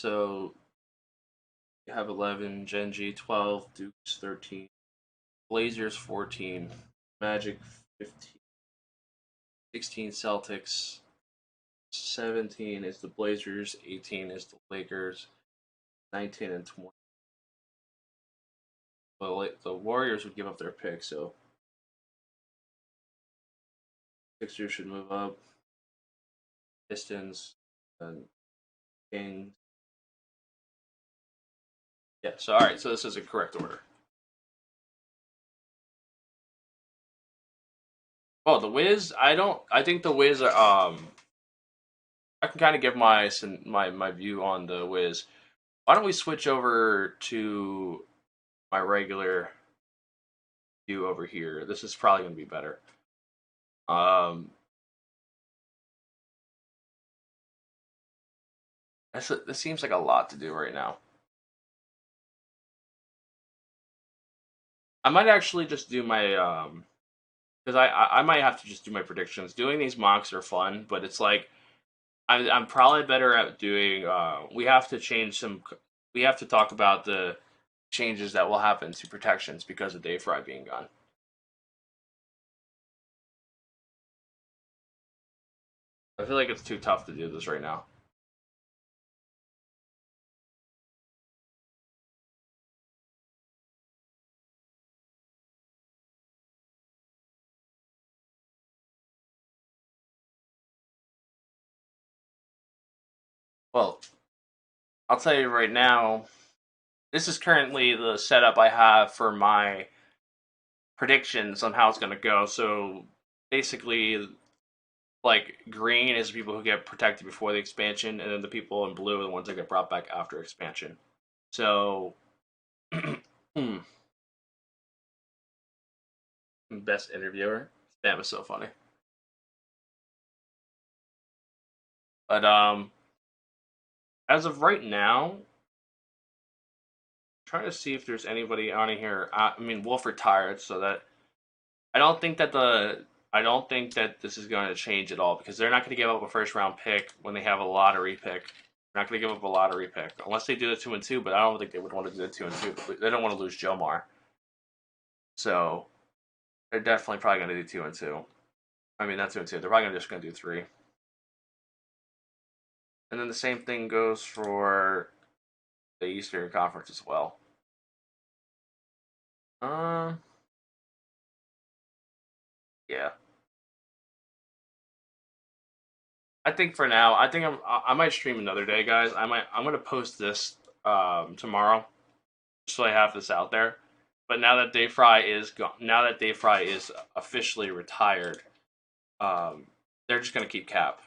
So you have 11, Genji 12, Dukes 13, Blazers 14, Magic 15, 16 Celtics, 17 is the Blazers, 18 is the Lakers, 19 and 20. Well, the Warriors would give up their pick, so Sixers should move up. Pistons and Kings. Yeah, so alright, so this is a correct order. Oh, the Wiz, I think the Wiz are I can kind of give my view on the Wiz. Why don't we switch over to my regular view over here? This is probably going to be better. Um, this seems like a lot to do right now. I might actually just do my because I might have to just do my predictions. Doing these mocks are fun, but it's like I'm probably better at doing. We have to change some. We have to talk about the changes that will happen to protections because of Dayfri being gone. I feel like it's too tough to do this right now. Well, I'll tell you right now. This is currently the setup I have for my predictions on how it's going to go. So basically, like green is people who get protected before the expansion, and then the people in blue are the ones that get brought back after expansion. So best interviewer, that was so funny. But as of right now, I'm trying to see if there's anybody on here. I mean, Wolf retired, so that I don't think that the I don't think that this is going to change at all because they're not going to give up a first round pick when they have a lottery pick. They're not going to give up a lottery pick unless they do the 2-2. But I don't think they would want to do the 2-2. They don't want to lose Jomar, so they're definitely probably going to do 2-2. I mean, not 2-2. They're probably just going to do three. And then the same thing goes for the Eastern Conference as well. Um, yeah. I think for now, I might stream another day, guys. I'm gonna post this tomorrow, so I have this out there. But now that Dayfry is gone, now that Dayfry is officially retired, um, they're just gonna keep Cap.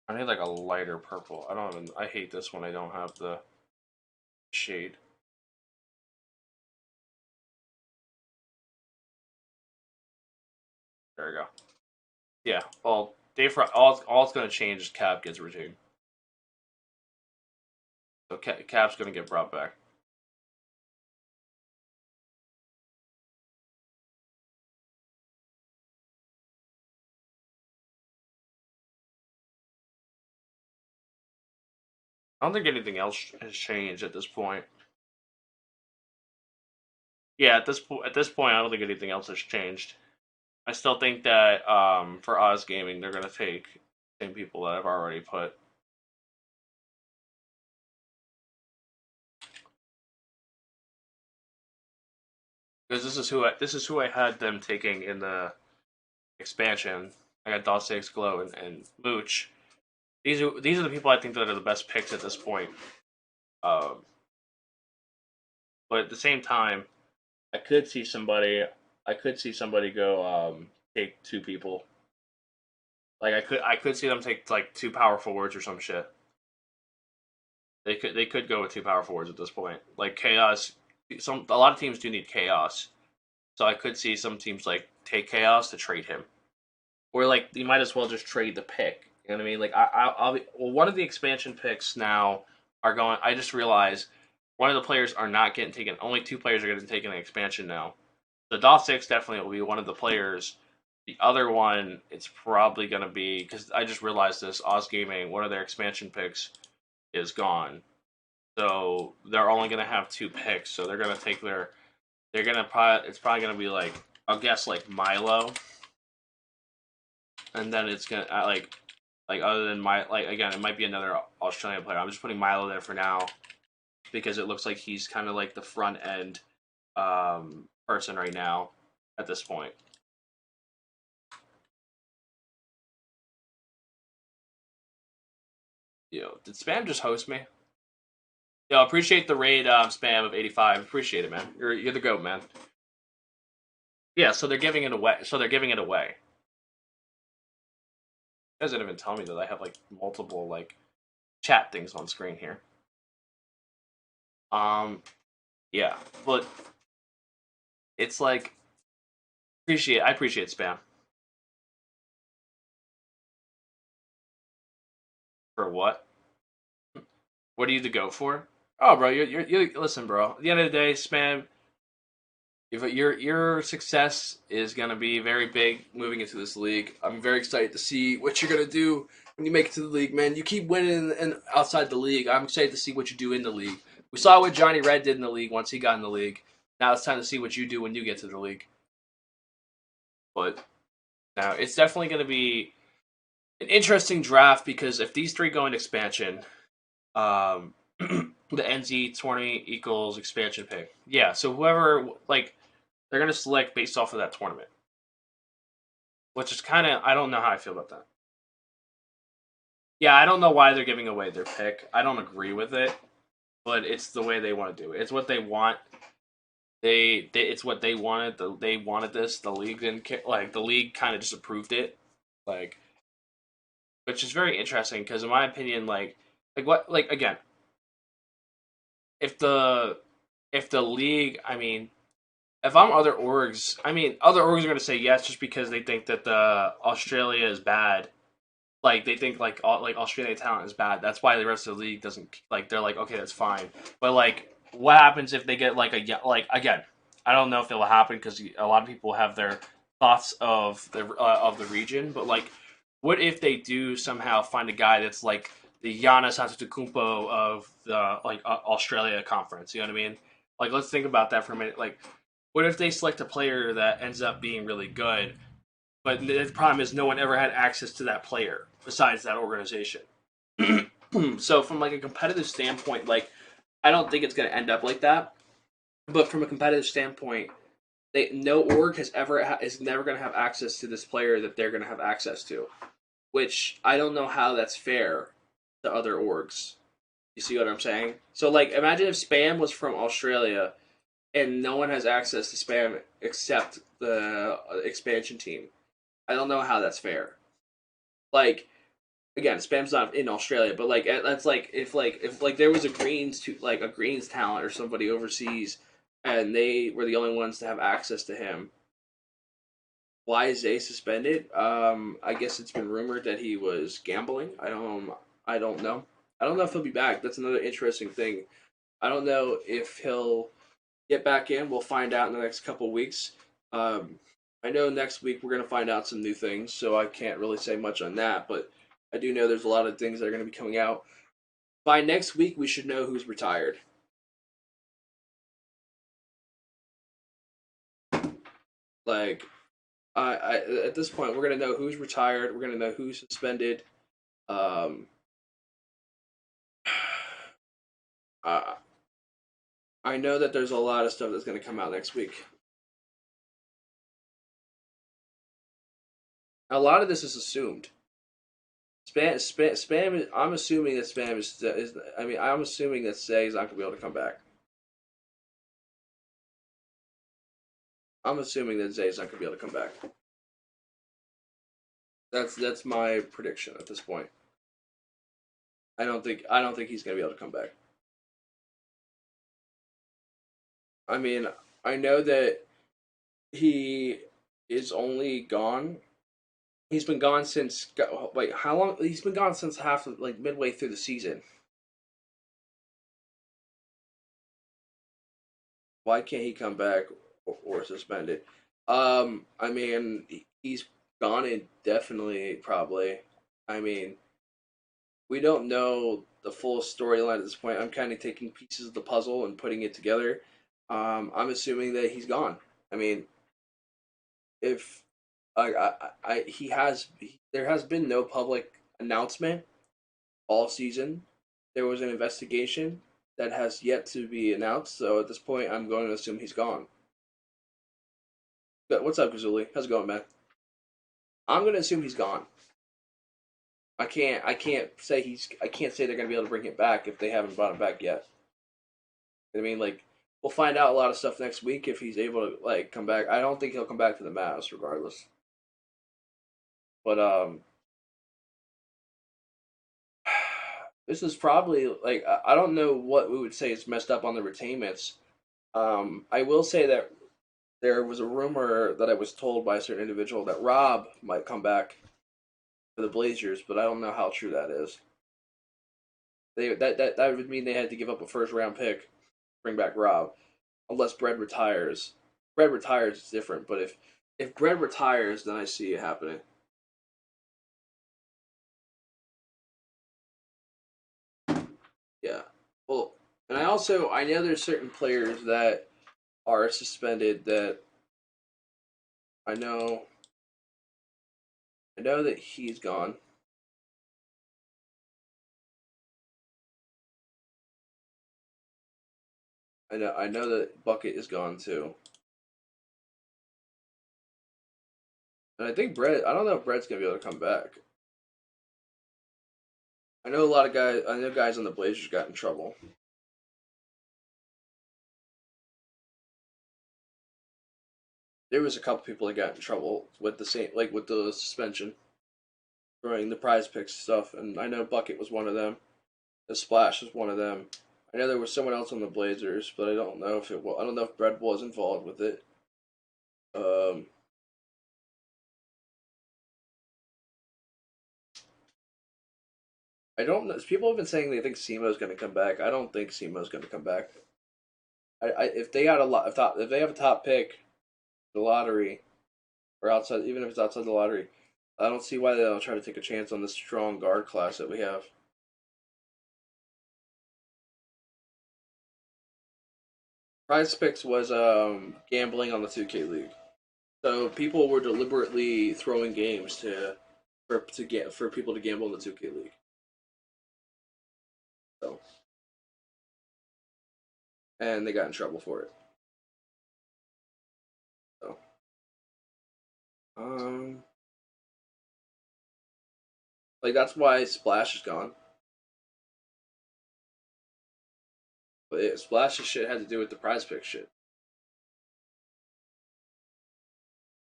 I need like a lighter purple. I don't even. I hate this when I don't have the shade. There we go. Yeah. Well, Dayfry. All it's gonna change is Cap gets retained. So Cap's gonna get brought back. I don't think anything else has changed at this point. Yeah, at this point, I don't think anything else has changed. I still think that for Oz Gaming, they're gonna take the same people that I've already put. Because this is who I had them taking in the expansion. I got Dawsix, Glow, and Mooch. These are the people I think that are the best picks at this point. Um, but at the same time, I could see somebody. I could see somebody go take two people. Like I could see them take like two power forwards or some shit. They could go with two power forwards at this point. Like chaos. A lot of teams do need chaos, so I could see some teams like take chaos to trade him, or like you might as well just trade the pick. You know what I mean? Like I'll be, well, one of the expansion picks now are going. I just realized one of the players are not getting taken. Only two players are getting taken in expansion now. The DOT 6 definitely will be one of the players. The other one, it's probably going to be because I just realized this. Oz Gaming, one of their expansion picks, is gone. So they're only going to have two picks. So they're going to take their. They're going to probably. It's probably going to be like I'll guess like Milo, and then it's gonna like other than my like again it might be another Australian player. I'm just putting Milo there for now because it looks like he's kind of like the front end person right now at this point. Yo, did Spam just host me? Yo, appreciate the raid, Spam of 85. Appreciate it, man. You're the goat, man. Yeah, so they're giving it away. So they're giving it away. It doesn't even tell me that I have like multiple like chat things on screen here. Um, yeah, but it's like I appreciate Spam for what? What do you to go for? Oh, bro, you listen, bro. At the end of the day, Spam. If your success is going to be very big moving into this league, I'm very excited to see what you're going to do when you make it to the league, man. You keep winning and outside the league. I'm excited to see what you do in the league. We saw what Johnny Red did in the league once he got in the league. Now it's time to see what you do when you get to the league. But now it's definitely going to be an interesting draft because if these three go into expansion, the NZ 20 equals expansion pick. Yeah, so whoever like they're gonna select based off of that tournament, which is kind of I don't know how I feel about that. Yeah, I don't know why they're giving away their pick. I don't agree with it, but it's the way they want to do it. It's what they want. It's what they wanted. They wanted this. The league didn't care. Like the league kind of just approved it, like which is very interesting because in my opinion, like what like again, if the if the league, I mean, if I'm other orgs, I mean, other orgs are going to say yes just because they think that the Australia is bad. Like they think like Australian talent is bad. That's why the rest of the league doesn't like. They're like, okay, that's fine. But like, what happens if they get like a like again? I don't know if it will happen because a lot of people have their thoughts of the region. But like, what if they do somehow find a guy that's like the Giannis Antetokounmpo of the like Australia conference? You know what I mean? Like, let's think about that for a minute. Like, what if they select a player that ends up being really good, but the problem is no one ever had access to that player besides that organization. So from like a competitive standpoint, like I don't think it's going to end up like that. But from a competitive standpoint, no org is never going to have access to this player that they're going to have access to, which I don't know how that's fair to other orgs. You see what I'm saying? So like imagine if Spam was from Australia and no one has access to Spam except the expansion team. I don't know how that's fair. Like again, Spam's not in Australia, but like that's like if there was a Greens talent or somebody overseas, and they were the only ones to have access to him. Why is Zay suspended? I guess it's been rumored that he was gambling. I don't know. I don't know if he'll be back. That's another interesting thing. I don't know if he'll get back in. We'll find out in the next couple weeks. Um, I know next week we're going to find out some new things, so I can't really say much on that, but I do know there's a lot of things that are going to be coming out. By next week, we should know who's retired. Like, at this point, we're going to know who's retired. We're going to know who's suspended. Um, uh, I know that there's a lot of stuff that's going to come out next week. A lot of this is assumed. Spam. I'm assuming that spam is. I mean, I'm assuming that Say is not going to be able to come back. I'm assuming that Zay is not going to be able to come back. That's my prediction at this point. I don't think he's gonna be able to come back. I mean, I know that he is only gone. He's been gone since wait, how long? He's been gone since half of, like midway through the season. Why can't he come back or suspended? I mean, he's gone indefinitely, probably. I mean, we don't know the full storyline at this point. I'm kind of taking pieces of the puzzle and putting it together. I'm assuming that he's gone. I mean, if he has, there has been no public announcement all season. There was an investigation that has yet to be announced. So at this point, I'm going to assume he's gone. But what's up, Gazuli? How's it going, man? I'm going to assume he's gone. I can't say they're going to be able to bring him back if they haven't brought him back yet. I mean, like, we'll find out a lot of stuff next week if he's able to like come back. I don't think he'll come back to the Mavs regardless. But this is probably like I don't know what we would say is messed up on the retainments. I will say that there was a rumor that I was told by a certain individual that Rob might come back for the Blazers, but I don't know how true that is. That would mean they had to give up a first round pick to bring back Rob, unless Brett retires. Brett retires, it's different. But if Brett retires, then I see it happening. Yeah. Well, and I know there's certain players that are suspended that I know I know that he's gone. I know that Bucket is gone too. And I think Brett I don't know if Brett's gonna be able to come back. I know guys on the Blazers got in trouble. There was a couple people that got in trouble with the same like with the suspension throwing the prize picks stuff, and I know Bucket was one of them. The Splash was one of them. I know there was someone else on the Blazers, but I don't know if it was. I don't know if Brett was involved with it. Um, I don't know. People have been saying they think Simo's going to come back. I don't think Simo's going to come back. If they got a lot, if they have a top pick, the lottery, or outside, even if it's outside the lottery, I don't see why they'll try to take a chance on this strong guard class that we have. Prize Picks was gambling on the 2K League, so people were deliberately throwing games to get for people to gamble in the 2K League. So and they got in trouble for it. So um, like that's why Splash is gone. But Splash's shit had to do with the Prize Pick shit.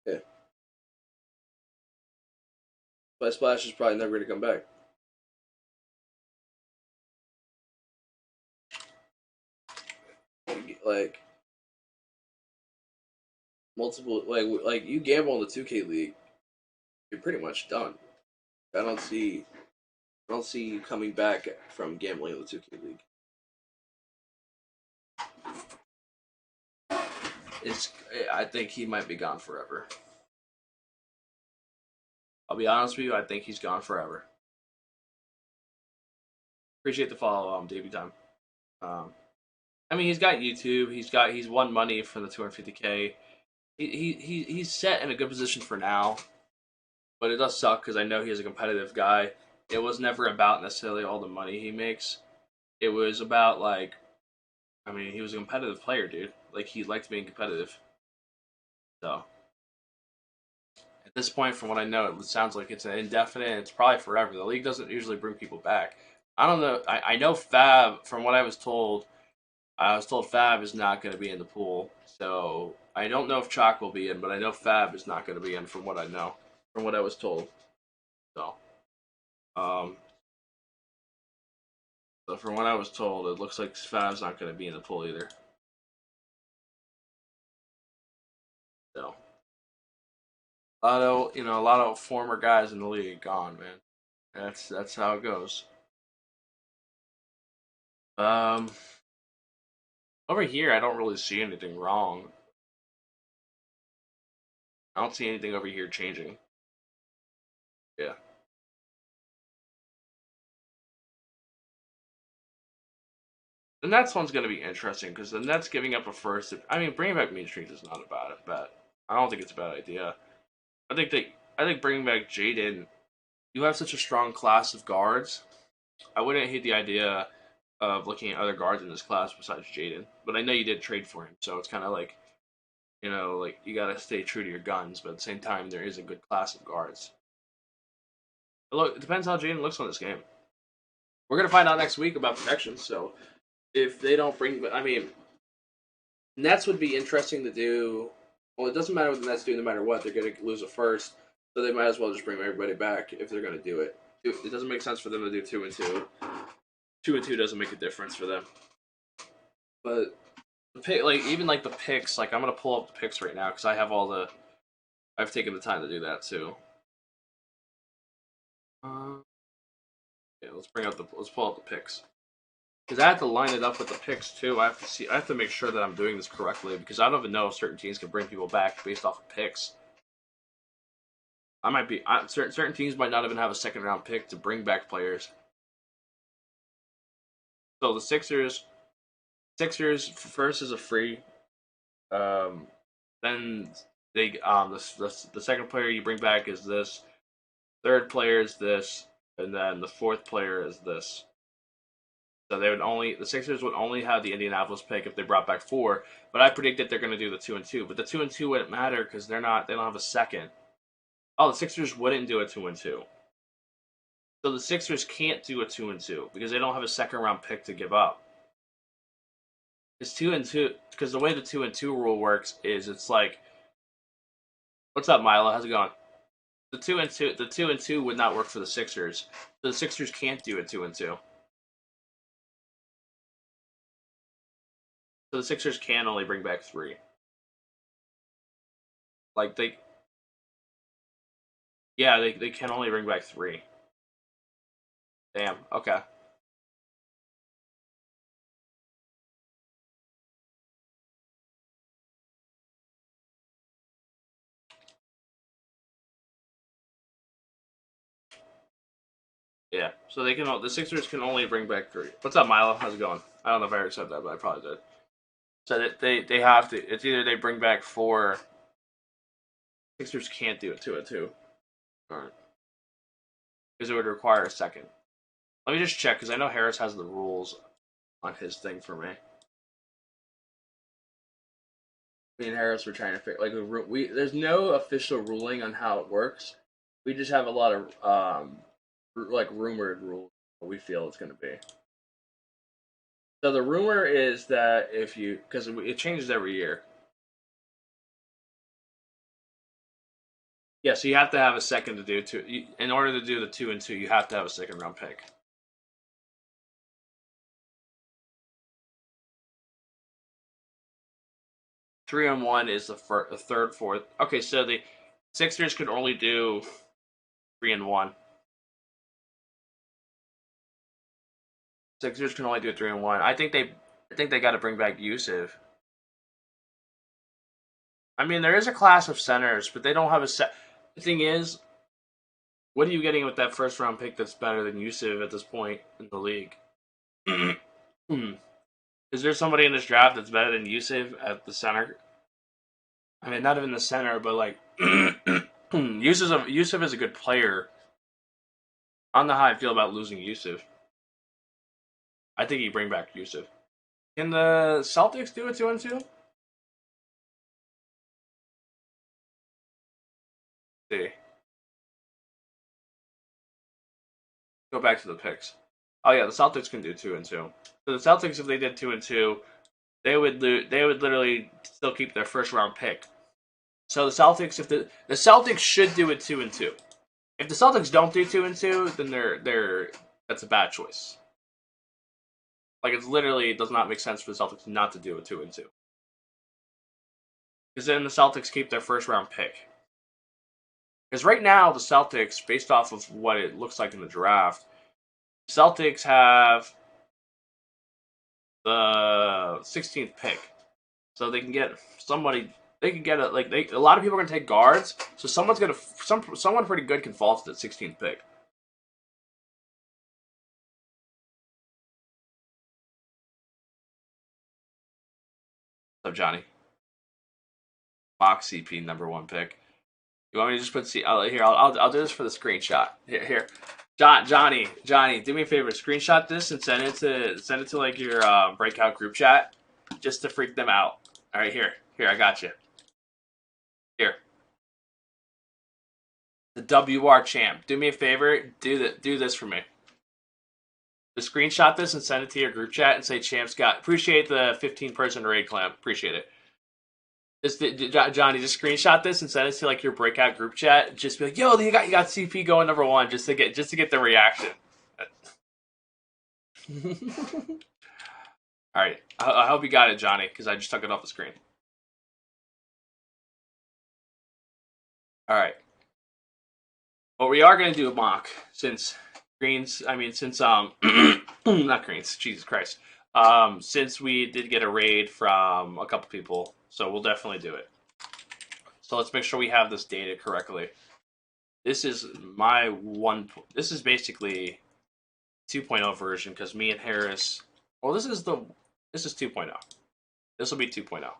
Yeah, but Splash is probably never gonna come back. Like multiple, like you gamble in the 2K League, you're pretty much done. I don't see I don't see you coming back from gambling in the 2K League. It's I think he might be gone forever. I'll be honest with you, I think he's gone forever. Appreciate the follow, Davey Time. Um, I mean, he's got YouTube. He's won money from the 250K. He's set in a good position for now, but it does suck because I know he's a competitive guy. It was never about necessarily all the money he makes. It was about like, I mean, he was a competitive player, dude. Like he liked being competitive. So at this point, from what I know, it sounds like it's an indefinite. And it's probably forever. The league doesn't usually bring people back. I don't know. I know Fab. From what I was told Fab is not going to be in the pool. So I don't know if Chalk will be in, but I know Fab is not going to be in from what I know, from what I was told. So, um, so from what I was told, it looks like Fav's not going to be in the pool either. So, a lot of former guys in the league gone, man. That's how it goes. Um, Over here, I don't really see anything wrong. I don't see anything over here changing. Yeah. The Nets one's going to be interesting because the Nets giving up a first. I mean, bringing back Mean Streets is not a bad bet. I don't think it's a bad idea. I think bringing back Jaden. You have such a strong class of guards. I wouldn't hate the idea of looking at other guards in this class besides Jaden. But I know you did trade for him, so it's kind of like, like you got to stay true to your guns. But at the same time, there is a good class of guards. But look, it depends how Jaden looks on this game. We're gonna find out next week about protections. So if they don't bring, I mean, Nets would be interesting to do. Well, it doesn't matter what the Nets do, no matter what. They're going to lose a first, so they might as well just bring everybody back if they're going to do it. It doesn't make sense for them to do 2-2. 2-2 doesn't make a difference for them. But even the picks, I'm going to pull up the picks right now because I have I've taken the time to do that too. Yeah, let's pull up the picks. Because I have to line it up with the picks too. I have to make sure that I'm doing this correctly because I don't even know if certain teams can bring people back based off of picks. Certain teams might not even have a second round pick to bring back players. So the Sixers first is a free. Then they the second player you bring back is this. Third player is this, and then the fourth player is this. So the Sixers would only have the Indianapolis pick if they brought back 4. But I predict that they're going to do the 2-2. But the 2-2 wouldn't matter because they don't have a second. Oh, the Sixers wouldn't do a 2-2. So the Sixers can't do a 2-2 because they don't have a second round pick to give up. It's 2-2 because the way the 2-2 rule works is it's like, what's up, Milo? How's it going? The 2-2 would not work for the Sixers. So the Sixers can't do a 2-2. So the Sixers can only bring back 3. They can only bring back 3. Damn. Okay. Yeah. So the Sixers can only bring back 3. What's up, Milo? How's it going? I don't know if I already said that, but I probably did. So that they have to. It's either they bring back 4. Sixers can't do it 2-2. All right. Because it would require a second. Let me just check because I know Harris has the rules on his thing for me. Me and Harris were trying to figure there's no official ruling on how it works. We just have a lot of rumored rules what we feel it's going to be. So the rumor is that because it changes every year. Yeah, so you have to have a second to do 2. In order to do the 2-2, you have to have a second round pick. Three on 1 is the third, fourth. Okay, so the Sixers could only do 3-1. Sixers can only do 3-1. I think they got to bring back Yusuf. I mean, there is a class of centers, but they don't have a set. The thing is, what are you getting with that first round pick that's better than Yusuf at this point in the league? Is there somebody in this draft that's better than Yusuf at the center? I mean, not even the center, but Yusuf is a good player. I don't know how I feel about losing Yusuf. I think you bring back Yusuf. Can the Celtics do a 2-2? See. Go back to the picks. Oh yeah, the Celtics can do 2-2. So the Celtics, if they did 2-2, they would literally still keep their first round pick. So the Celtics, if the Celtics should do it 2-2. If the Celtics don't do 2-2, then that's a bad choice. Like it's literally it does not make sense for the Celtics not to do a 2-2. Because then the Celtics keep their first round pick. Because right now the Celtics, based off of what it looks like in the draft, Celtics have the 16th pick, so they can get somebody. They can get a lot of people are going to take guards, so someone pretty good can fall to the 16th pick. So Johnny, Mox CP #1 pick. You want me to just put here? I'll do this for the screenshot. Here. Johnny, do me a favor. Screenshot this and send it to like your breakout group chat, just to freak them out. All right, here, I got you. Here, the WR champ. Do me a favor. Do this for me. Just screenshot this and send it to your group chat and say champs got. Appreciate the 15-person raid clamp. Appreciate it. Just Johnny, just screenshot this and send it to like your breakout group chat. Just be like, yo, you got CP going #1, just to get the reaction. All right, I hope you got it, Johnny, because I just took it off the screen. All right, what we are gonna do a mock since not Greens, Jesus Christ, since we did get a raid from a couple people, so we'll definitely do it. So let's make sure we have this data correctly. This is this is basically 2.0 version because me and Harris. Well, this is 2.0. This will be 2.0.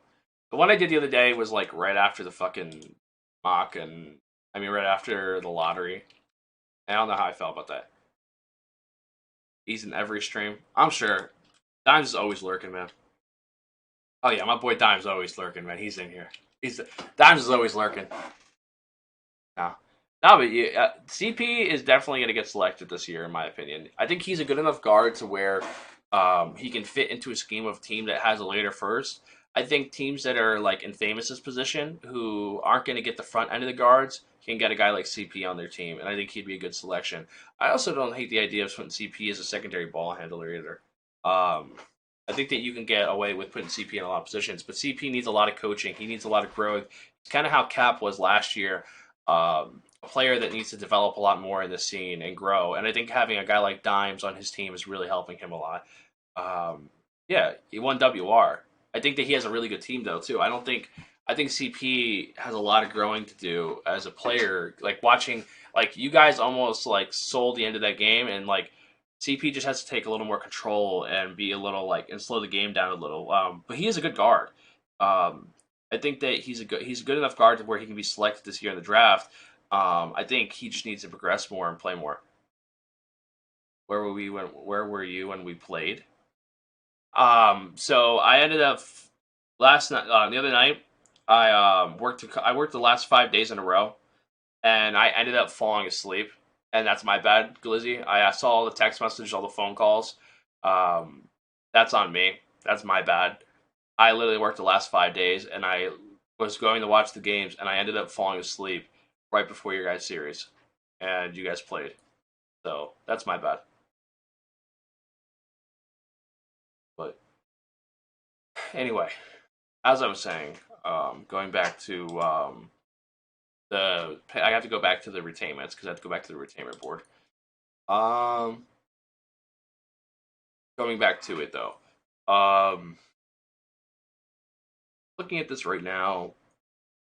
The one I did the other day was like right after the fucking mock right after the lottery. I don't know how I felt about that. He's in every stream. I'm sure. Dimes is always lurking, man. Oh yeah, my boy Dimes is always lurking, man. He's in here. Dimes is always lurking. No, but CP is definitely going to get selected this year, in my opinion. I think he's a good enough guard to where he can fit into a scheme of team that has a later first. I think teams that are like in Famous's position, who aren't going to get the front end of the guards, can get a guy like CP on their team, and I think he'd be a good selection. I also don't hate the idea of putting CP as a secondary ball handler either. I think that you can get away with putting CP in a lot of positions, but CP needs a lot of coaching. He needs a lot of growth. It's kind of how Cap was last year. A player that needs to develop a lot more in the scene and grow. And I think having a guy like Dimes on his team is really helping him a lot. Yeah, he won WR. I think that he has a really good team though too. I think CP has a lot of growing to do as a player. Like watching, like you guys almost like sold the end of that game, and like CP just has to take a little more control and be a little like and slow the game down a little. But he is a good guard. I think that he's a good enough guard to where he can be selected this year in the draft. I think he just needs to progress more and play more. Where were you when we played? So I ended up last night, the other night. I worked the last 5 days in a row, and I ended up falling asleep, and that's my bad, Glizzy. I saw all the text messages, all the phone calls. That's on me. That's my bad. I literally worked the last 5 days, and I was going to watch the games, and I ended up falling asleep right before your guys' series, and you guys played. So that's my bad. But anyway, as I was saying, going back to I have to go back to the retainments because I have to go back to the retainment board. Going back to it though, looking at this right now,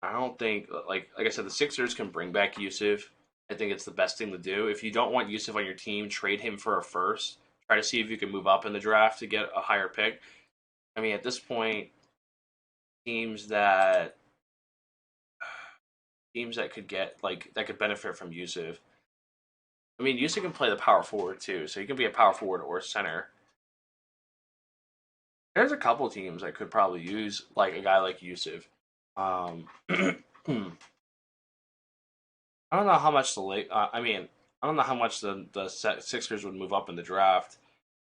I don't think like I said, the Sixers can bring back Yusuf. I think it's the best thing to do. If you don't want Yusuf on your team, trade him for a first. Try to see if you can move up in the draft to get a higher pick. I mean, at this point, teams that could get that could benefit from Yusuf. I mean, Yusuf can play the power forward too, so he can be a power forward or center. There's a couple teams that could probably use like a guy like Yusuf. I don't know how much I don't know how much the Sixers would move up in the draft.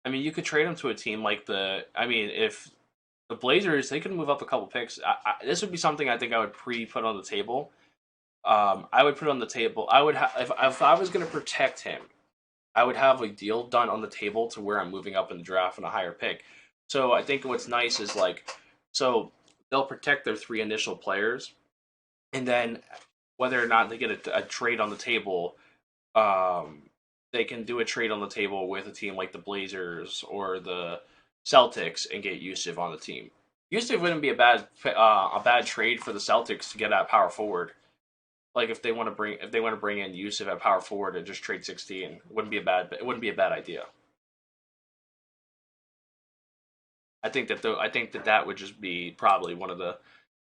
I mean, you could trade him to a team like if the Blazers, they could move up a couple picks. This would be something I think I would put on the table. I would put it on the table. I would have if I was going to protect him, I would have a deal done on the table to where I'm moving up in the draft and a higher pick. So I think what's nice is like, so they'll protect their three initial players, and then whether or not they get a trade on the table, um, they can do a trade on the table with a team like the Blazers or the Celtics and get Yusuf on the team. Yusuf wouldn't be a bad trade for the Celtics to get at power forward. Like if they want to bring in Yusuf at power forward and just trade 16, it wouldn't be a bad idea. I think that that would just be probably one of the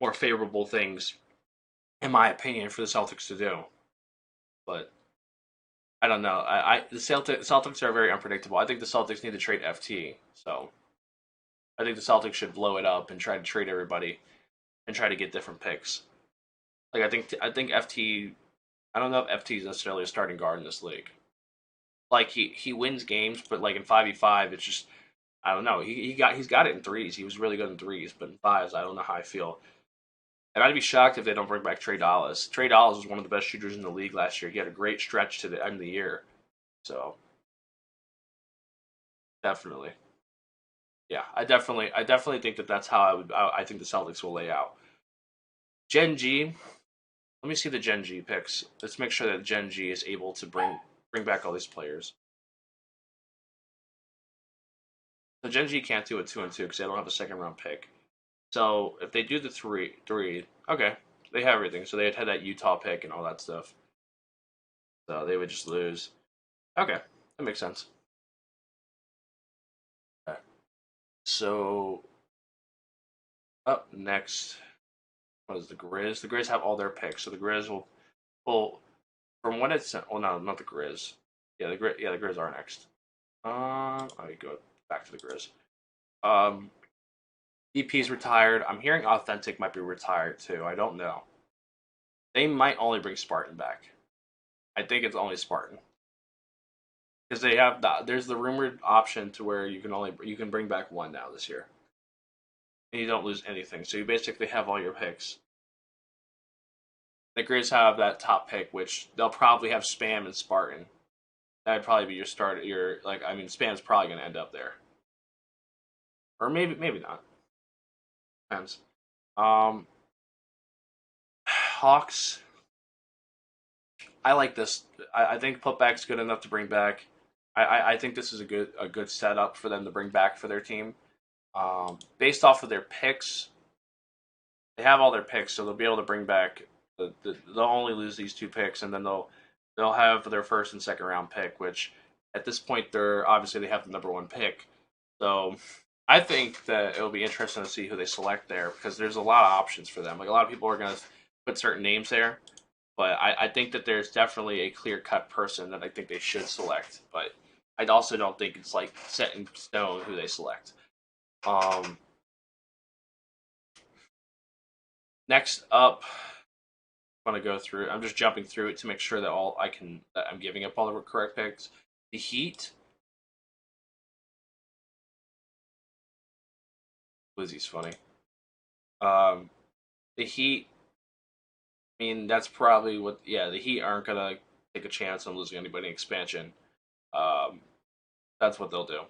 more favorable things, in my opinion, for the Celtics to do. But I don't know. The Celtics are very unpredictable. I think the Celtics need to trade FT. So I think the Celtics should blow it up and try to trade everybody and try to get different picks. Like I think FT. I don't know if FT is necessarily a starting guard in this league. Like he wins games, but like in 5v5, it's just I don't know. He's got it in threes. He was really good in threes, but in fives, I don't know how I feel. And I'd be shocked if they don't bring back Trey Dallas. Trey Dallas was one of the best shooters in the league last year. He had a great stretch to the end of the year. So definitely, yeah, I definitely think that that's how I think the Celtics will lay out. Gen G. Let me see the Gen G picks. Let's make sure that Gen G is able to bring back all these players. So Gen G can't do a 2-2 because they don't have a second round pick. So if they do the three, okay, they have everything. So they'd had that Utah pick and all that stuff. So they would just lose. Okay, that makes sense. Okay. So up next, what is the Grizz? The Grizz have all their picks, so the Grizz will pull from what it's. Oh no, not the Grizz. Yeah, the Grizz are next. I go back to the Grizz. DP's retired. I'm hearing Authentic might be retired too. I don't know. They might only bring Spartan back. I think it's only Spartan because they have there's the rumored option to where you can bring back one now this year and you don't lose anything. So you basically have all your picks. The Grizz have that top pick, which they'll probably have Spam and Spartan. That'd probably be your start. Your like, I mean, Spam's probably going to end up there, or maybe not. Depends. Um, Hawks. I like this. I think putback's good enough to bring back. I think this is a good setup for them to bring back for their team. Based off of their picks, they have all their picks, so they'll be able to bring back. They'll only lose these two picks, and then they'll have their first and second round pick. Which at this point, they're obviously they have the number one pick. So I think that it'll be interesting to see who they select there because there's a lot of options for them. Like a lot of people are going to put certain names there, but I think that there's definitely a clear cut person that I think they should select. But I also don't think it's like set in stone who they select. Um, Next up, I'm gonna go through. I'm just jumping through it to make sure that I'm giving up all the correct picks. The Heat. Lizzie's funny. Um, the Heat. I mean, that's probably what. Yeah, the Heat aren't gonna take a chance on losing anybody in expansion. Um, that's what they'll do.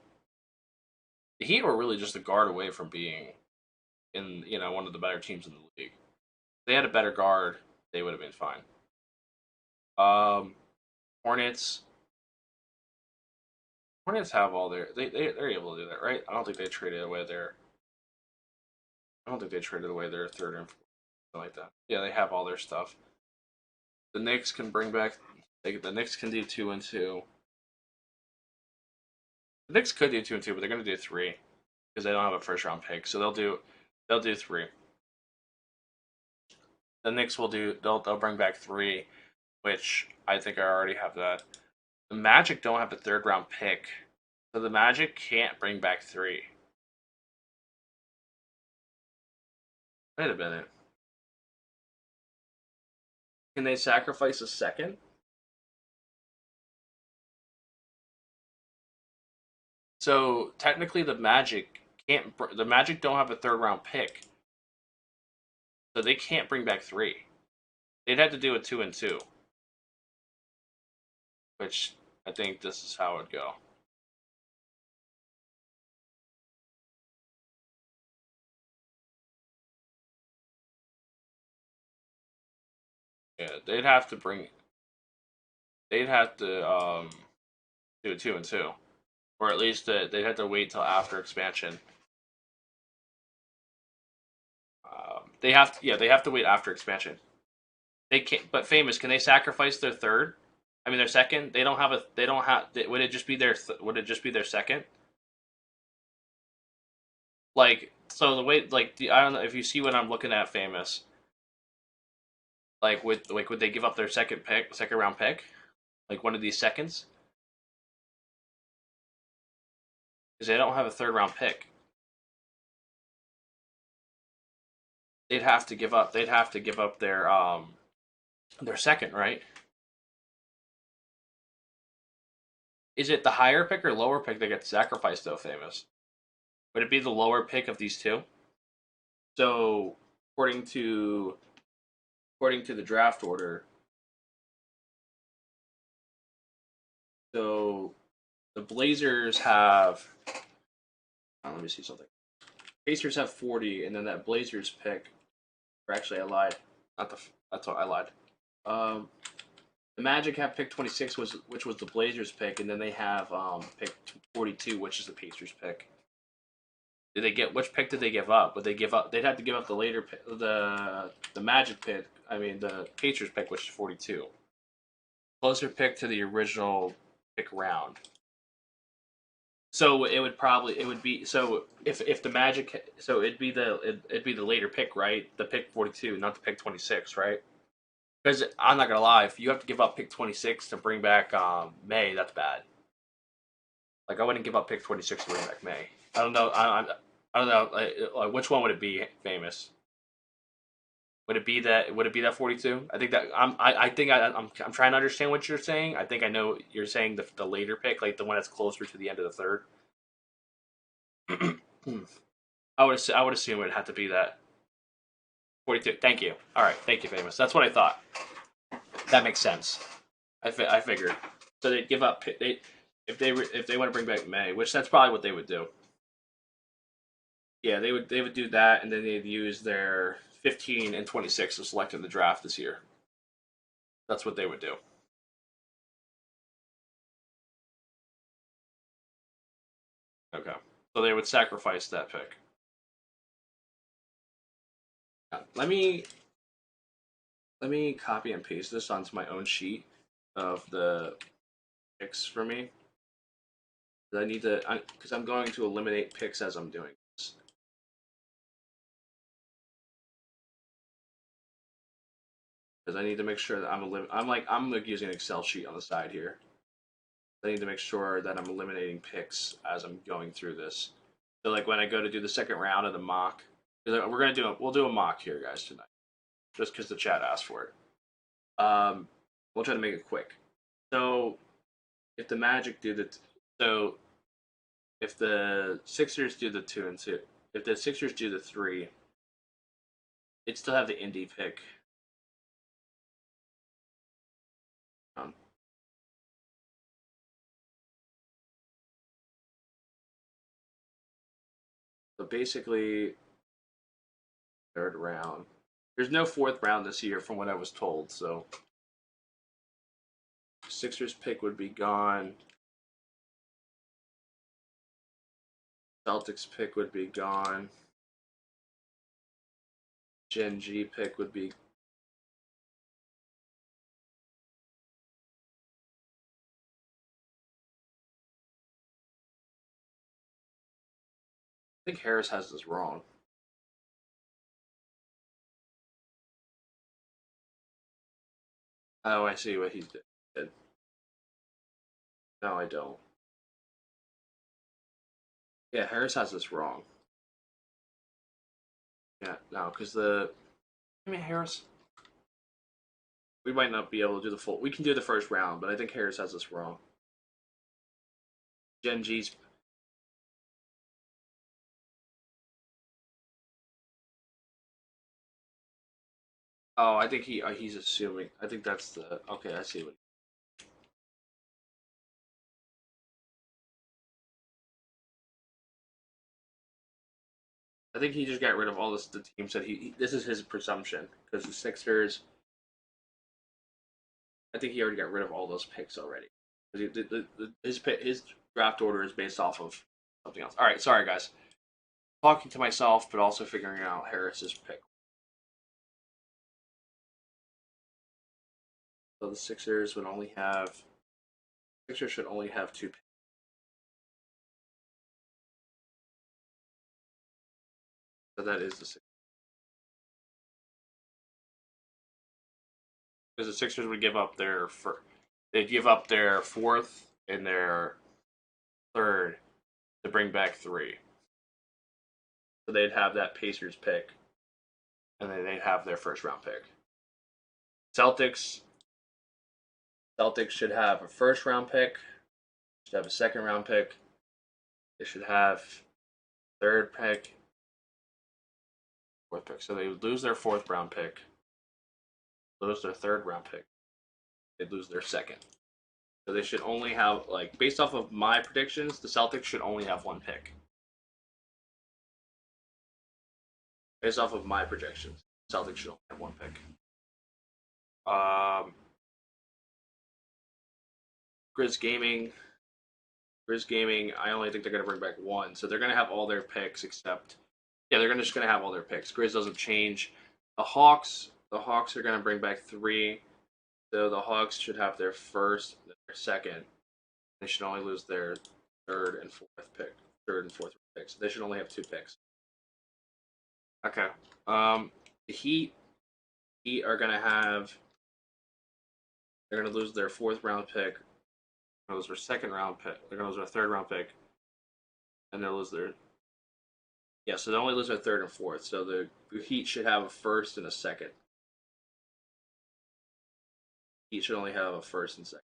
The Heat were really just a guard away from being in one of the better teams in the league. If they had a better guard, they would have been fine. Um, Hornets. Hornets have all their they're able to do that, right? I don't think they traded away their third and fourth, something like that. Yeah, they have all their stuff. The Knicks can bring back. The Knicks can do 2-2. The Knicks could do 2-2, but they're going to do three because they don't have a first round pick. So they'll do three. The Knicks will do they'll bring back three, which I think I already have that. The Magic don't have a third round pick, so the Magic can't bring back three. Wait a minute. Can they sacrifice a second? So technically, the Magic can't. The Magic don't have a third round pick, so they can't bring back three. they'd have to do a 2-2, which I think this is how it would go. Yeah, they'd have to do a 2-2, or at least they'd have to wait till after expansion. They have to wait after expansion. They can't. But famous, can they sacrifice their third? I mean, their second. They don't have a. They don't have. Would it just be their? Would it just be their second? Like so, the way I don't know if you see what I'm looking at. Famous. Would they give up their second round pick, like one of these seconds? Because they don't have a third round pick. They'd have to give up. They'd have to give up their second, right? Is it the higher pick or lower pick that gets sacrificed though? Famous. Would it be the lower pick of these two? So according to according to the draft order, so the Blazers have. Let me see something. Pacers have 40, and then that Blazers pick. Or actually, I lied. Not the. That's what I lied. Um, the Magic have pick 26, which was the Blazers pick, and then they have pick 42, which is the Pacers pick. Did they get which pick did they give up? Would they give up? They'd have to give up the later pick, the Magic pick. I mean the Pacers pick, which is 42. Closer pick to the original pick round. So it would be so if the Magic it'd be the later pick, right? The pick 42, not the pick 26, right? Because I'm not gonna lie, if you have to give up pick 26 to bring back May, that's bad. Like I wouldn't give up pick 26 to bring back May. I don't know. I don't know. Like, which one would it be famous? Would it be that? Would it be that 42? I think that I think I'm trying to understand what you're saying. I think I know you're saying the later pick, like the one that's closer to the end of the third. I would assume it would have to be that 42. Thank you. All right. Thank you, famous. That's what I thought. That makes sense. I figured. So they'd give up. If they want to bring back May, which that's probably what they would do. Yeah, they would do that, and then they'd use their 15 and 26 to select in the draft this year. That's what they would do. Okay, so they would sacrifice that pick. Let me copy and paste this onto my own sheet of the picks for me. I need to because I'm going to eliminate picks as I'm doing this. Because I need to make sure that I'm like using an Excel sheet on the side here. I need to make sure that I'm eliminating picks as I'm going through this. So like when I go to do the second round of the mock, we'll do a mock here, guys, tonight, just because the chat asked for it. We'll try to make it quick. So if the Magic do the so if the Sixers do the 2-2, if the Sixers do the 3, they'd still have the Indy pick. Um, so basically, third round. There's no fourth round this year, from what I was told. So Sixers pick would be gone. Celtics pick would be gone. Gen G pick would be. I think Harris has this wrong. Oh, I see what he did. No, I don't. Yeah, Harris has this wrong. Yeah, no, because I mean, Harris. We might not be able to do the full. We can do the first round, but I think Harris has this wrong. Gen G's. Oh, I think he's assuming. I think that's the okay. I see what. I think he just got rid of all the teams that this is his presumption because the Sixers. I think he already got rid of all those picks already. His draft order is based off of something else. All right, sorry guys. Talking to myself, but also figuring out Harris's pick. So the Sixers would only have. Sixers should only have two picks. So that is the Sixers. Because the Sixers would give up they'd give up their fourth and their third to bring back three. So they'd have that Pacers pick, and then they'd have their first round pick. Celtics Celtics should have a first round pick, should have a second round pick. They should have third pick, fourth pick. So they would lose their fourth round pick, lose their third round pick. They'd lose their second. So they should only have like based off of my predictions, the Celtics should only have one pick. Based off of my projections, Celtics should only have one pick. Um, Grizz Gaming, Grizz Gaming. I only think they're going to bring back one, so they're going to have all their picks except yeah, they're just going to have all their picks. Grizz doesn't change. The Hawks are going to bring back three, so the Hawks should have their first, their second. They should only lose their third and fourth pick, third and fourth picks. They should only have two picks. Okay. The Heat are going to have. They're going to lose their fourth round pick. They're going to lose their second round pick. They're going to lose their third round pick, and they'll lose their yeah. So they only lose their third and fourth. So the Heat should have a first and a second. Heat should only have a first and second.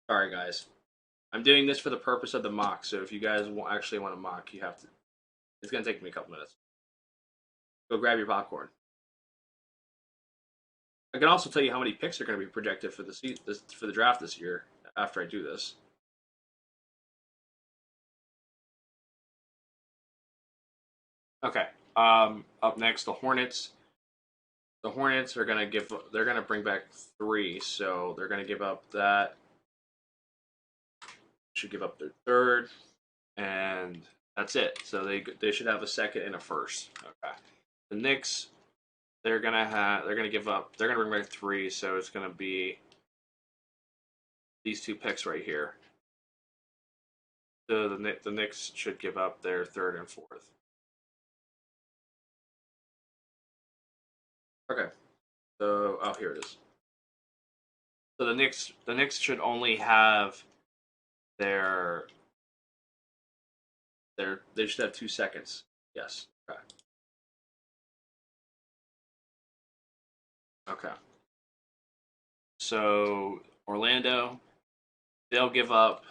Sorry, guys. I'm doing this for the purpose of the mock. So if you guys actually want to mock, you have to. It's going to take me a couple minutes. Go grab your popcorn. I can also tell you how many picks are going to be projected for for the draft this year after I do this. Okay. Up next, the Hornets. The Hornets are going to give. They're going to bring back three, so they're going to give up that. Should give up their third, and that's it. So they should have a second and a first. Okay. The Knicks, they're gonna give up. They're gonna bring back three, so it's gonna be these two picks right here. So the Knicks should give up their third and fourth. Okay. So here it is. So the Knicks should only have their they should have 2 seconds. Yes. Okay. Okay. So Orlando, they'll give up.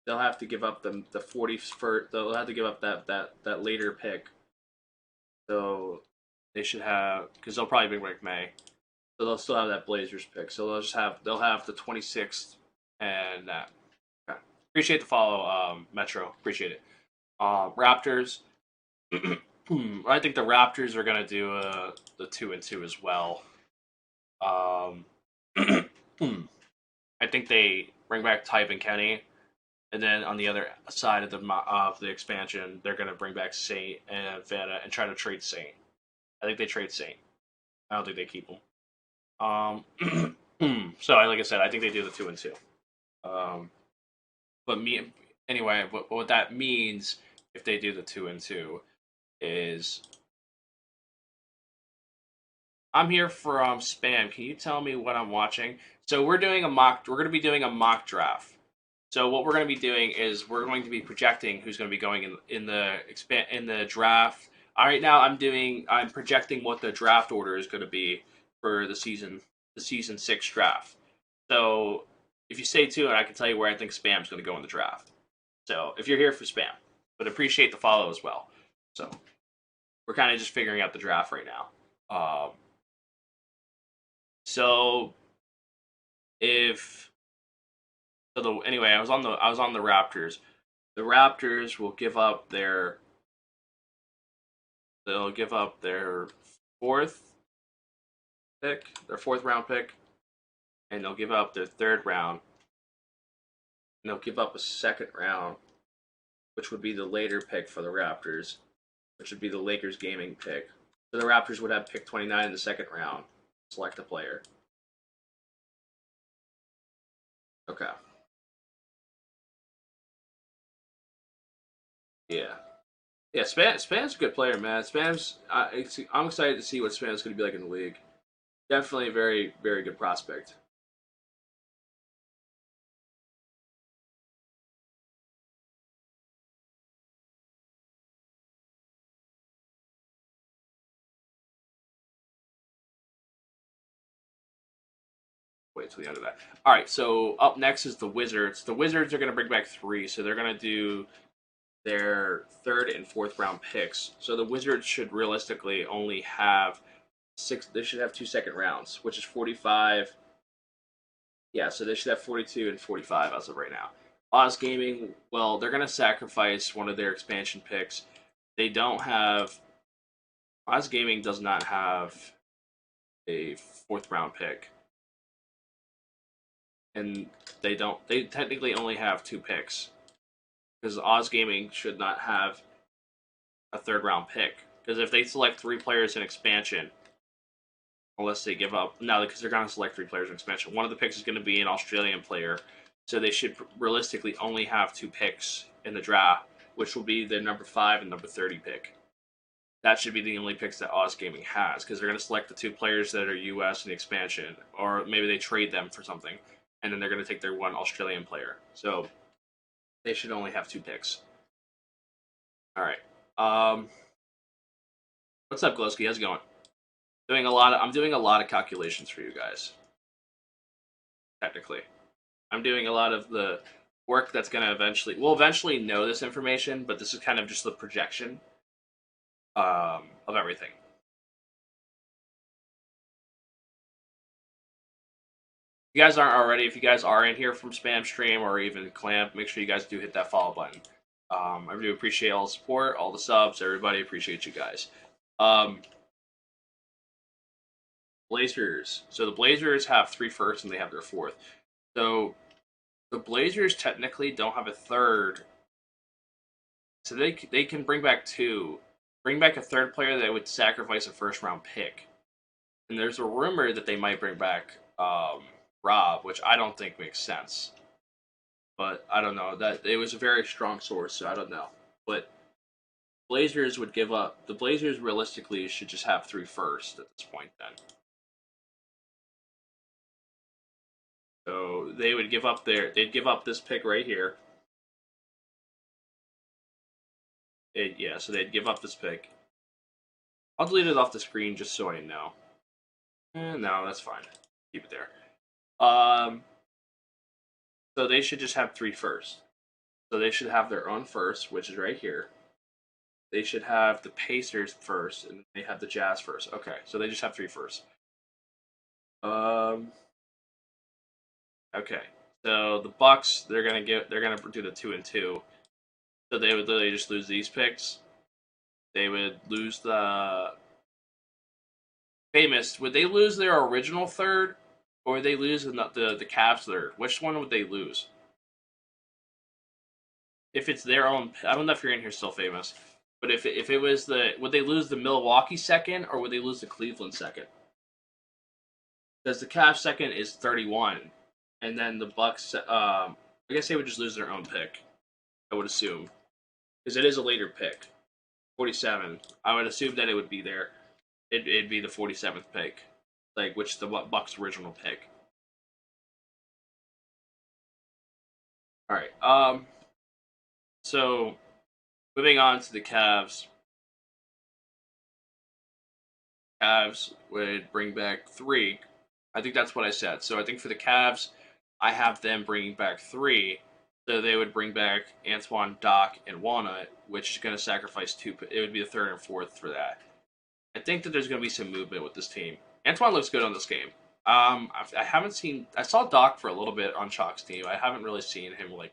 They'll have to give up the 41st. They'll have to give up that later pick. So they should have because they'll probably bring back May. So they'll still have that Blazers pick. So they'll have the 26th and that. Okay. Appreciate the follow, Metro. Appreciate it. Raptors. I think the Raptors are gonna do the 2-2 as well. Um, I think they bring back Type and Kenny, and then on the other side of the expansion, they're gonna bring back Saint and Vanna and try to trade Saint. I think they trade Saint. I don't think they keep him. So like I said, I think they do the 2-2. Um, but me anyway. What that means if they do the 2-2 is I'm here from spam. Can you tell me what I'm watching? So we're doing a mock. We're going to be doing a mock draft. So what we're going to be doing is we're going to be projecting who's going to be going in the draft. All right, now I'm projecting what the draft order is going to be for the season 6 draft. So if you stay tuned, I can tell you where I think spam is going to go in the draft. So if you're here for spam, but appreciate the follow as well. So we're kind of just figuring out the draft right now. So if so, the anyway, I was on the Raptors. The Raptors will give up their they'll give up their fourth their fourth round pick, and they'll give up their third round, and they'll give up a second round, which would be the later pick for the Raptors, which would be the Lakers gaming pick. So the Raptors would have pick 29 in the second round. Select a player. Okay. Yeah. Yeah, Spam's a good player, man. I'm excited to see what Spam's going to be like in the league. Definitely a very, very good prospect. Wait till the end of that. All right, so up next is the Wizards. The Wizards are going to bring back three, so they're going to do their third and fourth round picks. So the Wizards should realistically only have six. They should have 2 second rounds, which is 45. Yeah, so they should have 42 and 45 as of right now. Oz Gaming, well, they're going to sacrifice one of their expansion picks. They don't have. Oz Gaming does not have a fourth round pick. And they don't. They technically only have 2 picks. Because Oz Gaming should not have a third round pick. Because if they select 3 players in expansion, unless they give up, no, because they're going to select 3 players in expansion. One of the picks is going to be an Australian player, so they should realistically only have 2 picks in the draft, which will be the number 5 and number 30 pick. That should be the only picks that Oz Gaming has, because they're going to select the 2 players that are US in the expansion, or maybe they trade them for something, and then they're going to take their one Australian player. So they should only have 2 picks. All right. What's up, Glowski? How's it going? I'm doing a lot of calculations for you guys. Technically, I'm doing a lot of the work that's going to we'll eventually know this information, but this is kind of just the projection of everything. If you guys aren't already, if you guys are in here from Spam Stream or even Clamp, make sure you guys do hit that follow button. I do appreciate all the support, all the subs, everybody. Appreciate you guys. Blazers. So the Blazers have 3 firsts and they have their fourth. So the Blazers technically don't have a third. So they can bring back 2. Bring back a third player that would sacrifice a first round pick. And there's a rumor that they might bring back Rob, which I don't think makes sense. But I don't know. That it was a very strong source, so I don't know. But Blazers would give up. The Blazers realistically should just have 3 firsts at this point then. So they would give up they'd give up this pick right here. So they'd give up this pick. I'll delete it off the screen just so I know. No, that's fine. Keep it there. So they should just have 3 firsts. So they should have their own first, which is right here. They should have the Pacers first, and they have the Jazz first. Okay, so they just have 3 firsts. Okay, so the Bucks they're gonna do the 2 and 2. So they would literally just lose these picks. They would lose the famous. Would they lose their original third, or would they lose the Cavs third? Which one would they lose? If it's their own, I don't know if you're in here still, famous. But if it was would they lose the Milwaukee second, or would they lose the Cleveland second? Because the Cavs second is 31, and then the Bucks. I guess they would just lose their own pick. I would assume, because it is a later pick, 47. I would assume that it would be there. It'd be the 47th pick, like which the Bucks' original pick. All right. So moving on to the Cavs. Cavs would bring back 3. I think that's what I said. So I think for the Cavs, I have them bringing back 3. So they would bring back Antoine, Doc, and Walnut, which is going to sacrifice two. It would be the third and fourth for that. I think that there's going to be some movement with this team. Antoine looks good on this game. I haven't seen. I saw Doc for a little bit on Chalk's team. I haven't really seen him like.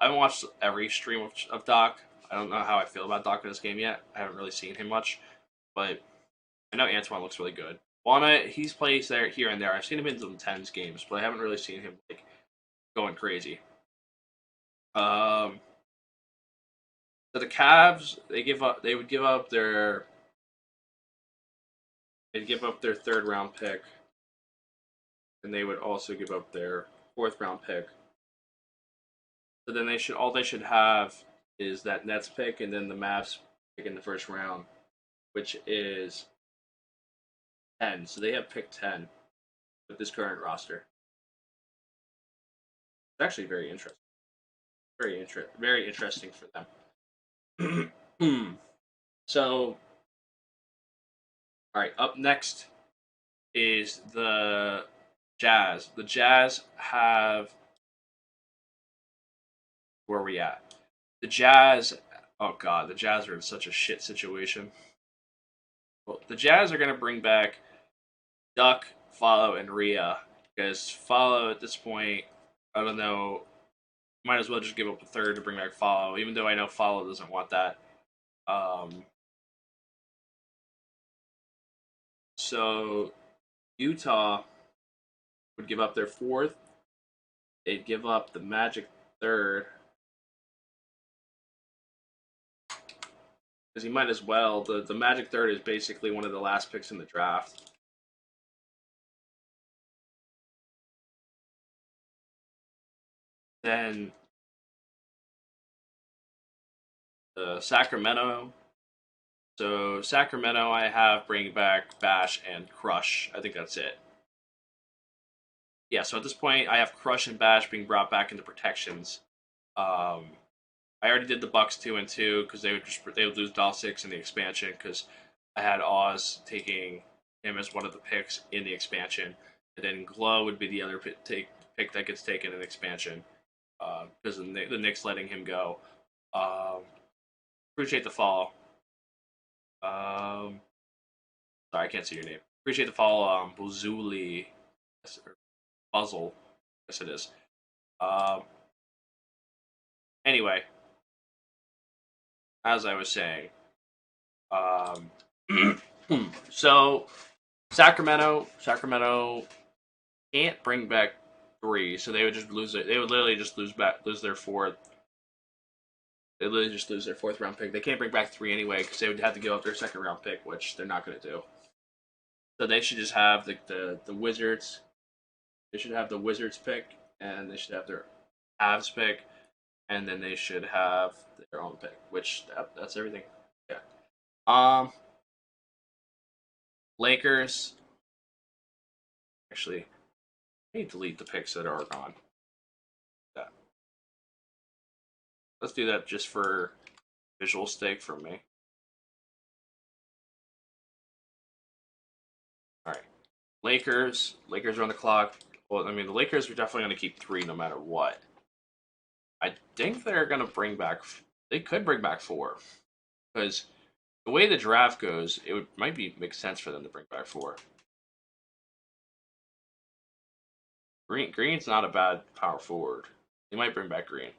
I haven't watched every stream of Doc. I don't know how I feel about Doc in this game yet. I haven't really seen him much, but I know Antoine looks really good. Walnut, he's plays there here and there. I've seen him in some tens games, but I haven't really seen him like going crazy. Um, so the Cavs, they give up. They would give up their. They'd give up their third round pick, and they would also give up their fourth round pick. So then they should have is that Nets pick and then the Mavs pick in the first round, which is 10. So they have pick 10 with this current roster. It's actually very interesting. Very interesting for them. So, all right, up next is the Jazz. The Jazz have where are we at? The Jazz. Oh God, the Jazz are in such a shit situation. Well, the Jazz are going to bring back Duck, Follow, and Rhea because Follow at this point, I don't know. Might as well just give up a third to bring back Follow, even though I know Follow doesn't want that. So Utah would give up their fourth. They'd give up the Magic third. Because he might as well. The Magic third is basically one of the last picks in the draft. Then Sacramento. So Sacramento, I have bring back Bash and Crush. I think that's it. Yeah. So at this point, I have Crush and Bash being brought back into protections. I already did the Bucks 2-2 because they would lose Doll 6 in the expansion because I had Oz taking him as one of the picks in the expansion, and then Glow would be the other pick that gets taken in expansion because the Knicks letting him go. Appreciate the follow. Sorry, I can't see your name. Appreciate the follow, Buzuli, Buzzle, yes it is. Um, anyway, as I was saying, um, so Sacramento can't bring back three, so they would just lose it. They would literally just lose their fourth. They literally just lose their fourth round pick. They can't bring back three anyway because they would have to give up their second round pick, which they're not going to do. So they should just have the Wizards. They should have the Wizards pick, and they should have their Avs pick, and then they should have their own pick. Which that's everything. Yeah. Lakers. Actually, I need to delete the picks that are gone. Yeah. Let's do that just for visual stake for me. All right. Lakers are on the clock. Well, I mean, the Lakers are definitely going to keep three no matter what. I think they're going to bring back. They could bring back four because the way the draft goes, might make sense for them to bring back four. Green's not a bad power forward. They might bring back Green.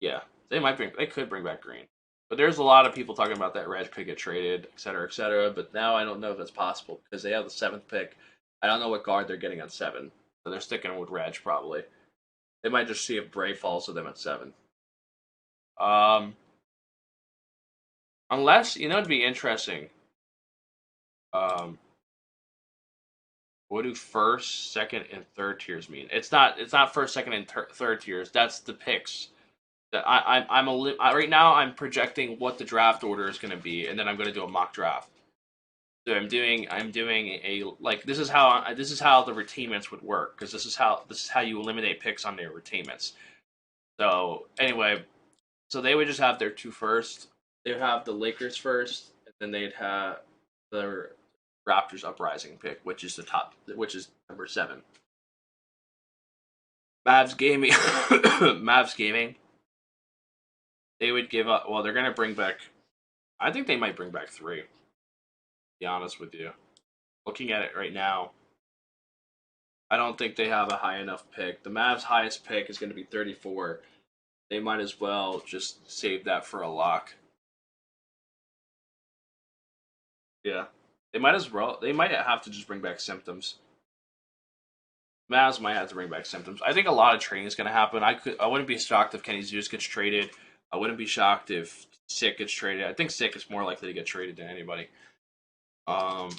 Yeah, They could bring back Green. But there's a lot of people talking about that Reg could get traded, et cetera, et cetera. But now I don't know if that's possible because they have the seventh pick. I don't know what guard they're getting at 7. So they're sticking with Reg probably. They might just see if Bray falls to them at 7. Um, unless it'd be interesting. What do first, second, and third tiers mean? It's not first, second, and third tiers. That's the picks. Right now I'm projecting what the draft order is going to be, and then I'm going to do a mock draft. So I'm doing a like this is how the retainments would work because this is how you eliminate picks on their retainments. So anyway, so they would just have their two first. They would have the Lakers first, and then they'd have the Raptors uprising pick, which is number 7. Mavs Gaming, Mavs Gaming, they would give up. Well, they're gonna bring back. I think they might bring back three. To be honest with you, looking at it right now, I don't think they have a high enough pick. The Mavs' highest pick is going to be 34. They might as well just save that for a lock. Yeah, they might as well. They might have to just bring back symptoms. Mavs might have to bring back symptoms. I think a lot of trading is going to happen. I wouldn't be shocked if Kenny Zeus gets traded. I wouldn't be shocked if Sick gets traded. I think Sick is more likely to get traded than anybody. Um,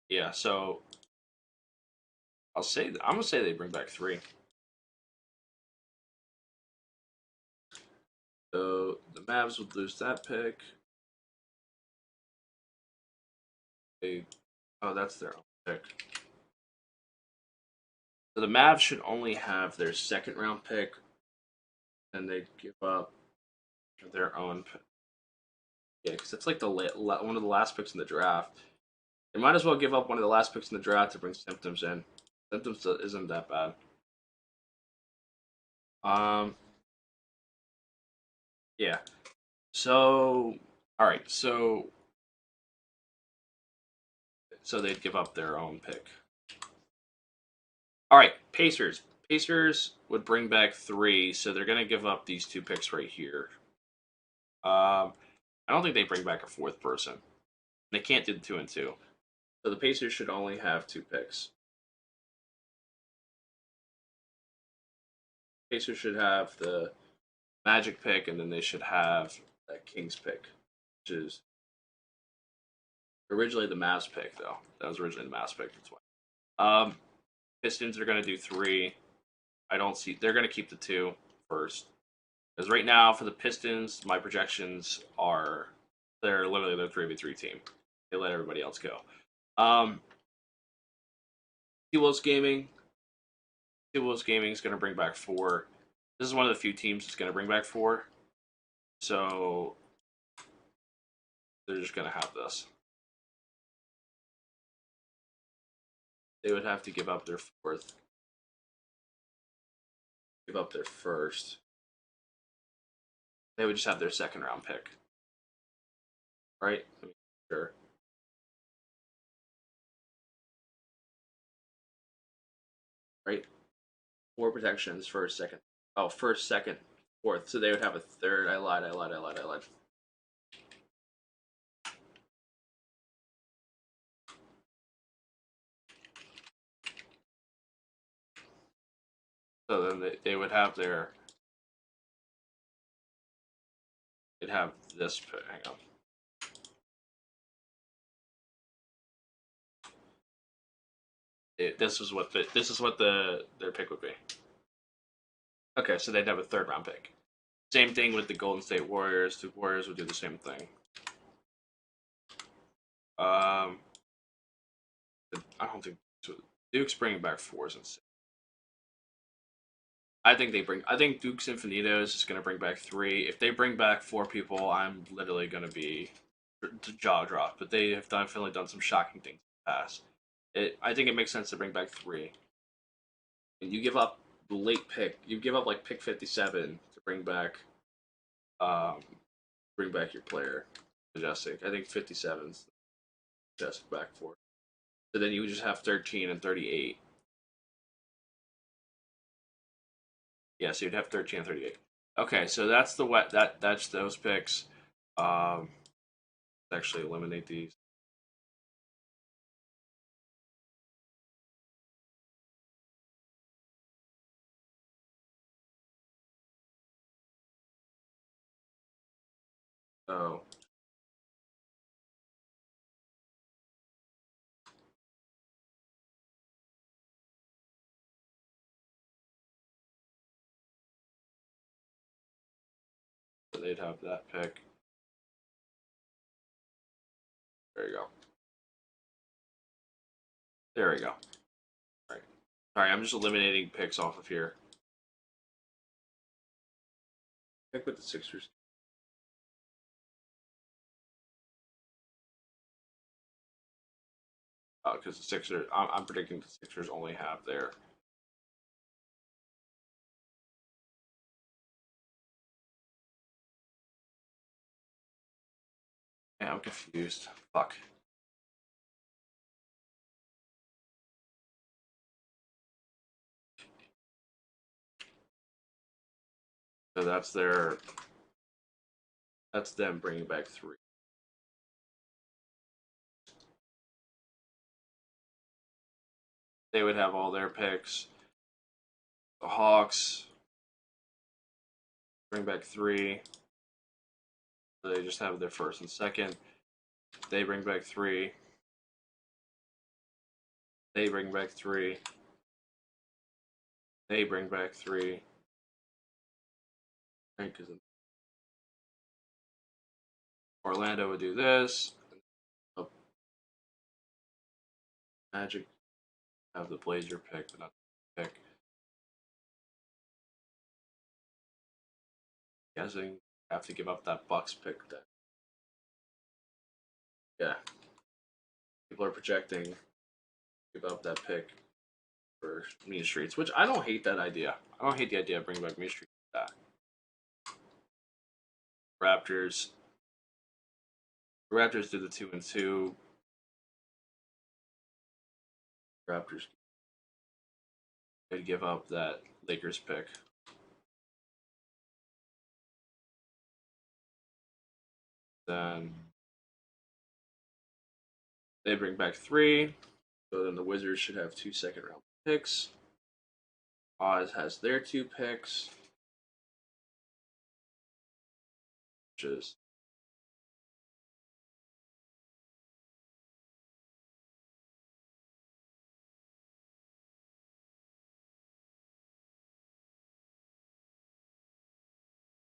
yeah. So I'm gonna say they bring back three. So the Mavs would lose that pick. They, oh, that's their own pick. So the Mavs should only have their second round pick, and they give up their own pick. Yeah, because it's like one of the last picks in the draft. They might as well give up one of the last picks in the draft to bring Symptoms in. Symptoms isn't that bad. Um, yeah. So, all right. So they'd give up their own pick. All right, Pacers. Pacers would bring back three, so they're gonna give up these two picks right here. I don't think they bring back a fourth person. They can't do the 2 and 2. So the Pacers should only have two picks. Pacers should have the Magic pick, and then they should have that Kings pick, which is originally the Mavs pick, though. That was originally the Mavs pick. That's why. Pistons are going to do three. I don't see. They're going to keep the two first. Because right now, for the Pistons, my projections are they're literally the 3v3 team. They let everybody else go. T-Wolves Gaming. T-Wolves Gaming is going to bring back four. This is one of the few teams that's going to bring back four. So they're just going to have this. They would have to give up their fourth. Give up their first. They would just have their second round pick. Right? Sure. Right? Four protections, first, second. Oh, first, second, fourth. So they would have a third. I lied. So then they would have their. They'd have this pick. Hang on. This is what their pick would be. Okay, so they'd have a third round pick. Same thing with the Golden State Warriors. The Warriors would do the same thing. I don't think Duke's bringing back fours and six. I think Duke's Infinitos is going to bring back three. If they bring back four people, I'm literally going to be jaw drop. But they have definitely done some shocking things in the past. I think it makes sense to bring back three. And you give up the late pick. You give up like pick 57 to um, bring back your player, Majestic. I think 57's Majestic back for. So then you would just have 13 and 38. Yeah, so you'd have 13 and 38. Okay, so that's that's those picks. Um, let's actually eliminate these. So they'd have that pick. There you go. There we go. All right. All right, I'm just eliminating picks off of here. Pick with the Sixers. Because the Sixers, I'm predicting the Sixers only have their Yeah, I'm confused. Fuck. So that's them bringing back 3. They would have all their picks. The Hawks bring back 3. So they just have their first and second. They bring back 3. They bring back 3. They bring back 3. Right, because Orlando would do this. Magic have the Blazer pick, but not the pick. Guessing have to give up that Bucks pick then. Yeah. People are projecting give up that pick for Mean Streets, which I don't hate that idea. I don't hate the idea of bringing back Mean Streets back. Raptors. The Raptors did the 2-2. Raptors could give up that Lakers pick. Then they bring back 3. So then the Wizards should have 2 second-round picks. Oz has their 2 picks. Which is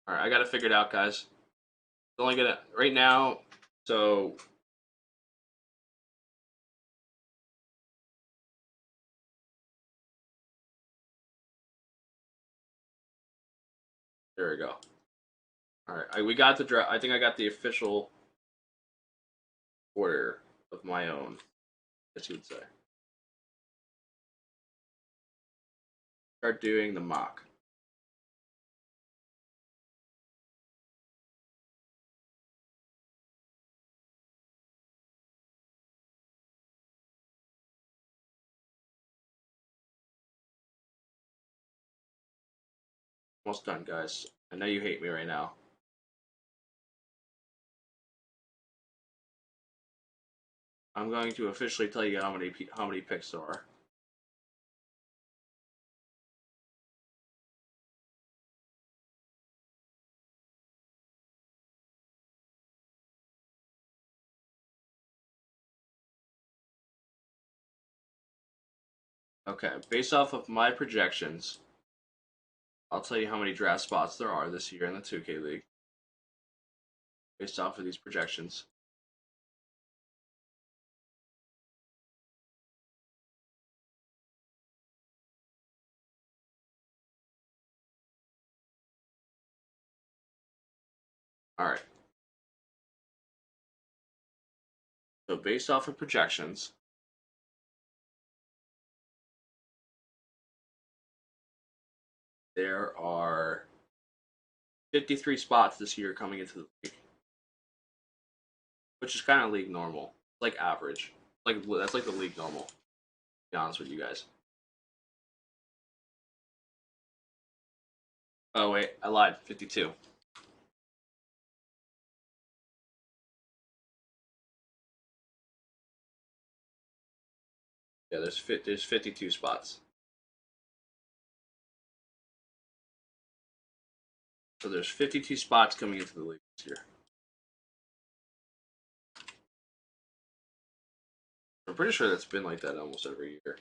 all right. I got to figure it out, guys. It's only gonna right now. So there we go. All right, we got the draft. I think I got the official order of my own, as you would say. Start doing the mock. Almost done, guys. I know you hate me right now. I'm going to officially tell you how many picks there are. Okay, based off of my projections, I'll tell you how many draft spots there are this year in the 2K League. Based off of these projections. All right. So based off of projections, there are 53 spots this year coming into the league, which is kind of league normal, like average. Like that's like the league normal. To be honest with you guys. Oh wait, I lied. 52. Yeah, there's 52 spots. So there's 52 spots coming into the league this year. I'm pretty sure that's been like that almost every year.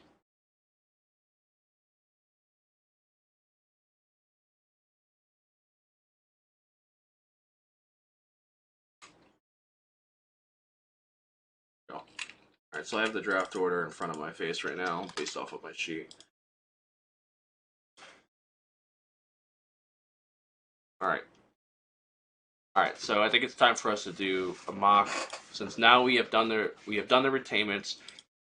No. Alright, so I have the draft order in front of my face right now, based off of my sheet. Alright. Alright, so I think it's time for us to do a mock. Since now we have done the retainments,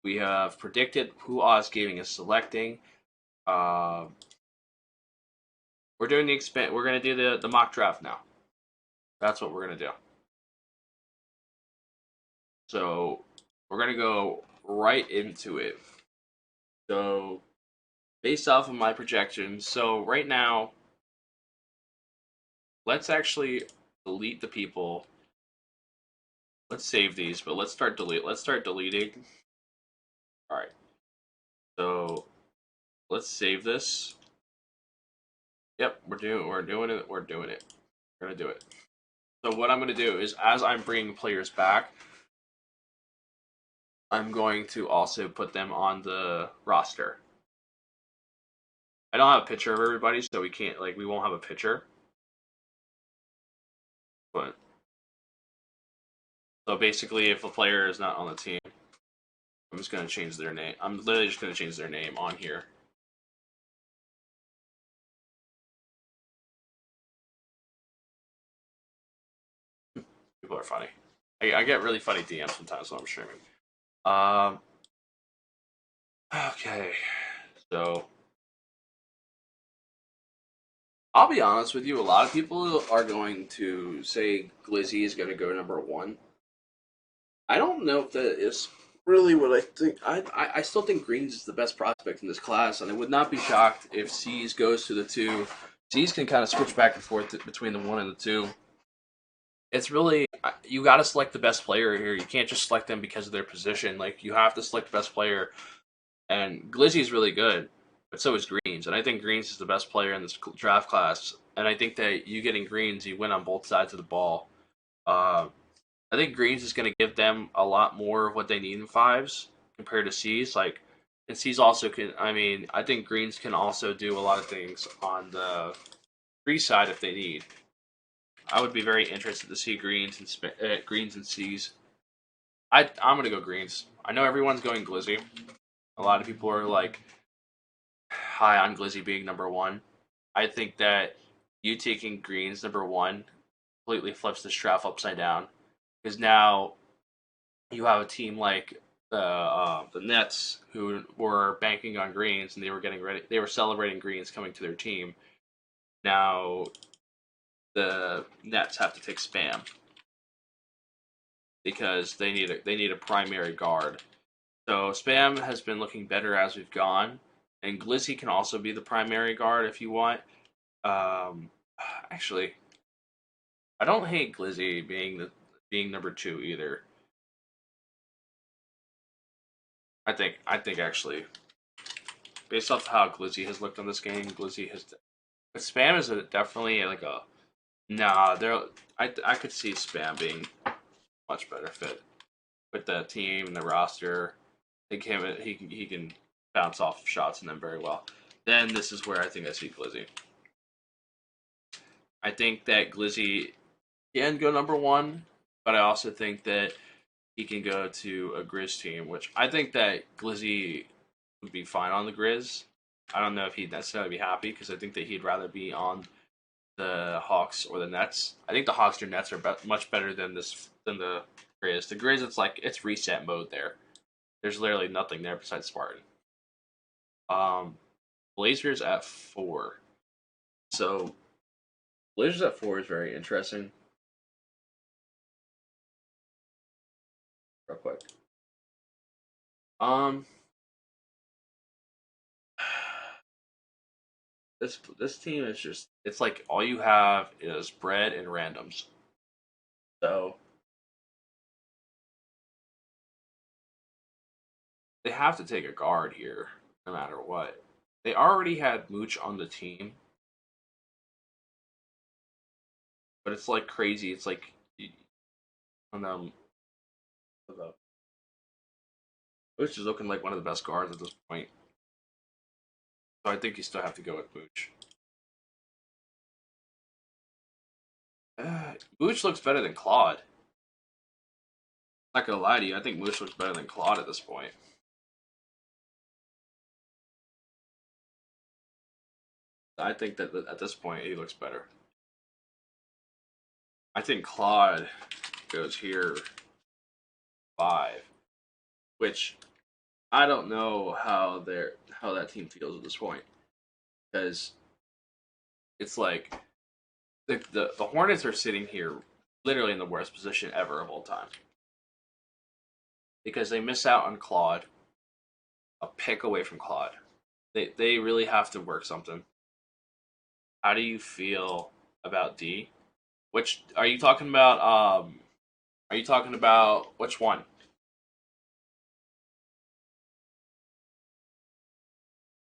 we have predicted who Oz Gaming is selecting. We're doing we're gonna do the mock draft now. That's what we're gonna do. So we're gonna go right into it. So based off of my projections, so right now, let's actually delete the people. Let's save these, but let's start delete. Let's start deleting. All right. So let's save this. Yep, we're doing it. We're doing it. We're gonna do it. So what I'm gonna do is, as I'm bringing players back, I'm going to also put them on the roster. I don't have a picture of everybody, so we can't we won't have a picture. But so basically, if a player is not on the team, I'm just gonna change their name. I'm literally just gonna change their name on here. People are funny. I get really funny DMs sometimes when I'm streaming. Um. Okay. So I'll be honest with you. A lot of people are going to say Glizzy is going to go number one. I don't know if that is really what I think. I still think Greens is the best prospect in this class, and I would not be shocked if C's goes to the two. C's can kind of switch back and forth between the one and the two. It's really you got to select the best player here. You can't just select them because of their position. Like you have to select the best player, and Glizzy is really good, but so is Greens, and I think Greens is the best player in this draft class. And I think that you getting Greens, you win on both sides of the ball. Uh, I think Greens is going to give them a lot more of what they need in fives compared to C's. And C's also can. I mean, I think Greens can also do a lot of things on the three side if they need. I would be very interested to see Greens and C's. I'm gonna go Greens. I know everyone's going Glizzy. A lot of people are like high on Glizzy being number one. I think that you taking Greens number one completely flips this draft upside down because now you have a team like the Nets who were banking on Greens and they were getting ready. They were celebrating Greens coming to their team. Now the Nets have to take Spam because they need a primary guard. So Spam has been looking better as we've gone, and Glizzy can also be the primary guard if you want. Um, Actually, I don't hate Glizzy being number two either. I think actually, based off how Glizzy has looked on this game, Glizzy has. But Spam is definitely like a nah. There, I could see Spam being much better fit with the team and the roster. He can bounce off shots in them very well. Then this is where I think I see Glizzy. I think that Glizzy can go number one, but I also think that he can go to a Grizz team, which I think that Glizzy would be fine on the Grizz. I don't know if he'd necessarily be happy because I think that he'd rather be on the Hawks or the Nets. I think the Hawks or Nets are much better than the Grizz. The Grizz, it's reset mode there. There's literally nothing there besides Spartan. Um, Blazers at four. So Blazers at four is very interesting. Real quick. Um, this team is just it's like all you have is bread and randoms. So they have to take a guard here, no matter what. They already had Mooch on the team, but it's like crazy. It's like on Mooch is looking like one of the best guards at this point. So I think you still have to go with Mooch. Mooch looks better than Claude. Not gonna lie to you, I think Mooch looks better than Claude at this point. I think that at this point he looks better. I think Claude goes here five, which I don't know how that team feels at this point because it's like the Hornets are sitting here literally in the worst position ever of all time. because they miss out on Claude, a pick away from Claude. They really have to work something. How do you feel about D? Which are you talking about? Are you talking about which one?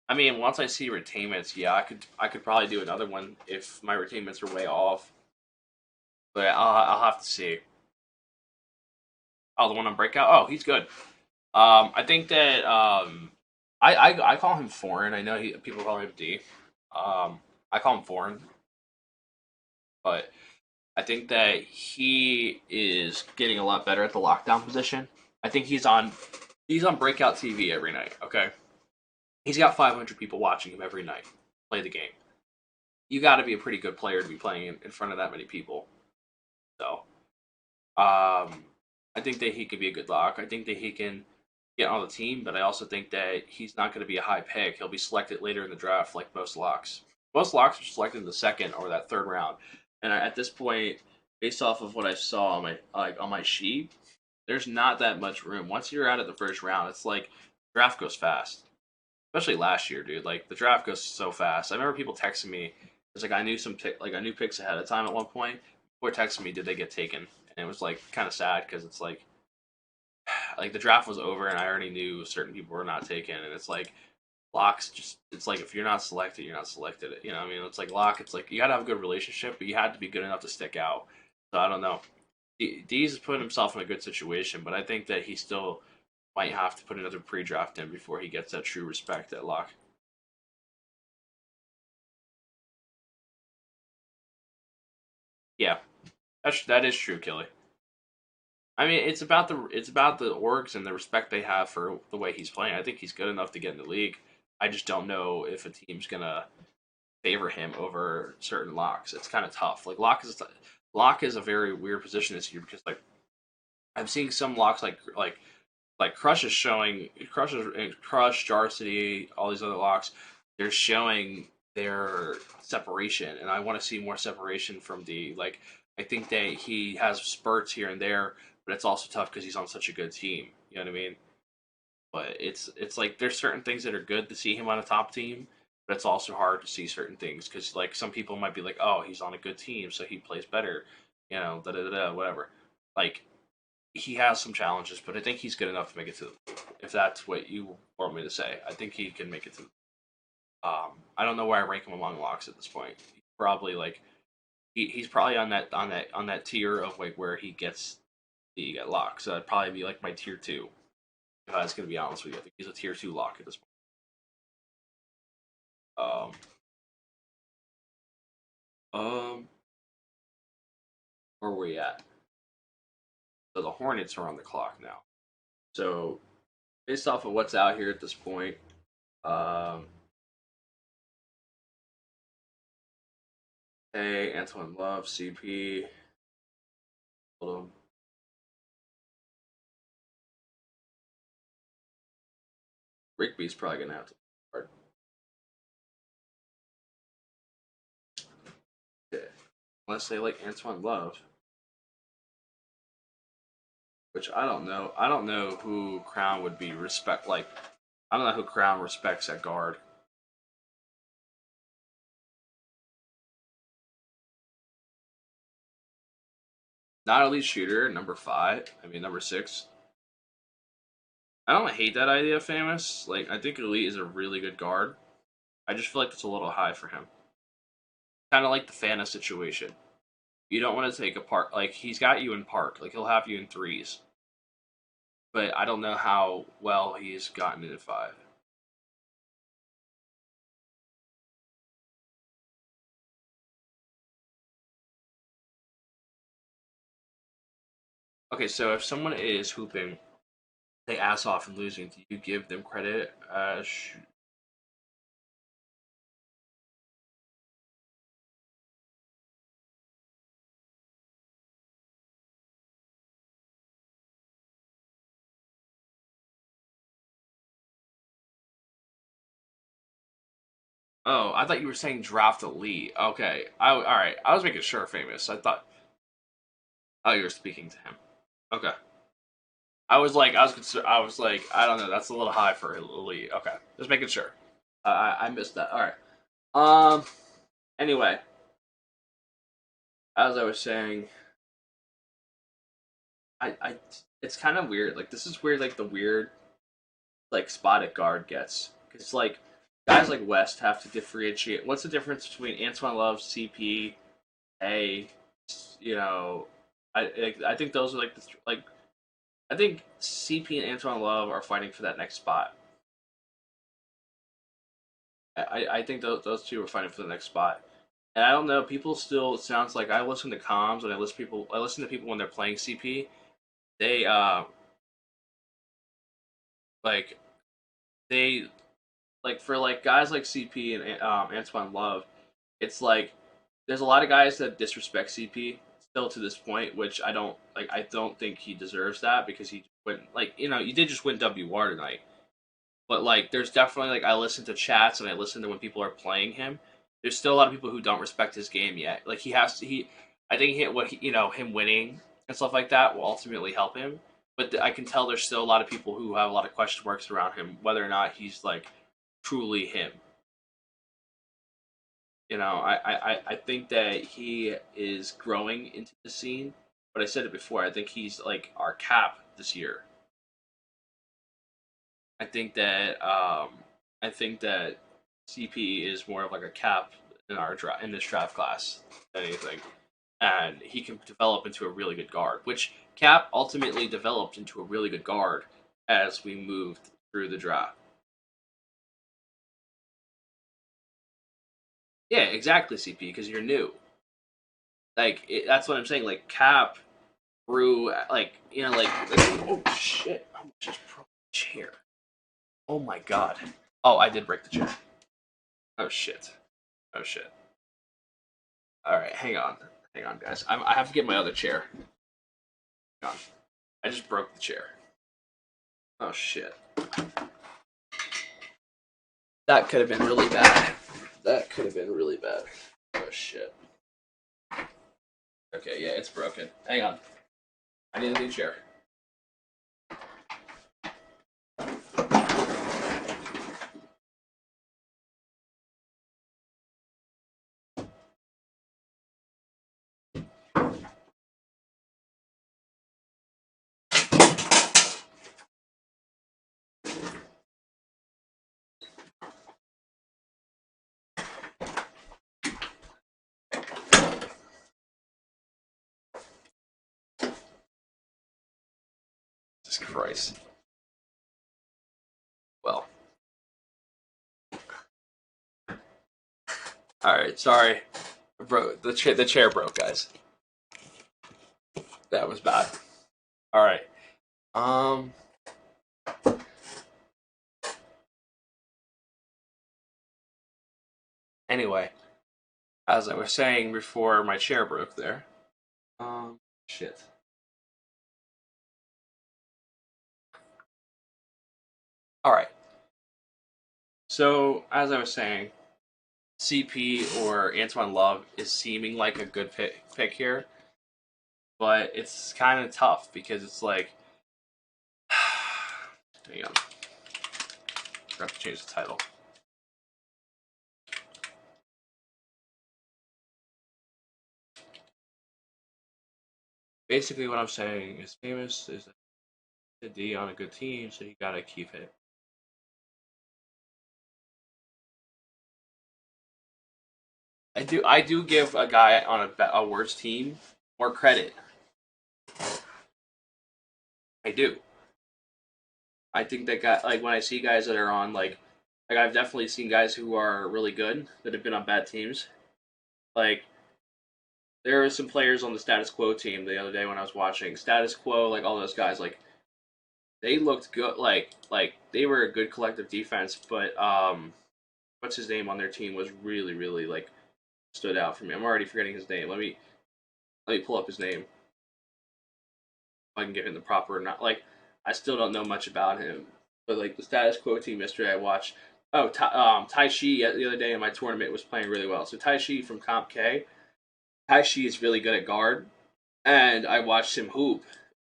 I mean, once I see retainments, yeah, I could probably do another one if my retainments are way off. But I'll have to see. Oh, the one on breakout. Oh, he's good. I think that I call him foreign. I know people call him D. I call him foreign, but I think that he is getting a lot better at the lockdown position. I think he's on breakout TV every night. Okay, he's got 500 people watching him every night play the game. You got to be a pretty good player to be playing in front of that many people. So, I think that he could be a good lock. I think that he can get on the team, but I also think that he's not going to be a high pick. He'll be selected later in the draft, like most locks. Most locks are selected in the second or that third round, and at this point, based off of what I saw on my sheet, there's not that much room. Once you're out of the first round, it's like draft goes fast. Especially last year, dude. Like the draft goes so fast. I remember people texting me. It's like I knew picks ahead of time at one point. People were texting me, did they get taken? And it was like kind of sad because it's like the draft was over and I already knew certain people were not taken, and it's like locks just it's like if you're not selected, you're not selected. You know, what I mean, it's like lock. It's like you gotta have a good relationship, but you had to be good enough to stick out. So I don't know. Dees has put himself in a good situation, but I think that he still might have to put another pre-draft in before he gets that true respect at lock. Yeah, that is true, Kelly. I mean, it's about the orgs and the respect they have for the way he's playing. I think he's good enough to get in the league. I just don't know if a team's gonna favor him over certain locks. It's kind of tough. Like lock is a very weird position this year because like I'm seeing some locks like Crush is showing Crush, Jarcity, all these other locks. They're showing their separation, and I want to see more separation from D. Like I think that he has spurts here and there, but it's also tough because he's on such a good team. You know what I mean? But it's like there's certain things that are good to see him on a top team, but it's also hard to see certain things because like some people might be like, oh, he's on a good team, so he plays better. You know, da da da da, whatever. Like he has some challenges, but I think he's good enough to make it to. If that's what you want me to say, I think he can make it to. I don't know where I rank him among locks at this point. He's probably like he's probably on that tier of like where he gets the get lock. So that'd probably be like my tier two. If I was gonna be honest with you, I think he's a tier two lock at this point. Um, where are we at? So the Hornets are on the clock now. So based off of what's out here at this point, um, hey, Antoine Love, CP, hold on. Rigby's probably gonna have to start. Yeah. Unless they like Antoine Love, which I don't know. I don't know who Crown would be respect like. I don't know who Crown respects at guard. Not elite shooter, number five. I mean number six. I don't hate that idea, famous. Like I think elite is a really good guard. I just feel like it's a little high for him. Kind of like the Fana situation. You don't want to take a park like he's got you in park. Like he'll have you in threes, but I don't know how well he's gotten it in five. Okay, so if someone is hooping they ass off and losing, do you give them credit? Oh, I thought you were saying draft elite. Okay, all right. I was making sure famous. I thought. Oh, you were speaking to him. Okay. I was like, I don't know. That's a little high for elite. Okay, just making sure. I missed that. All right. Um. Anyway, as I was saying, I it's kind of weird. Like this is where like the weird like spotted guard gets because like guys like West have to differentiate. What's the difference between Antoine Love, CP, A? You know, I think those are like like I think CP and Antoine Love are fighting for that next spot. I think those two are fighting for the next spot. And I don't know. People still. It sounds like I listen to comms and I listen to people when they're playing CP. They like they like for like guys like CP and Antoine Love. It's like there's a lot of guys that disrespect CP still to this point, which I don't like. I don't think he deserves that because he went like you did just win WR tonight. But like, there's definitely like I listen to chats and I listen to when people are playing him. There's still a lot of people who don't respect his game yet. Like he has to. I think him winning and stuff like that will ultimately help him. But I can tell there's still a lot of people who have a lot of question marks around him, whether or not he's like truly him. I think that he is growing into the scene. But I said it before. I think he's like our cap this year. I think that I think that CP is more of like a cap in this draft class than anything, and he can develop into a really good guard. Which Cap ultimately developed into a really good guard as we moved through the draft. Yeah, exactly, CP, because you're new. That's what I'm saying. Like Cap grew, oh shit, I just broke the chair. Oh my god. Oh, I did break the chair. Oh shit. Oh shit. All right, hang on, guys. I have to get my other chair. Hang on. I just broke the chair. Oh shit. That could have been really bad. That could have been really bad. Oh shit. Okay, yeah, it's broken. Hang on. I need a new chair. Jesus Christ. Well. Alright, sorry. The chair broke, guys. That was bad. Alright. Um anyway, as I was saying before my chair broke there. Shit. Alright. So, as I was saying, CP or Antoine Love is seeming like a good pick here, but it's kind of tough because it's like, hang on, I have to change the title. Basically, what I'm saying is famous is a D on a good team, so you gotta keep it. I do give a guy on a worse team more credit. I do. I think that guy like when I see guys that are on like I've definitely seen guys who are really good that have been on bad teams. Like there were some players on the status quo team the other day when I was watching status quo, like all those guys, like they looked good, like they were a good collective defense, but what's his name on their team was really like stood out for me. I'm already forgetting his name. Let me pull up his name. If I can give him the proper not like I still don't know much about him, but like the status quo team yesterday I watched. Oh, Tai Shi the other day in my tournament was playing really well. So Tai Shi from Comp K, Tai Shi is really good at guard, and I watched him hoop.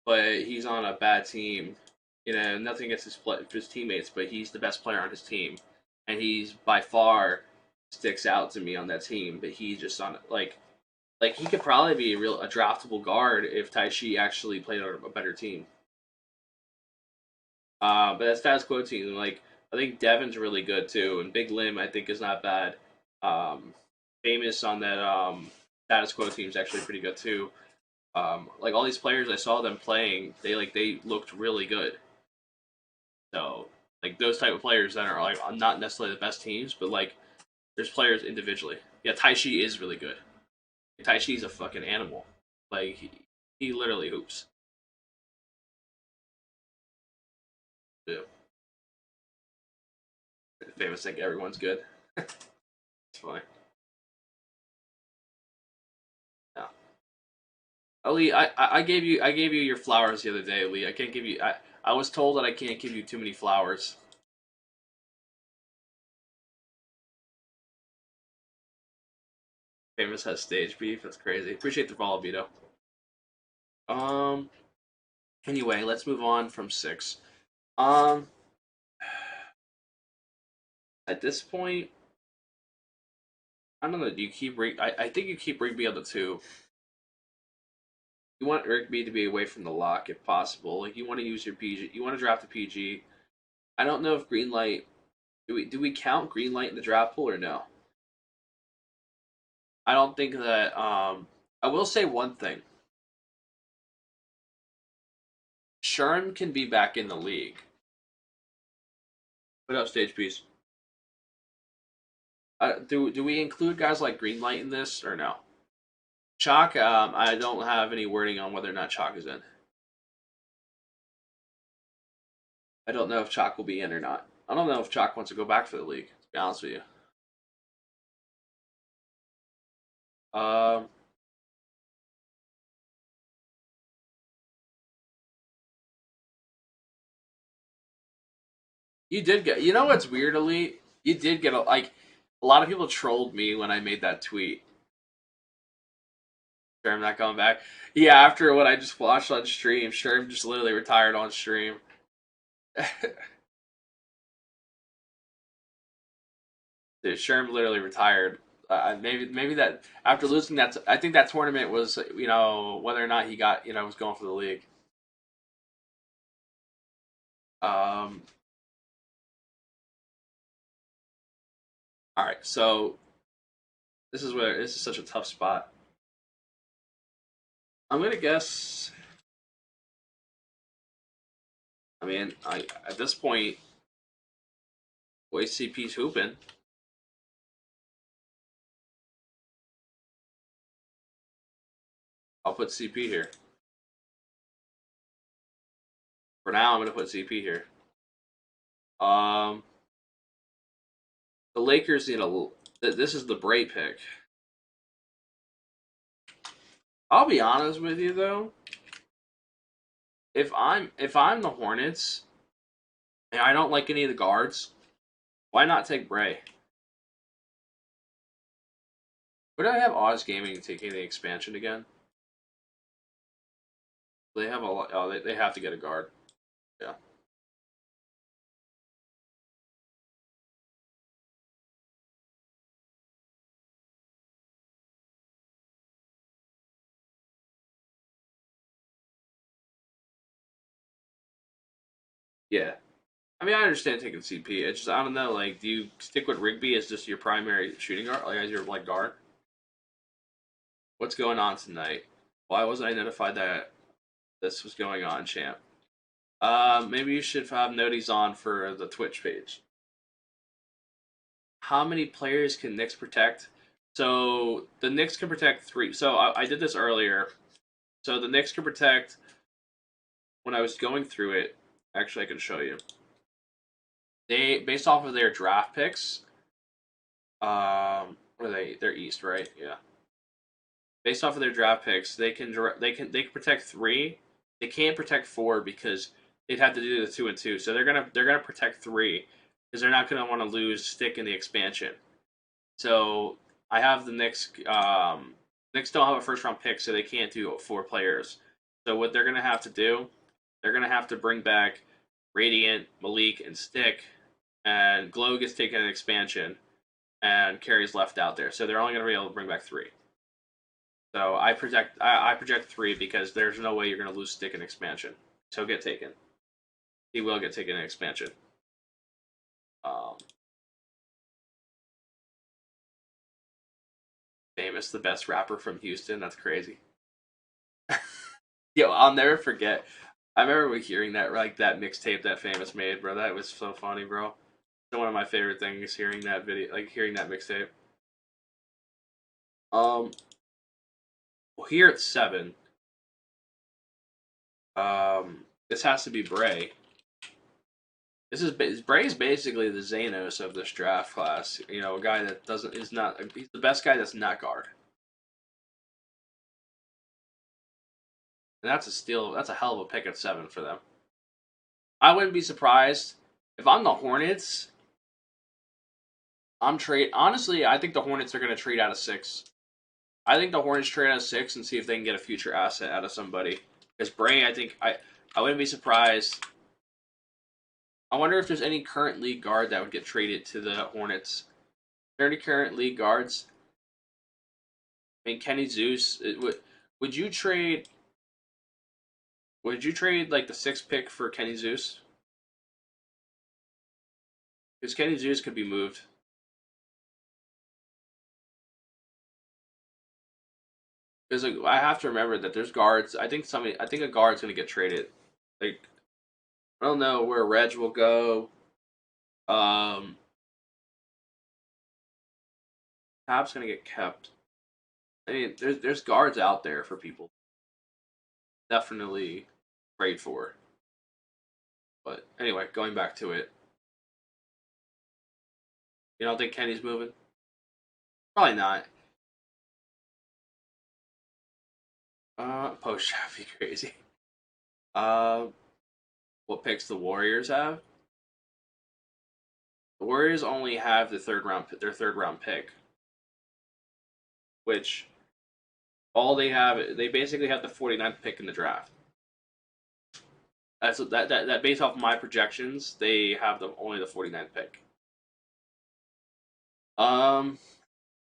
but he's on a bad team. You know, nothing against his teammates, but he's the best player on his team, and he's by far sticks out to me on that team. But he's just on like he could probably be a draftable guard if Taishi actually played on a better team. But that status quo team, like I think Devin's really good too, and Big Lim I think is not bad. Um, Famous on that status quo team is actually pretty good too. Like all these players I saw them playing, they looked really good. So like those type of players that are like not necessarily the best teams, but like there's players individually. Yeah, Taishi is really good. Taishi's a fucking animal. Like he literally hoops. Yeah. Famous think everyone's good. It's funny. Yeah. Ali, I gave you your flowers the other day, Ali. I can't give you I was told that I can't give you too many flowers. Famous has stage beef. That's crazy. Appreciate the follow, Vito. Um. Anyway, let's move on from six. Um. At this point, I don't know. Do you keep I think you keep Rigby on the two. You want Rigby to be away from the lock if possible. Like you want to use your PG. You want to draft a PG. I don't know if Greenlight. Do we count Greenlight in the draft pool or no? I don't think that. I will say one thing. Sherm can be back in the league. Put up stage piece. Do we include guys like Greenlight in this or no? Chalk. I don't have any wording on whether or not Chalk is in. I don't know if Chalk will be in or not. I don't know if Chalk wants to go back for the league. To be honest with you. You did get. You know what's weird, Elite? You did get a lot of people trolled me when I made that tweet. Sherm not coming back. Yeah, after what I just watched on stream, Sherm just literally retired on stream. Dude, Sherm literally retired. Maybe that after losing that, I think that tournament was whether or not he got was going for the league. Um. All right, so this is such a tough spot. I'm gonna guess. I mean, at this point, boy, CP's hooping. I'll put CP here. For now, I'm gonna put CP here. Um, the Lakers need a. This is the Bray pick. I'll be honest with you though. If I'm the Hornets and I don't like any of the guards, why not take Bray? Would I have Oz Gaming taking the expansion again? They have a lot. Oh, they have to get a guard. Yeah. Yeah. I mean, I understand taking CP. It's just I don't know. Like, do you stick with Rigby as just your primary shooting guard, like as your like guard? What's going on tonight? Why wasn't I notified that this was going on, champ? Maybe you should have noties on for the Twitch page. How many players can Knicks protect? So the Knicks can protect three. So I did this earlier. So the Knicks can protect. When I was going through it, actually, I can show you. They based off of their draft picks. What are they? They're East, right? Yeah. Based off of their draft picks, they can protect three. They can't protect four because they'd have to do the 2 and 2. So they're gonna protect three because they're not gonna want to lose stick in the expansion. So I have the Knicks. Knicks don't have a first round pick, so they can't do four players. So what they're gonna have to do, they're gonna have to bring back Radiant, Malik, and Stick, and Glow gets taken an expansion, and Carrie's left out there. So they're only gonna be able to bring back 3. So I project 3 because there's no way you're gonna lose Stick in expansion. So get taken. He will get taken in expansion. Um, Famous, the best rapper from Houston. That's crazy. Yo, I'll never forget. I remember hearing that that mixtape that Famous made, bro. That was so funny, bro. It's one of my favorite things hearing that video, like hearing that mixtape. Um, well, here at 7, this has to be Bray. This is Bray's basically the Xanos of this draft class. You know, a guy that he's the best guy that's not guard. And that's a steal. That's a hell of a pick at 7 for them. I wouldn't be surprised if I'm the Hornets. I'm trade. Honestly, I think the Hornets are going to trade out of 6. I think the Hornets trade out of 6 and see if they can get a future asset out of somebody. Because Bray, I wouldn't be surprised. I wonder if there's any current league guard that would get traded to the Hornets. Are there any current league guards? I mean, Kenny Zeus. Would you trade? Would you trade like the 6th pick for Kenny Zeus? Because Kenny Zeus could be moved. Because I have to remember that there's guards. I think a guard's gonna get traded. Like I don't know where Reg will go. Cap's gonna get kept. I mean, there's guards out there for people. Definitely trade for. But anyway, going back to it. You don't think Kenny's moving? Probably not. Post would be crazy. Uh, what picks the Warriors have? The Warriors only have their third round pick, which all they basically have the 49th pick in the draft. That based off my projections, they have only the 49th pick.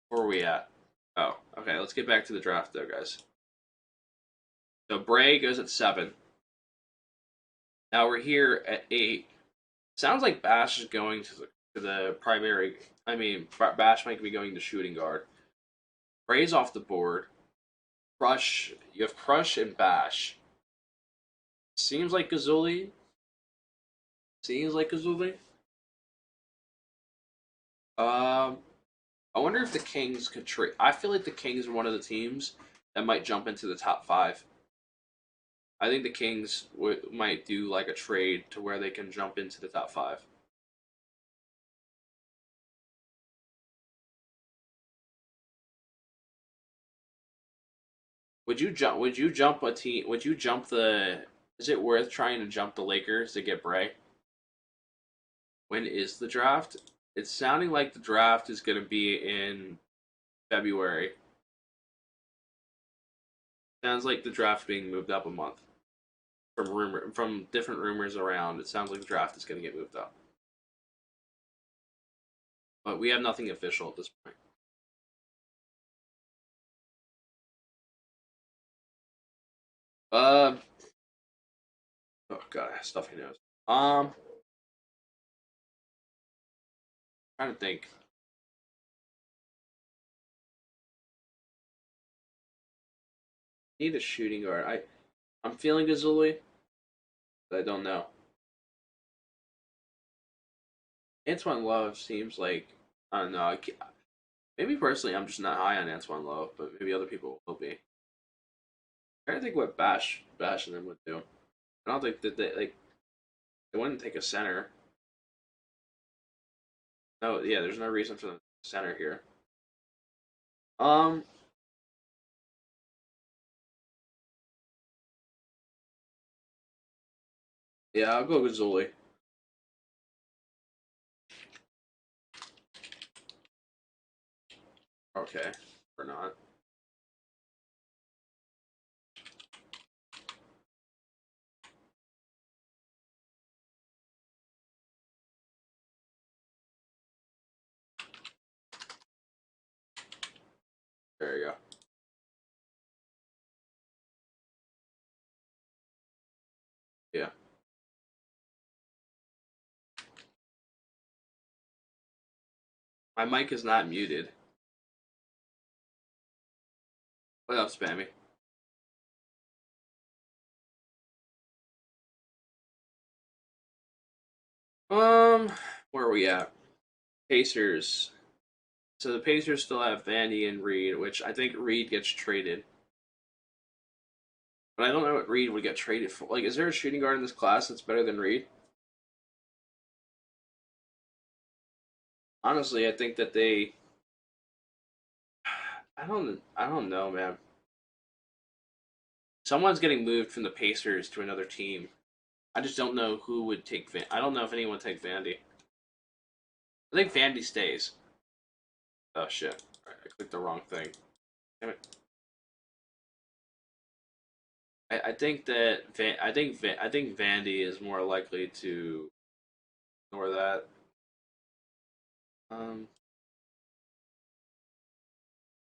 Where are we at? Oh, okay. Let's get back to the draft though, guys. So Bray goes at 7. Now we're here at 8. Sounds like Bash is going to the primary. I mean, Bash might be going to shooting guard. Bray's off the board. Crush. You have Crush and Bash. Seems like Gazuli. I wonder if the Kings could trade. I feel like the Kings are one of the teams that might jump into the top 5. I think the Kings might do like a trade to where they can jump into the top 5. Would you jump? Would you jump a team? Would you jump the? Is it worth trying to jump the Lakers to get Bray? When is the draft? It's sounding like the draft is going to be in February. Sounds like the draft being moved up a month. From different rumors around, it sounds like the draft is going to get moved up. But we have nothing official at this point. Oh god, stuffy nose. Trying to think. Need a shooting guard. I'm feeling Gazuli, but I don't know. Antoine Love seems like I don't know. Maybe personally, I'm just not high on Antoine Love, but maybe other people will be. I'm trying to think what Bash and them would do. I don't think that they wouldn't take a center. No, yeah, there's no reason for the center here. Um, yeah, I'll go with Zuli. Okay, or not. There you go. Yeah. My mic is not muted. What up, Spammy? Where are we at? Pacers. So the Pacers still have Vandy and Reed, which I think Reed gets traded. But I don't know what Reed would get traded for. Like, is there a shooting guard in this class that's better than Reed? Honestly, I think that they. I don't know, man. Someone's getting moved from the Pacers to another team. I just don't know who would take Van. I don't know if anyone would take Vandy. I think Vandy stays. Oh shit! Right, I clicked the wrong thing. Damn it. I think that I think Vandy is more likely to ignore that. Um,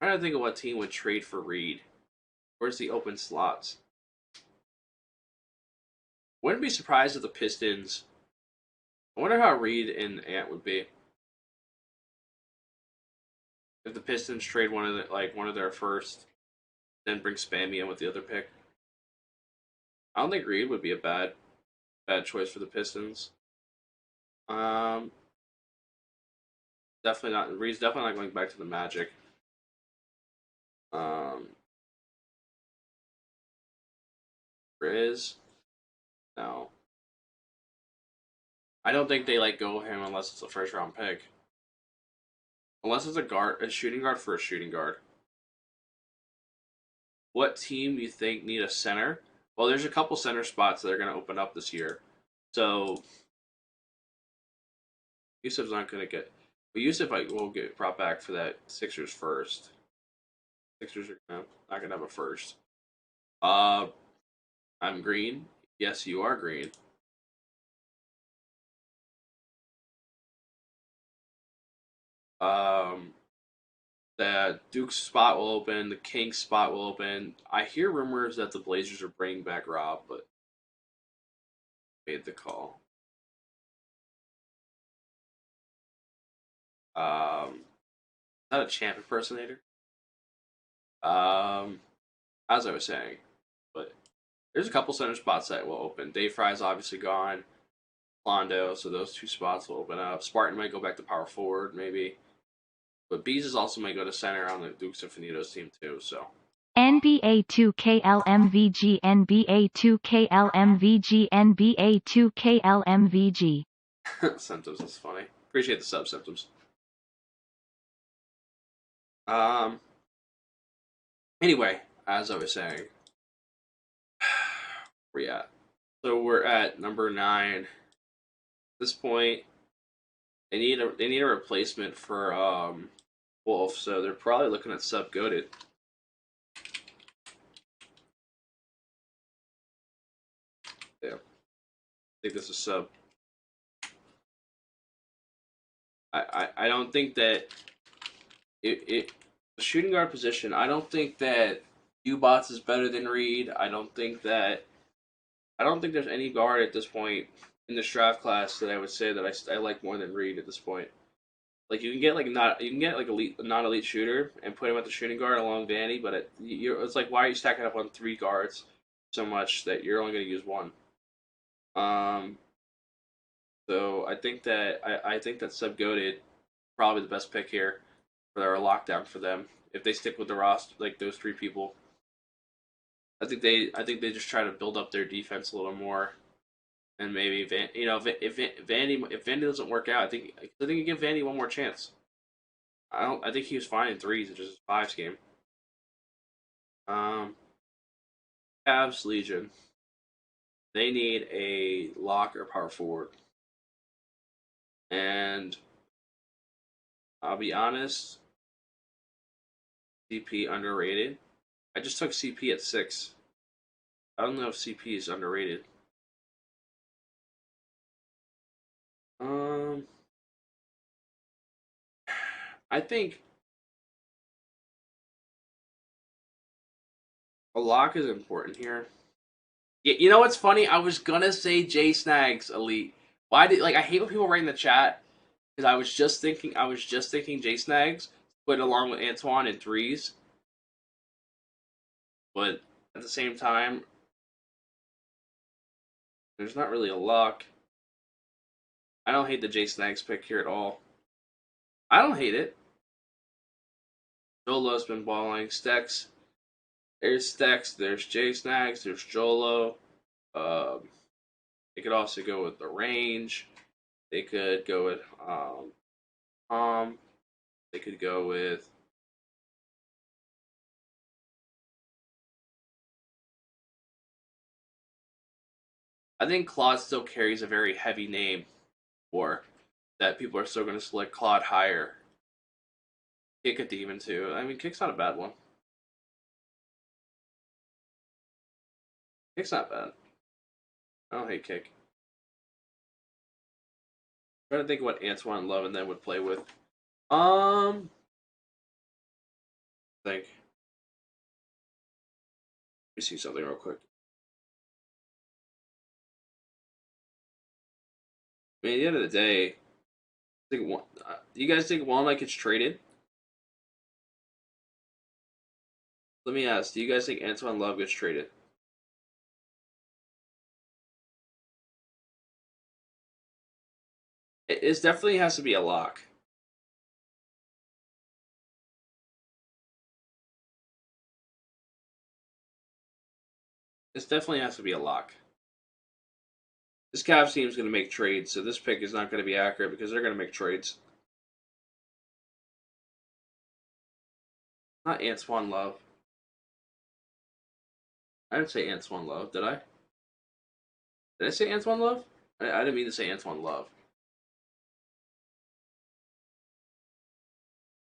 I'm trying to think of what team would trade for Reed. Where's the open slots? Wouldn't be surprised if the Pistons. I wonder how Reed and Ant would be if the Pistons trade one of their first, then bring Spammy in with the other pick. I don't think Reed would be a bad choice for the Pistons. Um, definitely not. Reed's definitely not going back to the Magic. Um, Riz, no. I don't think they like go with him unless it's a first round pick. Unless it's a shooting guard for a shooting guard. What team do you think need a center? Well, there's a couple center spots that are going to open up this year. So Yusuf's not going to get. But Yusuf will get brought back for that Sixers first. Sixers are not going to have a first. Uh, I'm green. Yes, you are green. Um, the Duke's spot will open. The Kings spot will open. I hear rumors that the Blazers are bringing back Rob, but made the call. Not a champ impersonator. Um, as I was saying, but there's a couple center spots that will open. Dayfri is obviously gone. Londo, so those two spots will open up. Spartan might go back to power forward, maybe. But Bees is also might go to center on the Dukes and Finitos team too. So NBA 2K LMVG NBA 2K LMVG NBA 2K LMVG. symptoms is funny. Appreciate the sub symptoms. Um. Anyway, as I was saying, where we at? So we're at number 9. At this point, they need a replacement for Wolf, so they're probably looking at sub goaded. Yeah, I think this is sub. I don't think that it the shooting guard position. I don't think that Ubots is better than Reed. I don't think there's any guard at this point in this draft class that I would say that I like more than Reed at this point. Like you can get like elite not elite shooter and put him at the shooting guard along Vanny, but it's like why are you stacking up on 3 guards so much that you're only going to use one? Um, so I think that sub goated probably the best pick here for their lockdown for them if they stick with the roster like those 3 people. I think they just try to build up their defense a little more and maybe if Vandy doesn't work out, I think you give Vandy one more chance. I think he was fine in threes. It's just his fives game. Um, Cavs Legion. They need a lock or power forward, and I'll be honest, CP underrated. I just took CP at 6. I don't know if CP is underrated. Um, I think A lock is important here. You know what's funny? I was gonna say J Snags Elite. Why did I hate when people write in the chat because I was just thinking J Snags put along with Antoine in threes, but at the same time, there's not really a lock. I don't hate the J Snags pick here at all. I don't hate it. Jolo's been balling. Stex. There's Stex. There's J Snags. There's Jolo. Um, they could also go with the range. They could go with They could go with I think Claude still carries a very heavy name for that people are still going to select Claude higher. Kick a demon too. I mean, Kick's not a bad one. Kick's not bad. I don't hate Kick. I'm trying to think what Antoine Love and then would play with. Think. Let me see something real quick. I mean, at the end of the day, do you guys think One Like gets traded? Let me ask. Do you guys think Antoine Love gets traded? It definitely has to be a lock. This definitely has to be a lock. This Cavs team is going to make trades, so this pick is not going to be accurate because they're going to make trades. Not Antoine Love. I didn't say Antoine Love, did I? Did I say Antoine Love? I didn't mean to say Antoine Love.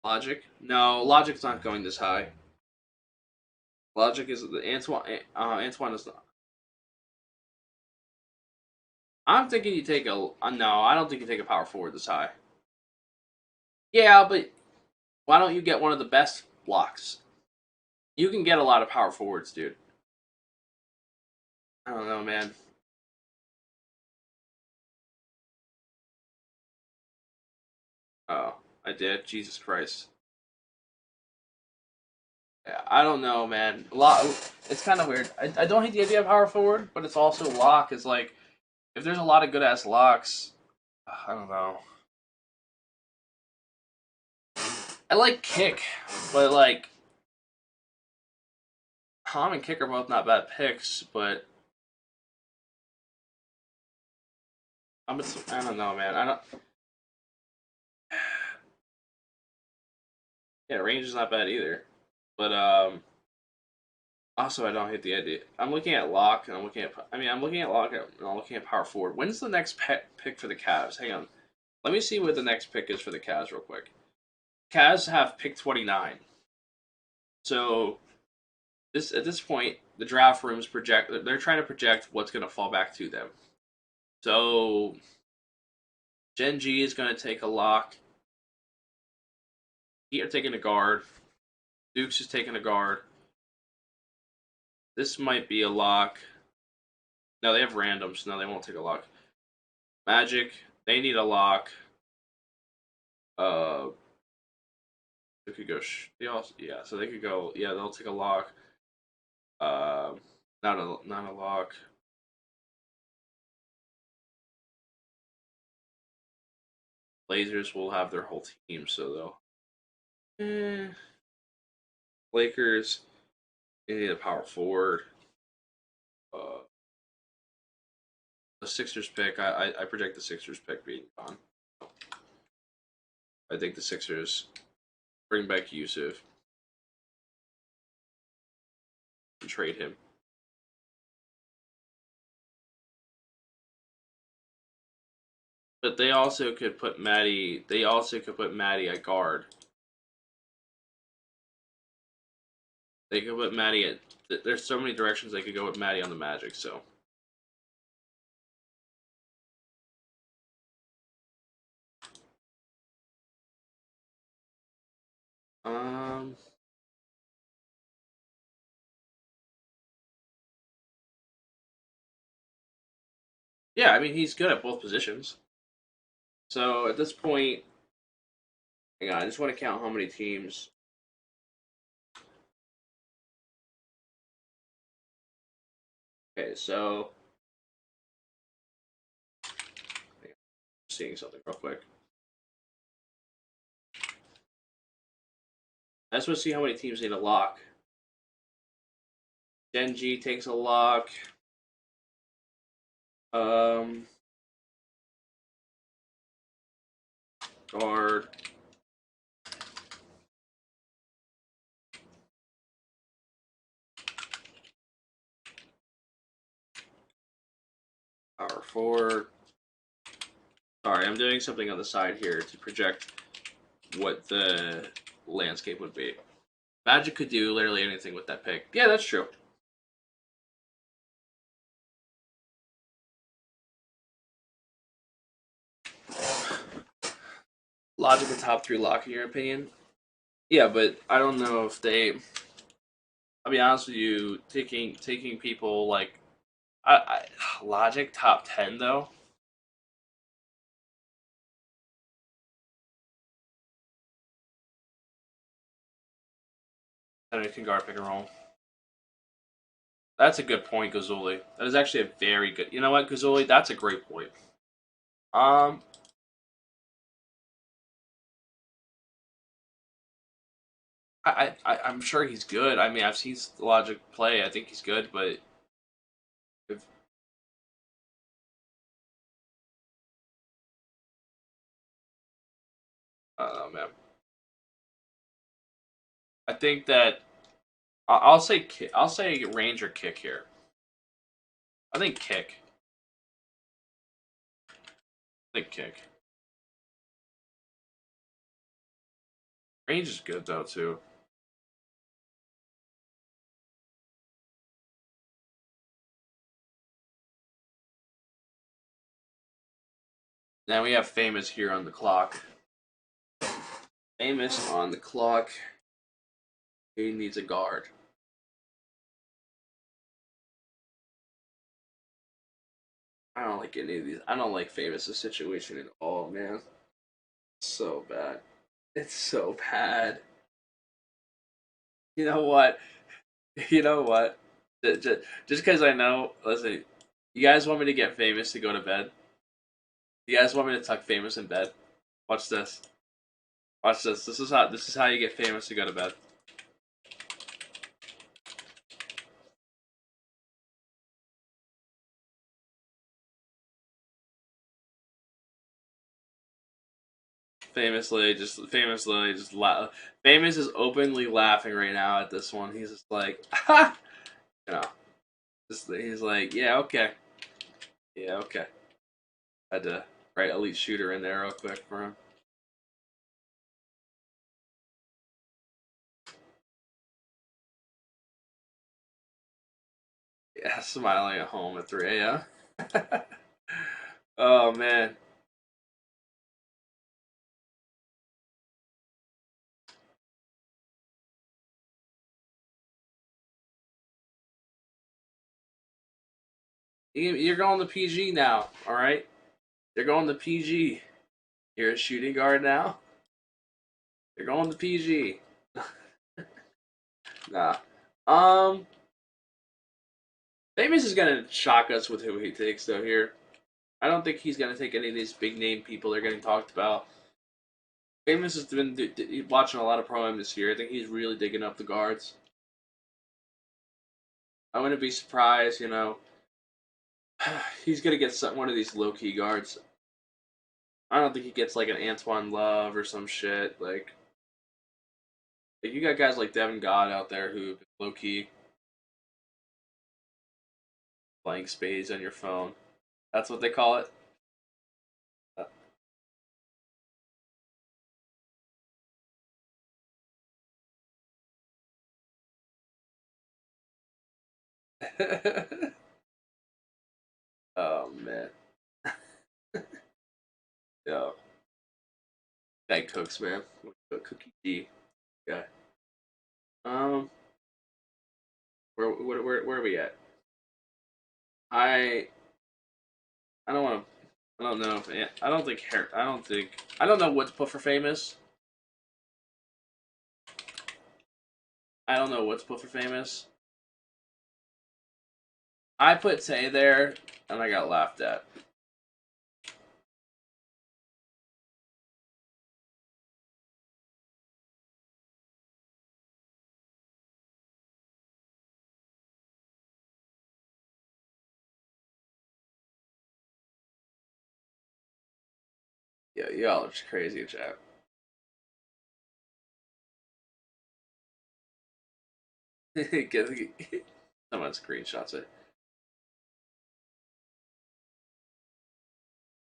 Logic? No, Logic's not going this high. Logic is the Antoine. Antoine is not. I'm thinking you take a. No, I don't think you take a power forward this high. Yeah, but why don't you get one of the best blocks? You can get a lot of power forwards, dude. I don't know, man. Oh, I did. Jesus Christ. Yeah, I don't know, man. It's kind of weird. I don't hate the idea of power forward, but it's also lock. Is like if there's a lot of good ass locks, I don't know. I like kick, but like Hom and kick are both not bad picks. But I don't know, man. I don't. Yeah, range is not bad either. But also I don't hate the idea. I'm looking at lock and I'm looking at. I mean, I'm looking at lock and I'm looking at power forward. When's the next pick for the Cavs? Hang on. Let me see what the next pick is for the Cavs real quick. Cavs have pick 29. So this at this point, the draft rooms project. They're trying to project what's going to fall back to them. So Gen G is going to take a lock. Heat are taking a guard. Dukes is taking a guard. This might be a lock. No, they have randoms. No, they won't take a lock. Magic, they need a lock. Uh, they could go. They also, yeah. So they could go. Yeah, they'll take a lock. Not a lock. Blazers will have their whole team, so they'll. Lakers, they need a power forward. Uh, the Sixers pick, I project the Sixers pick being gone. I think the Sixers bring back Yusuf and trade him. But they also could put Maddie. They also could put Maddie at guard. They could put Maddie at. There's so many directions they could go with Maddie on the Magic. So. Um. Yeah, I mean he's good at both positions. So at this point, hang on, I just want to count how many teams. Okay, so hang on, seeing something real quick. I just want to see how many teams need a lock. Genji takes a lock. Um, guard. Power forward. Sorry, I'm doing something on the side here to project what the landscape would be. Magic could do literally anything with that pick. Yeah, that's true. Logic a top three lock in your opinion? Yeah, but I don't know if they. I'll be honest with you, taking people like Logic top 10 though. Then can guard pick and roll. That's a good point, Gazuli. That is actually a very good. You know what, Gazuli? That's a great point. Um, I'm sure he's good. I mean, I've seen Logic play. I think he's good, but if, man, I think that I'll say I'll say range or kick here. I think kick. I think kick. Range is good though too. Now we have famous here on the clock. Famous on the clock. He needs a guard. I don't like any of these. I don't like Famous's situation at all, man. It's so bad. It's so bad. You know what? You know what? Just because I know, listen, you guys want me to get Famous to go to bed? You guys want me to tuck Famous in bed? Watch this. Watch this. This is how you get Famous to go to bed. Famously just Famous is openly laughing right now at this one. He's just like, ha, you know, he's like, yeah, okay, yeah, okay. Had to write elite shooter in there real quick for him. Yeah, smiling at home at 3 a.m. Oh man, you're going to PG now. All right, you're going to PG. You're a shooting guard now. You're going to PG. Nah. Um, Famous is gonna shock us with who he takes though here. I don't think he's gonna take any of these big name people that are getting talked about. Famous has been watching a lot of pro am this year. I think he's really digging up the guards. I wouldn't be surprised, he's gonna get one of these low key guards. I don't think he gets like an Antoine Love or some shit. Like you got guys like Devin God out there who low key playing spades on your phone. That's what they call it. Oh man, yeah, guy cooks, man. Cookie D guy. Um, where are we at? I I don't want to. I don't know. I don't think hair. I don't think. I don't know what to put for famous. I don't know what to put for famous. I put Tay there, and I got laughed at. Yeah, y'all are just crazy, chat. Someone screenshots it.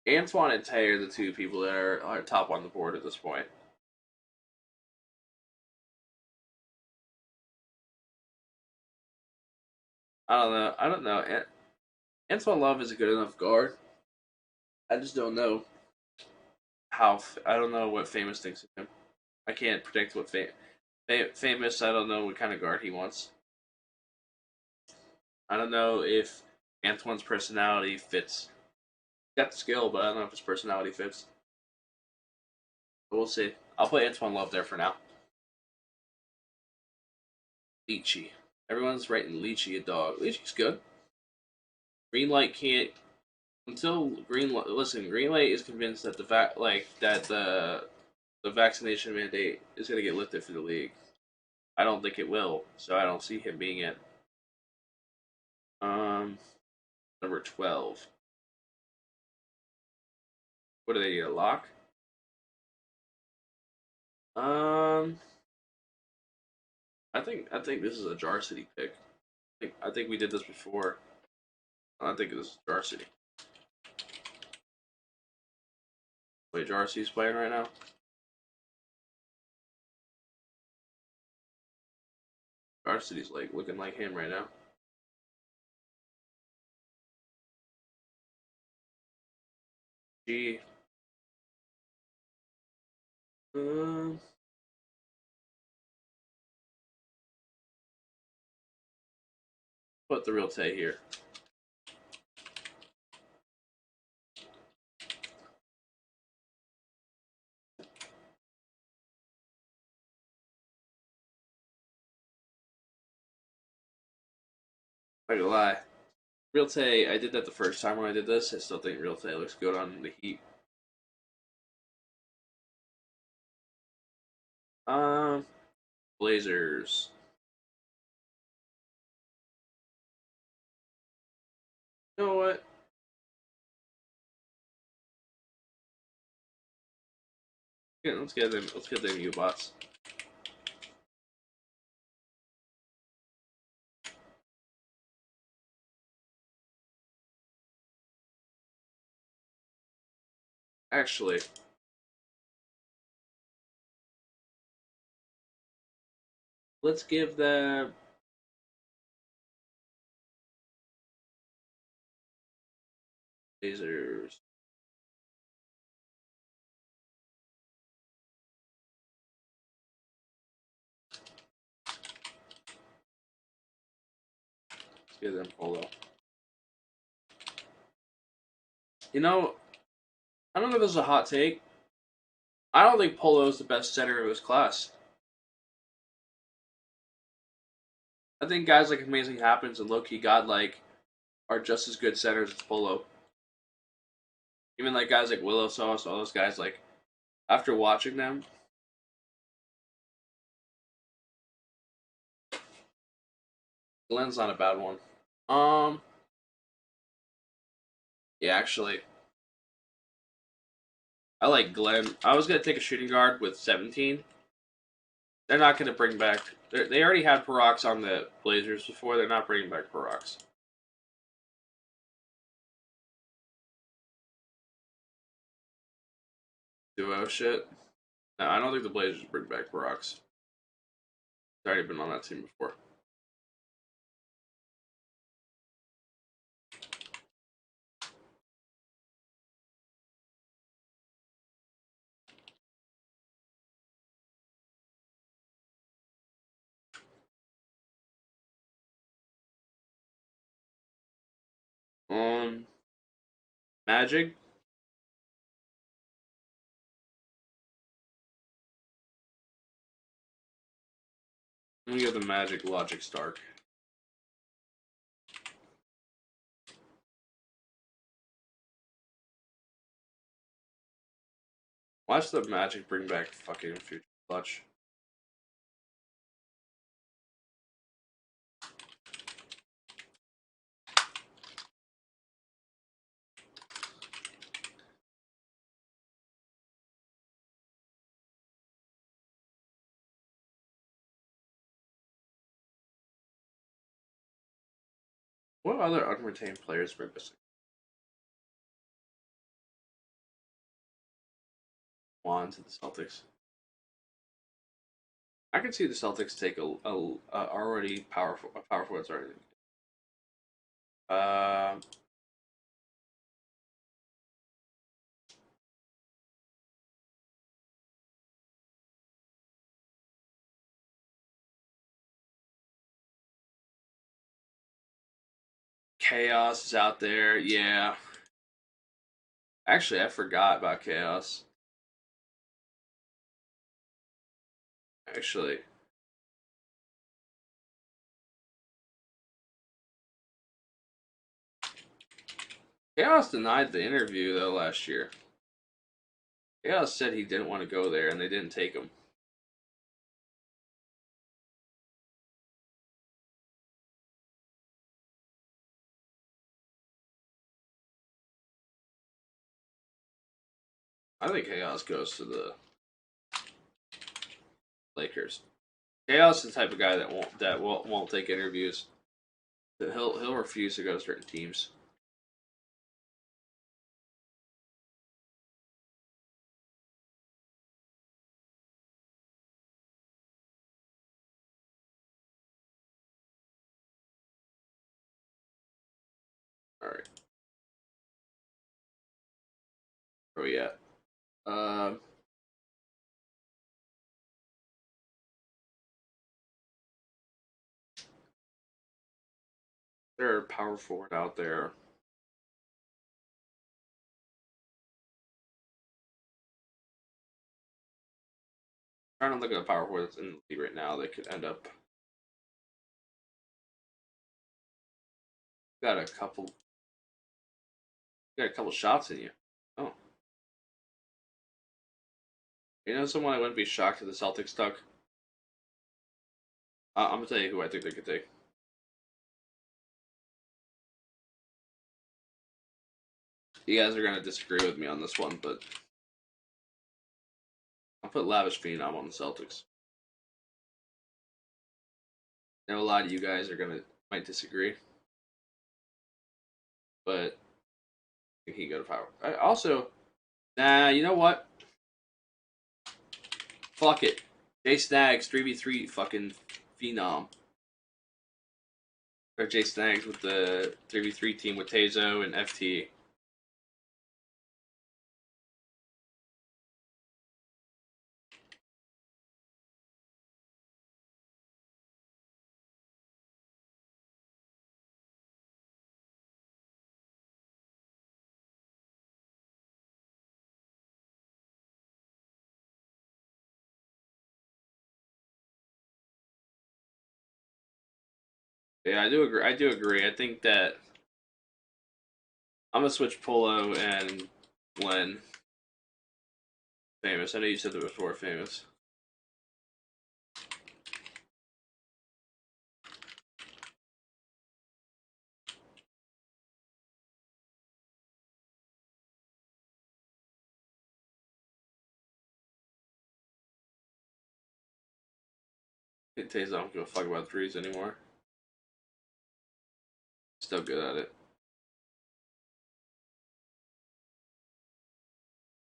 Antoine and Tay are the two people that are top on the board at this point. I don't know. I don't know. Antoine Love is a good enough guard. I just don't know how. I don't know what Famous thinks of him. I can't predict what Famous. I don't know what kind of guard he wants. I don't know if Antoine's personality fits. He's got the skill, but I don't know if his personality fits. But we'll see. I'll put Antoine Love there for now. Lychee. Everyone's writing Lychee a dog. Lychee's good. Greenlight can't until Greenlight. Listen, Greenlight is convinced that the vaccination mandate is going to get lifted for the league. I don't think it will, so I don't see him being it. Um, Number 12. What do they need? A lock? Um, I think this is a Jar City pick. I think we did this before. I think this is Jar City. Wait, Jar City's playing right now. Jar City's like looking like him right now. G. Um, put the real Tay here. Not gonna lie. Real Tay, I did that the first time when I did this. I still think Real Tay looks good on the Heat. Um, Blazers. You know what? Yeah, let's get them. Let's get them U-bots. Actually, let's give them Blazers. Let's give them Polo. You know, I don't know if this is a hot take. I don't think Polo is the best center of his class. I think guys like Amazing Happens and Low-Key Godlike are just as good centers as Polo. Even like guys like Willow Sauce, all those guys, like, after watching them, Glenn's not a bad one. Um, yeah, actually, I like Glenn. I was gonna take a shooting guard with 17. They're not gonna bring back. They already had Parox on the Blazers before. They're not bringing back Parox. Duo shit. No, I don't think the Blazers bring back Parox. He's already been on that team before. Um, Magic. I'm gonna give the Magic Logic Stark. Watch the Magic bring back fucking Future Clutch. What other unretained players were missing? Juan to the Celtics. I could see the Celtics take a already powerful a power forward already. Uh, Chaos is out there. Yeah. Actually, I forgot about Chaos. Actually, Chaos denied the interview though last year. Chaos said he didn't want to go there, and they didn't take him. I think Chaos goes to the Lakers. Chaos is the type of guy that won't take interviews. He'll refuse to go to certain teams. All right, where we at? Um, there are power forward out there. I'm trying to look at the power forwards in the league right now. They could end up. Got a couple. Got a couple shots in you. Oh, you know someone I wouldn't be shocked if the Celtics took. I'm gonna tell you who I think they could take. You guys are gonna disagree with me on this one, but I'll put Lavish Phenom on the Celtics. I know a lot of you guys are gonna might disagree, but I think he go to power. Also, nah, you know what? Fuck it. Jay Snags 3v3 fucking phenom. Or Jay Snags with the 3v3 team with Tazo and FT. Yeah, I do agree. I do agree. I think that I'm gonna switch Polo and Glenn. Famous. I know you said that before. Famous. Tazo don't give a fuck about threes anymore. Still good at it.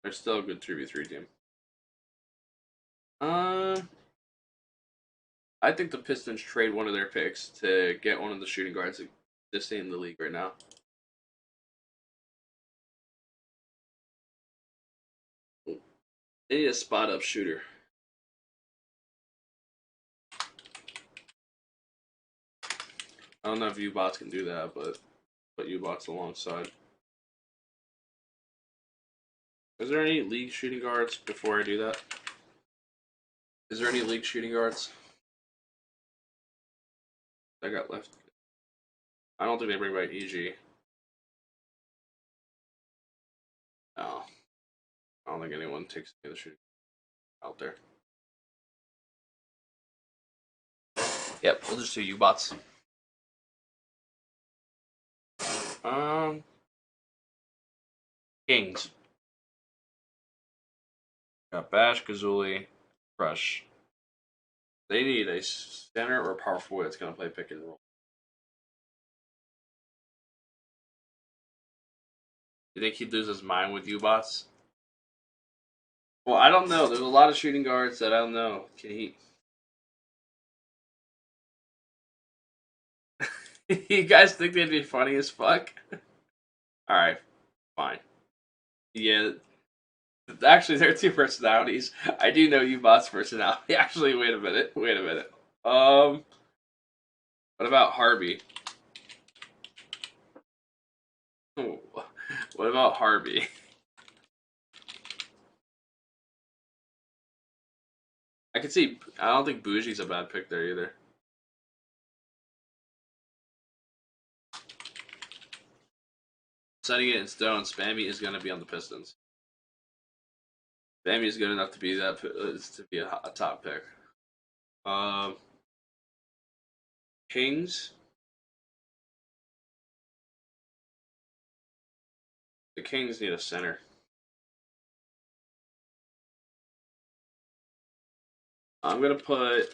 They're still a good 3v3 team. Uh, I think the Pistons trade one of their picks to get one of the shooting guards that's in the league right now. They need a spot up shooter. I don't know if U-Bots can do that, but put U-Bots alongside. Is there any league shooting guards before I do that? Is there any league shooting guards I got left? I don't think they bring back EG. No. I don't think anyone takes any of the shooting out there. Yep, we'll just do U-bots. Kings. Got Bash, Gazuli, Crush. They need a center or power forward that's going to play pick and roll. You think he'd lose his mind with U-bots? Well, I don't know. There's a lot of shooting guards that I don't know. Can he? You guys think they'd be funny as fuck? Alright, fine. Yeah. Actually, there are two personalities. I do know U-Bot's personality. Actually, wait a minute. Wait a minute. What about Harvey? What about Harvey? I can see. I don't think Bougie's a bad pick there either. Setting it in stone, Spammy is going to be on the Pistons. Spammy is good enough to be that to be a top pick. Kings. The Kings need a center. I'm gonna put.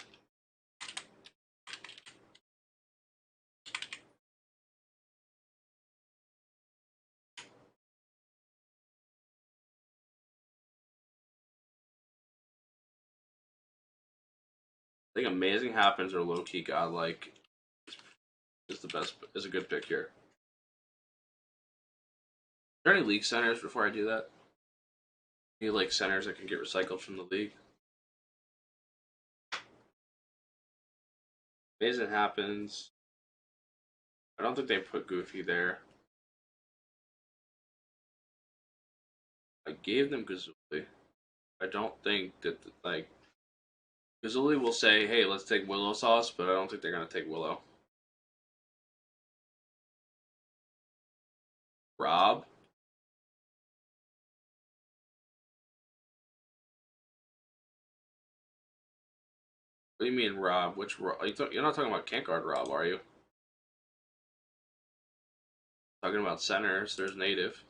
I think Amazing Happens or Low Key Godlike is the best. Is a good pick here. Are there any league centers before I do that? Any like centers that can get recycled from the league? Amazing Happens. I don't think they put Goofy there. I gave them Gazuli. I don't think that like Gazuli will say, "Hey, let's take Willow Sauce," but I don't think they're gonna take Willow. Rob. What do you mean, Rob? Which Rob? You're not talking about Can't Guard Rob, are you? Talking about centers. There's Native.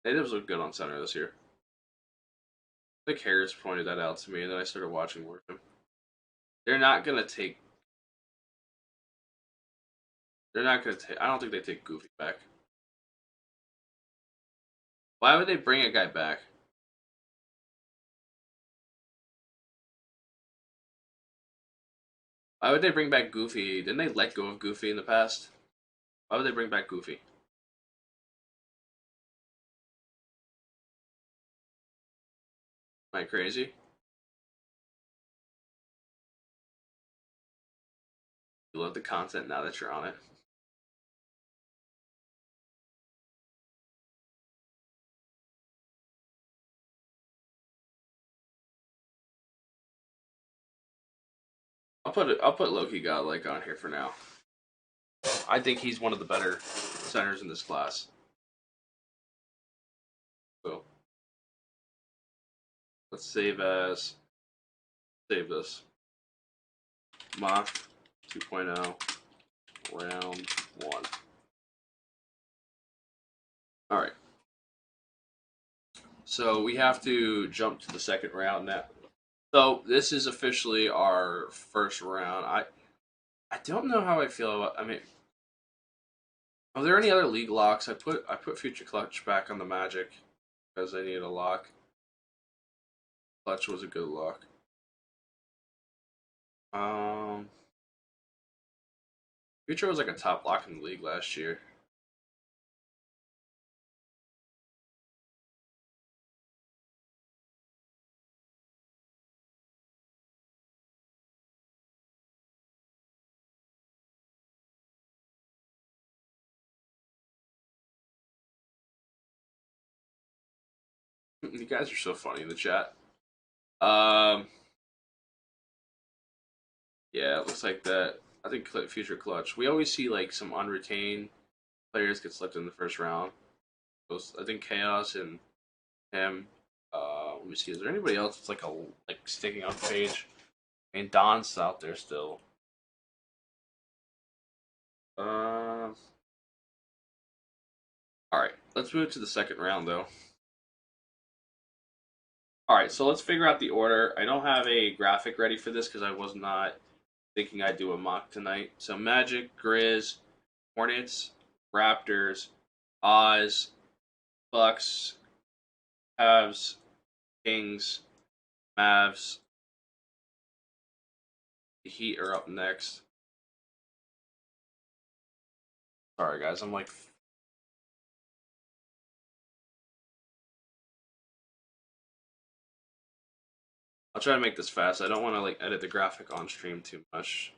Natives look good on center this year. I think Harris pointed that out to me, and then I started watching more of him. They're not gonna take. They're not gonna take. I don't think they take Goofy back. Why would they bring a guy back? Why would they bring back Goofy? Didn't they let go of Goofy in the past? Why would they bring back Goofy? Am I crazy? You love the content now that you're on it. I'll put Loki Godlike on here for now. I think he's one of the better centers in this class. So let's save this. Mock 2.0 round 1. Alright. So we have to jump to the second round now. So this is officially our first round. I don't know how I feel about. I mean, are there any other league locks? I put Future Clutch back on the Magic because I need a lock. Clutch was a good lock. Future was like a top lock in the league last year. You guys are so funny in the chat. Um, yeah, it looks like that. I think future clutch. We always see like some unretained players get slipped in the first round. I think Chaos and him. Let me see. Is there anybody else that's like sticking on the page? I mean, Don's out there still. Uh, all right. Let's move to the second round though. All right, so let's figure out the order. I don't have a graphic ready for this because I was not thinking I'd do a mock tonight. So Magic, Grizz, Hornets, Raptors, Oz, Bucks, Cavs, Kings, Mavs. The Heat are up next. Sorry guys, I'm like I'll try to make this fast. I don't want to like edit the graphic on stream too much.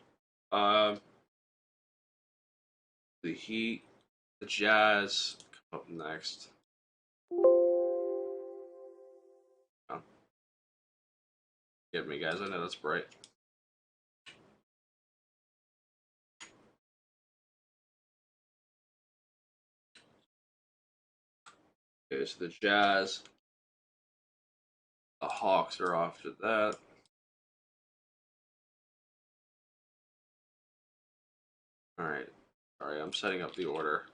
Um, the Heat, the Jazz come up next. Oh, forgive me, guys. I know that's bright. Okay, so the Jazz, the Hawks are off to that. All right. Sorry, I'm setting up the order.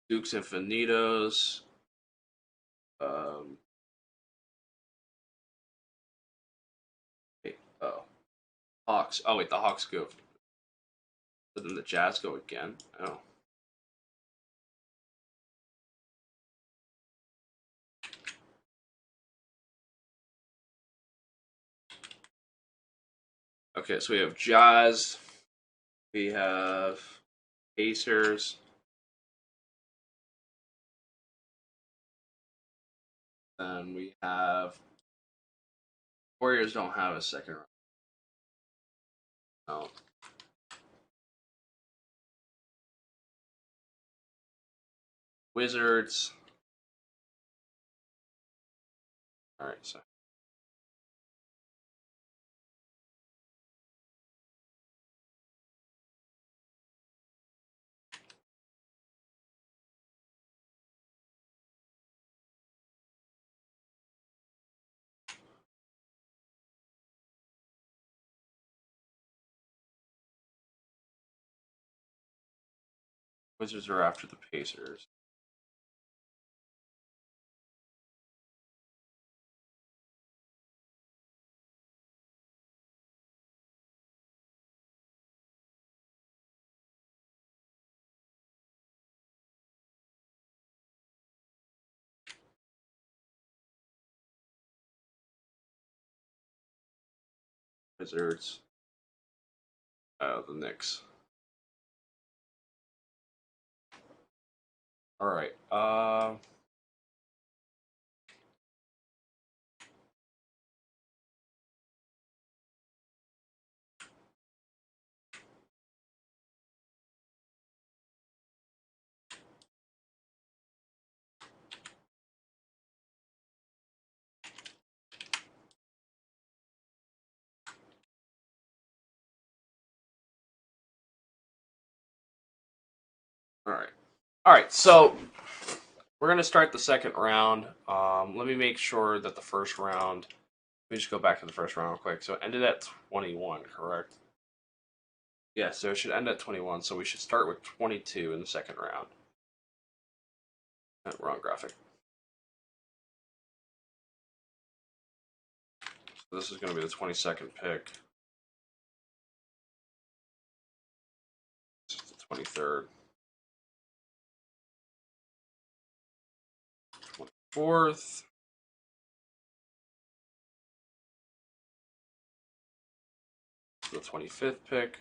Dukes Infinitos. Um, wait, oh, Hawks. Oh wait, the Hawks go. But then the Jazz go again. Oh. Okay, so we have Jazz. We have Pacers. Then we have Warriors. Don't have a second round. No. Wizards. All right, so Wizards are after the Pacers. Wizards. The Knicks. All right. All right. All right. So we're gonna start the second round. Let me make sure that the first round. Let me just go back to the first round real quick. So it ended at 21, correct? Yeah, so it should end at 21. So we should start with 22 in the second round. Wrong graphic. So this is going to be the 22nd pick. This is the 23rd. 24th. The 25th pick.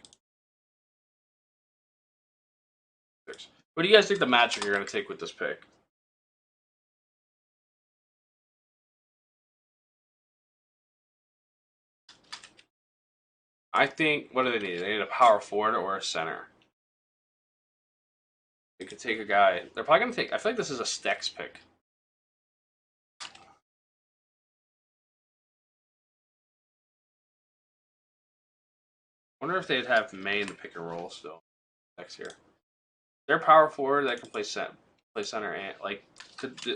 What do you guys think the matchup you're going to take with this pick? I think, what do they need? They need a power forward or a center. They could take a guy. They're probably gonna take. I feel like this is a Stex pick. I wonder if they'd have May in the pick and roll still next year. They're power forward that can play center and like.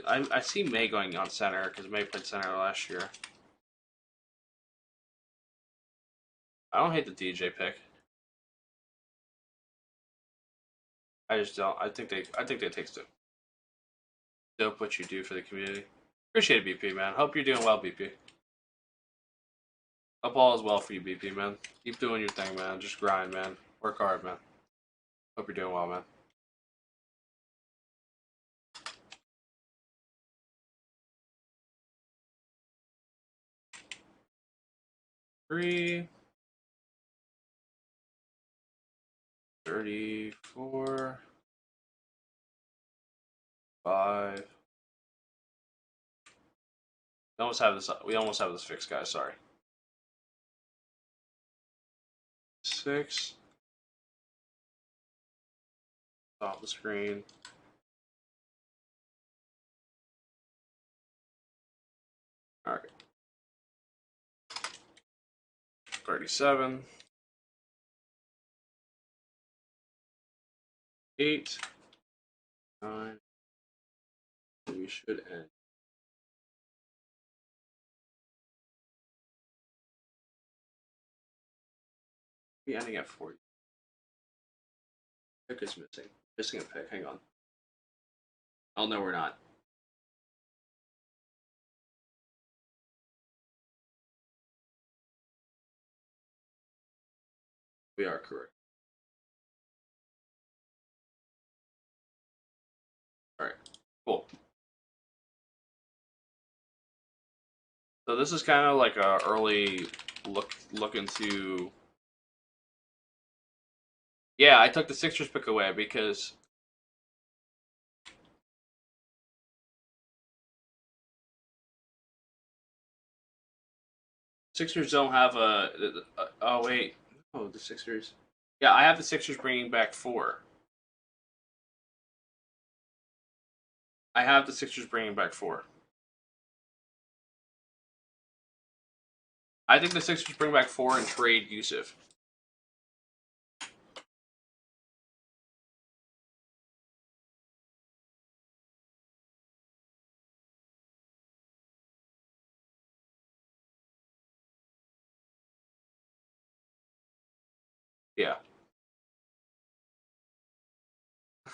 I see May going on center because May played center last year. I don't hate the DJ pick. I just don't. I think they take Stoke. Dope what you do for the community. Appreciate it, BP man. Hope you're doing well, BP. Hope all is well for you, BP man. Keep doing your thing, man. Just grind, man. Work hard, man. Hope you're doing well, man. Three. 34. 5. We almost have this. We almost have this fixed, guys. Sorry. 6. Off the screen. All right. 37. 8. 9. We should end. Be ending at 40. Pick is missing. Missing a pick. Hang on. Oh no, we're not. We are correct. All right. Cool. So this is kind of like a early look into. Yeah, I took the Sixers pick away because Sixers don't have oh wait, oh the Sixers. Yeah, I have the Sixers bringing back 4. I have the Sixers bringing back 4. I think the Sixers bring back 4 and trade Yusuf. Yeah.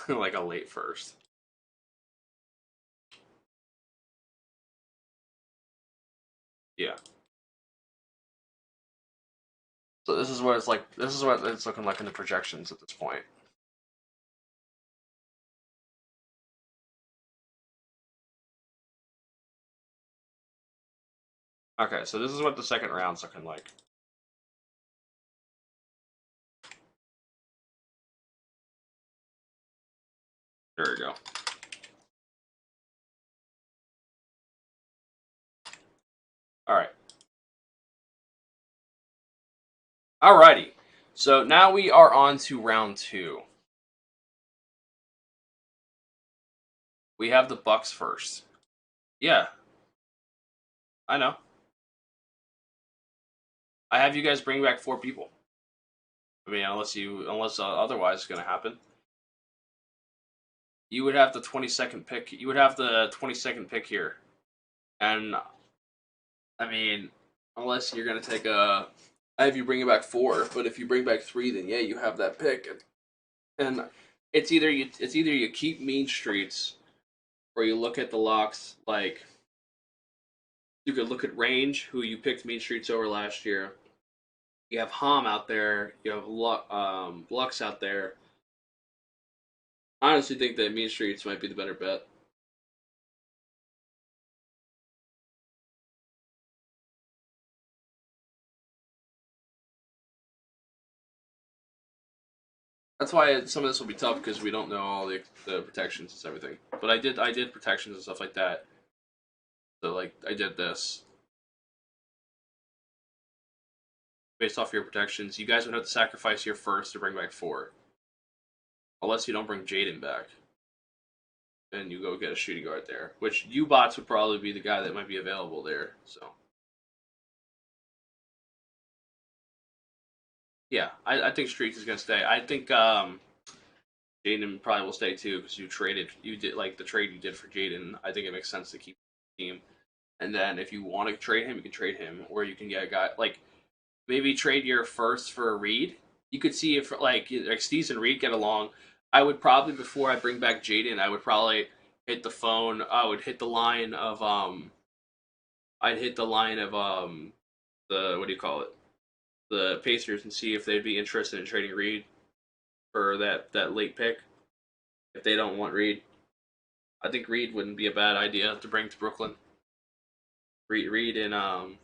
Like a late first. Yeah. So this is what it's like. This is what it's looking like in the projections at this point. Okay, so this is what the second round's looking like. There we go. All right. Alrighty. So now we are on to round 2. We have the Bucks first. Yeah, I know. I have you guys bring back 4 people. I mean, unless otherwise is going to happen. You would have the 22nd pick. You would have the 22nd pick here, and I mean, unless you're going to take a, I have you bring back 4. But if you bring back 3, then yeah, you have that pick, and it's either you keep Mean Streets, or you look at the locks like. You could look at Range, who you picked Mean Streets over last year. You have Hom out there. You have Lux out there. I honestly think that Mean Streets might be the better bet. That's why some of this will be tough because we don't know all the protections and everything. But I did protections and stuff like that. So like I did this based off your protections. You guys would have to sacrifice your first to bring back 4, unless you don't bring Jaden back. and you go get a shooting guard there. Which U-Bots would probably be the guy that might be available there. So yeah, I think Streaks is gonna stay. I think Jaden probably will stay too because you did like the trade you did for Jaden. I think it makes sense to keep the team. And then if you want to trade him, you can trade him, or you can get a guy like maybe trade your first for a Reed. You could see if like Steez and Reed get along. I would probably before I bring back Jaden, I would probably hit the phone. I would hit the line of I'd hit the line of the what do you call it? The Pacers and see if they'd be interested in trading Reed for that late pick. If they don't want Reed, I think Reed wouldn't be a bad idea to bring to Brooklyn. Reed and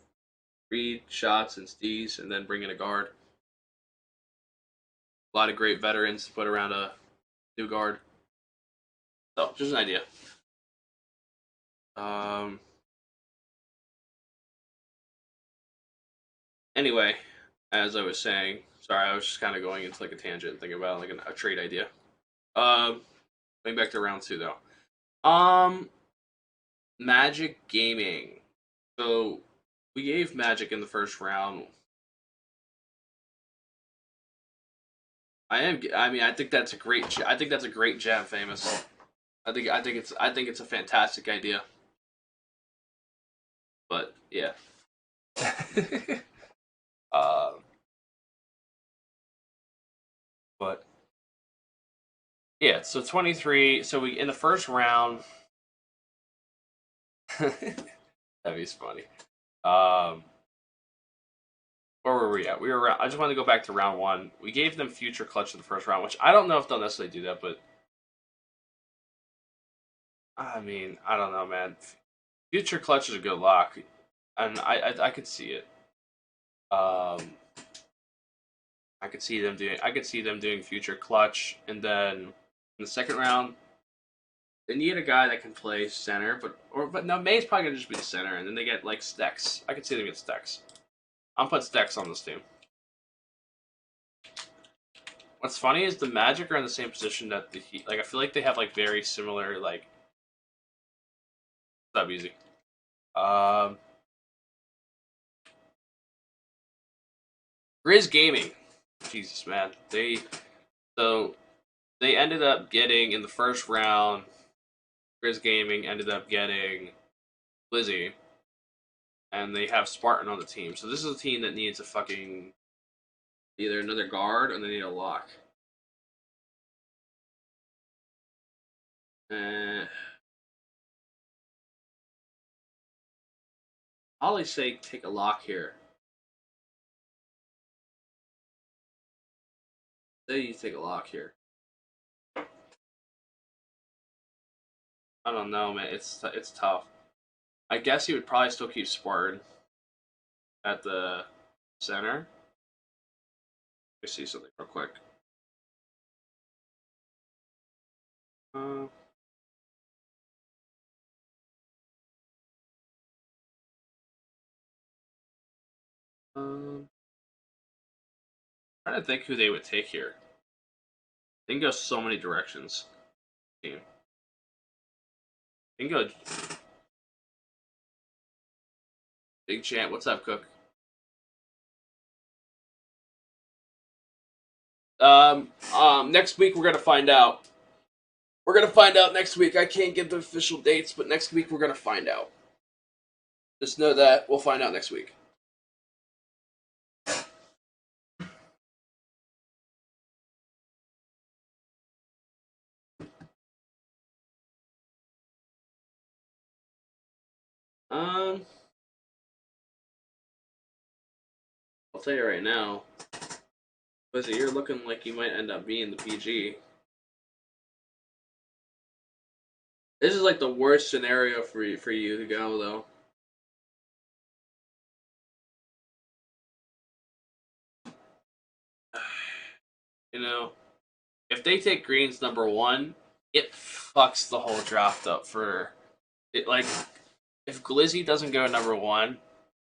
Reed, Shots, and Steez, and then bring in a guard. A lot of great veterans to put around a new guard. So, just an idea. Anyway, as I was saying, sorry, I was just kind of going into like a tangent, thinking about like a trade idea. Going back to round two though. Magic Gaming. So we gave Magic in the first round. I mean, I think that's a great. I think that's a great gem, famous. I think it's a fantastic idea. But yeah. uh, but yeah. So 23. So we in the first round. That'd be funny. Where were we at? We were. I just wanted to go back to round one. We gave them future clutch in the first round, which I don't know if they'll necessarily do that, but I mean, I don't know, man. Future clutch is a good lock, and I could see it. Um, I could see them doing future clutch, and then in the second round, they need a guy that can play center, but no, May's probably gonna just be the center, and then they get like Stex. I could see them get Stex. I'm putting Stex on this team. What's funny is the Magic are in the same position that the Heat. Like I feel like they have like very similar like. It's not easy. Um, Grizz Gaming. Jesus man, so they ended up getting in the first round. Grizz Gaming ended up getting Blizzy, and they have Spartan on the team. So this is a team that needs a fucking either another guard or they need a lock. I'll always say take a lock here. Say you take a lock here. I don't know, man. It's tough. I guess you would probably still keep Spartan at the center. Let me see something real quick. Uh, trying to think who they would take here. They can go so many directions. Team. They can go. Big Champ, what's up, Cook? Next week we're gonna find out. We're gonna find out next week. I can't give the official dates, but next week we're gonna find out. Just know that we'll find out next week. Um, I'll tell you right now, Lizzie, you're looking like you might end up being the PG. This is like the worst scenario for you to go though. You know, if they take Green's number one, it fucks the whole draft up for it. Like, if Glizzy doesn't go number one,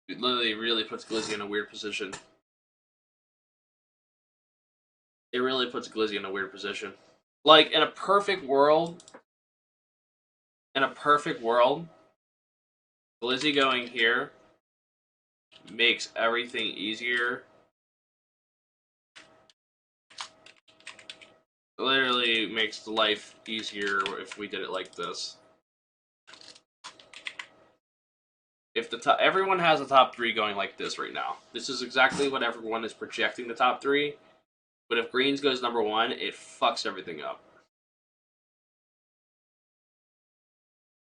it literally really puts Glizzy in a weird position. It really puts Glizzy in a weird position. Like in a perfect world, in a perfect world, Lizzie going here makes everything easier. Literally makes life easier if we did it like this. If the top, everyone has a top 3 going like this right now. This is exactly what everyone is projecting the top 3. But if greens goes number 1, it fucks everything up.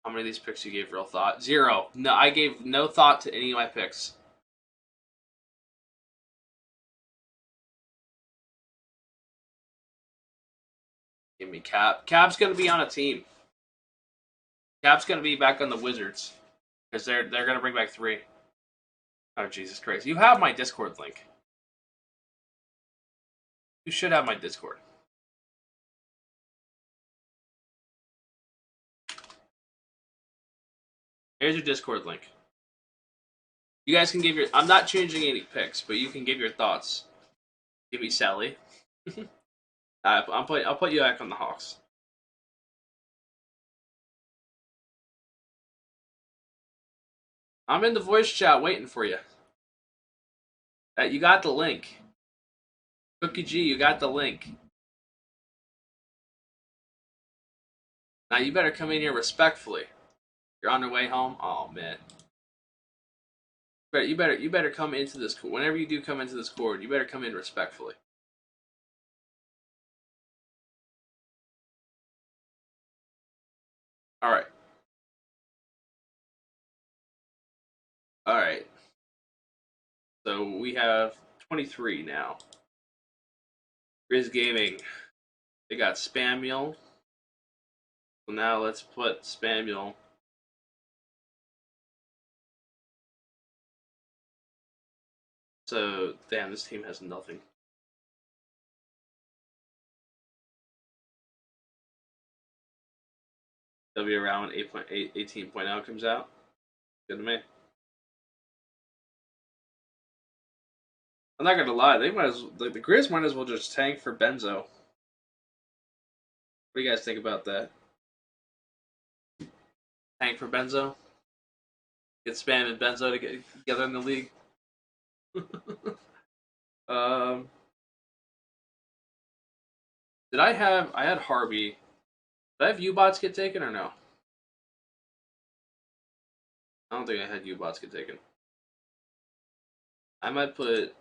How many of these picks you gave real thought? 0. No, I gave no thought to any of my picks. Give me Cap. Cap's gonna be on a team. Cap's gonna be back on the Wizards because they're gonna bring back 3. Oh Jesus Christ! You have my Discord link. You should have my Discord. Here's your Discord link. You guys can give your. I'm not changing any picks, but you can give your thoughts. Give me Sally. I'll put you back on the Hawks. I'm in the voice chat waiting for you. You got the link. Cookie G, you got the link. Now you better come in here respectfully. You're on your way home. Oh man. But you better come into this. Whenever you do come into this court, you better come in respectfully. All right. All right. So we have 23 now. Grizz Gaming. They got Spamuel. So now let's put Spamuel. So damn, this team has nothing. They'll be around when 18.0 comes out. Good to me. I'm not gonna lie, they might as the Grizz might as well just tank for Benzo. What do you guys think about that? Tank for Benzo? Get Spam and Benzo to get together in the league. Did I had Harvey. Did I have U-Bots get taken or no? I don't think I had U-Bots get taken. I might put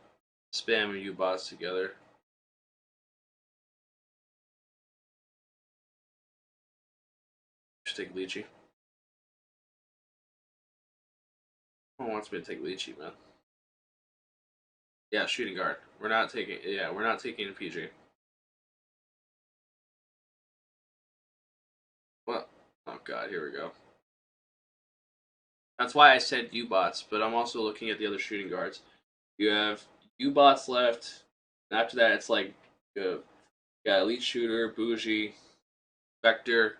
Spam and U-Bots together. Just take Lychee. No one wants me to take Lychee, man. Yeah, shooting guard. We're not taking a PG. What? Oh god, here we go. That's why I said U-Bots, but I'm also looking at the other shooting guards. You have U-Bots left. And after that, it's like you got Elite Shooter, Bougie, Vector.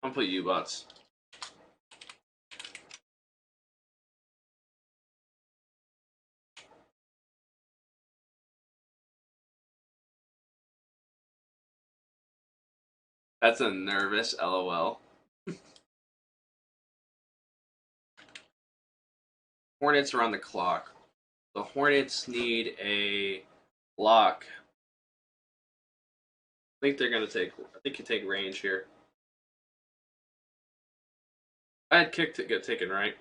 I'm gonna put U-Bots. That's a nervous LOL. Hornets are on the clock. The Hornets need a block. I think they're gonna take. I think you take range here. I had kick to get taken, right? I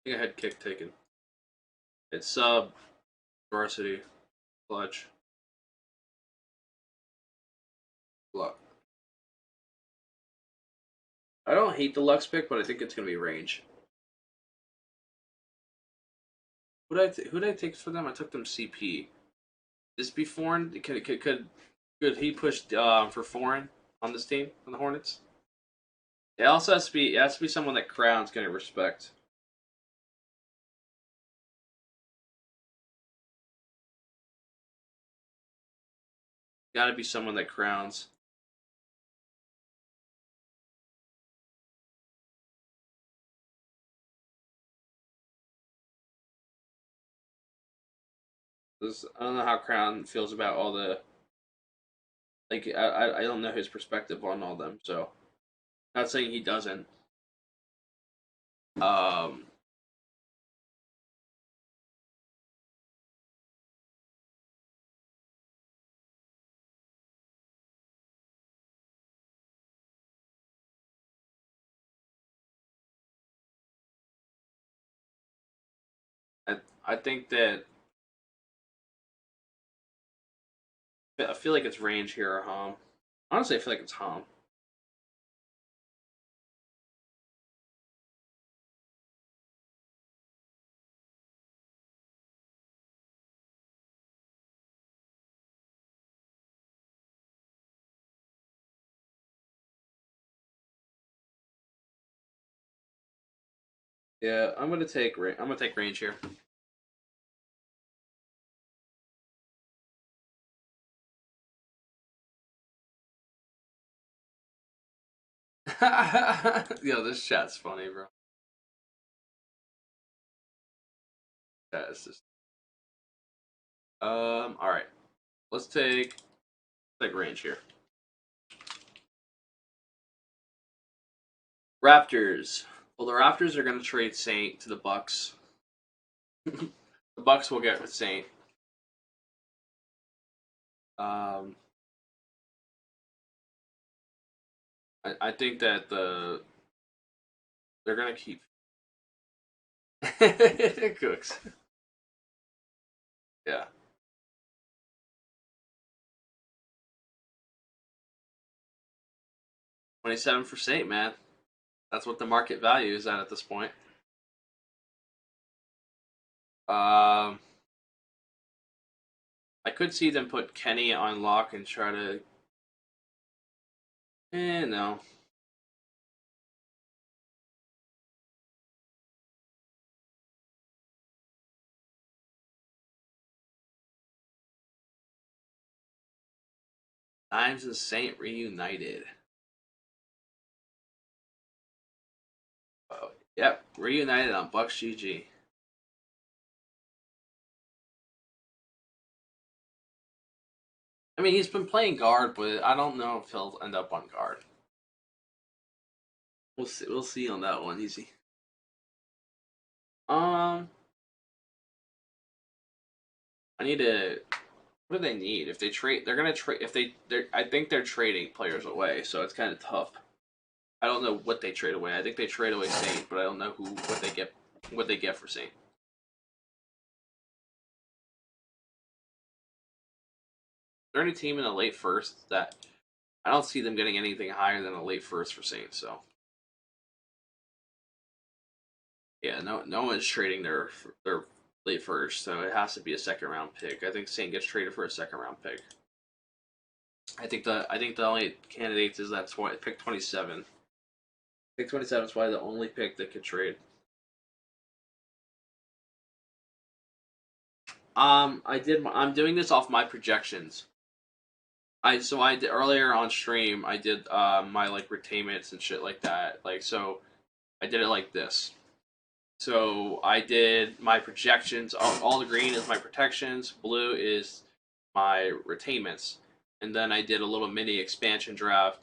think I had kick taken. It's sub, varsity, clutch, block. I don't hate the Lux pick, but I think it's gonna be range. Who did I take for them? I took them CP. This be foreign? Could he push for foreign on this team on the Hornets? It also it has to be someone that Crown's gonna respect. Got to be someone that Crowns. I don't know how Crown feels about all the like. I don't know his perspective on all them. So not saying he doesn't. Um, I I think that I feel like it's range here or home. Honestly, I feel like it's home. Yeah, I'm gonna take range here. Yo, this chat's funny, bro. Chat is just all right. Let's take range here. Raptors. Well, the Raptors are gonna trade Saint to the Bucks. The Bucks will get with Saint. Um, I think that they're gonna keep Cooks. Yeah, 27 for Saint, man. That's what the market value is at this point. Um, I could see them put Kenny on lock and try to. No. Dimes and Saint reunited. Oh, yep, reunited on Bucks GG. I mean, he's been playing guard, but I don't know if he'll end up on guard. We'll see. We'll see on that one. Easy. Um, I need to. What do they need? If they trade, they're gonna trade. If they're, I think they're trading players away, so it's kind of tough. I don't know what they trade away. I think they trade away Saint, but I don't know what they get for Saint. Is there any team in a late first that I don't see them getting anything higher than a late first for Saint? So yeah, no one's trading their late first, so it has to be a second round pick. I think Saint gets traded for a second round pick. I think the only candidates is that pick 27. Pick 27 is probably the only pick that could trade. I'm doing this off my projections. I did earlier on stream. I did my like retainments and shit like that. Like so, I did it like this. So I did my projections. All the green is my protections. Blue is my retainments, and then I did a little mini expansion draft,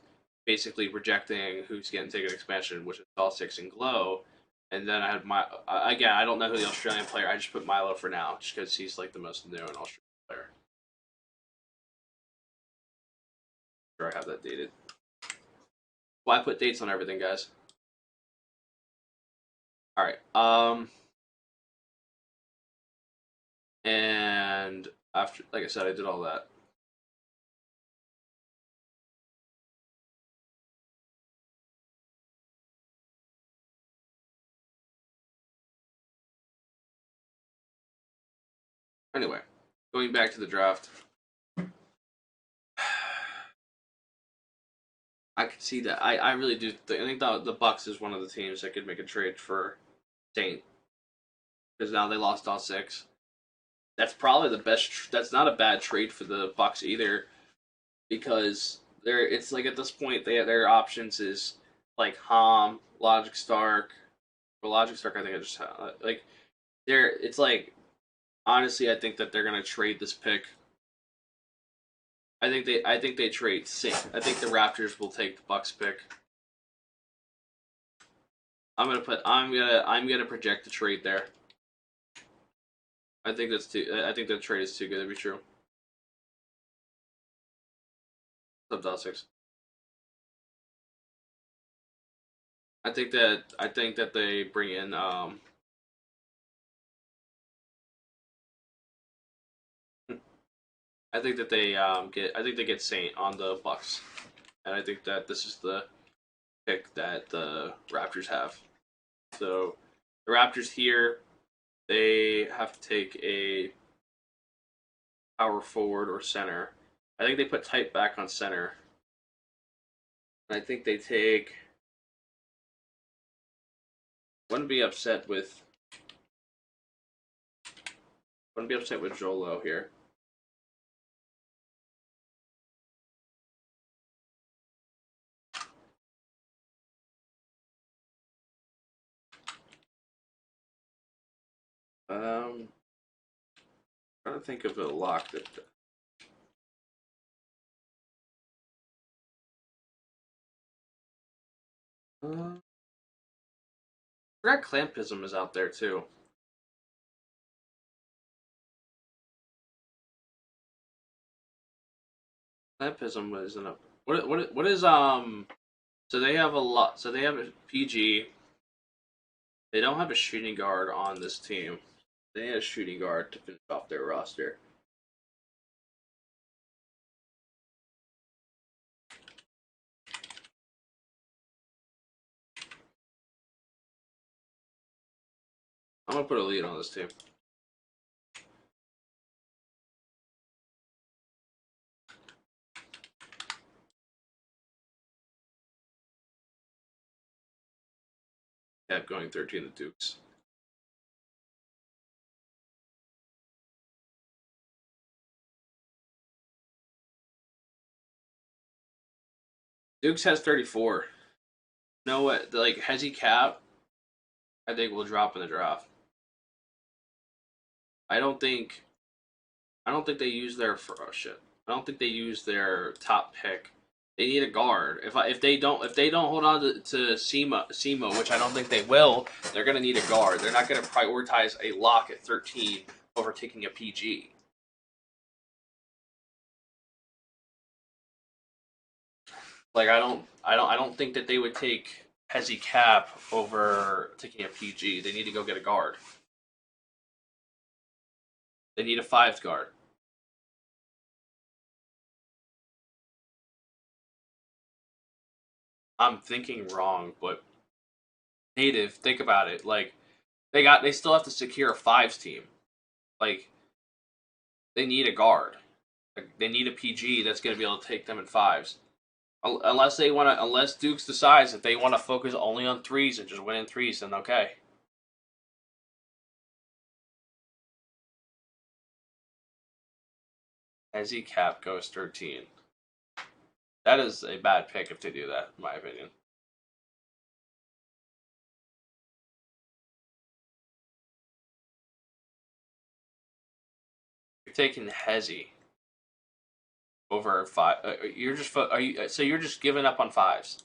basically projecting who's getting taken expansion, which is all six and glow. And then I had my again. I don't know who the Australian player. I just put Milo for now, just because he's like the most new and Australian player. Sure, I have that dated. Well, I put dates on everything, guys. All right. And after, like I said, I did all that. Anyway, going back to the draft, I could see that. I really do. I think the Bucks is one of the teams that could make a trade for Saint because now they lost all six. That's probably the best. That's not a bad trade for the Bucks either because they're. It's like at this point their options is like Hom, Logic Stark, or Logic Stark. I think I just like they're. It's like Honestly, I think that they're gonna trade this pick. I think they trade Saint. I think the Raptors will take the Bucks pick. I'm gonna project the trade there. I think the trade is too good to be true. Sub Celtics. I think that they bring in I think they get Saint on the Bucks. And I think that this is the pick that the Raptors have. So the Raptors here, they have to take a power forward or center. I think they put Tight back on center. I think they take. Wouldn't be upset with. Wouldn't be upset with Jolo here. Trying to think of a lock that. I forgot Clampism is out there too. Clampism isn't up. What is So they have a lot. So they have a PG. They don't have a shooting guard on this team. They need a shooting guard to finish off their roster. I'm gonna put a lead on this team. Yeah, going 13 to Dukes. Dukes has 34. No, what? Like, has he cap? I think will drop in the draft. I don't think. I don't think they use their oh shit. I don't think they use their top pick. They need a guard. If they don't hold on to SEMO, which I don't think they will, they're gonna need a guard. They're not gonna prioritize a lock at 13 over taking a PG. Like I don't think that they would take Hezi Cap over taking a PG. They need to go get a guard. They need a fives guard. I'm thinking wrong, but native, think about it. Like they still have to secure a fives team. Like they need a guard. Like, they need a PG that's going to be able to take them in fives. Unless Dukes decides that they want to focus only on threes and just win in threes, then okay. Hezi Cap goes 13. That is a bad pick if they do that, in my opinion. You're taking Hezi over five. You're just are you? So you're just giving up on fives.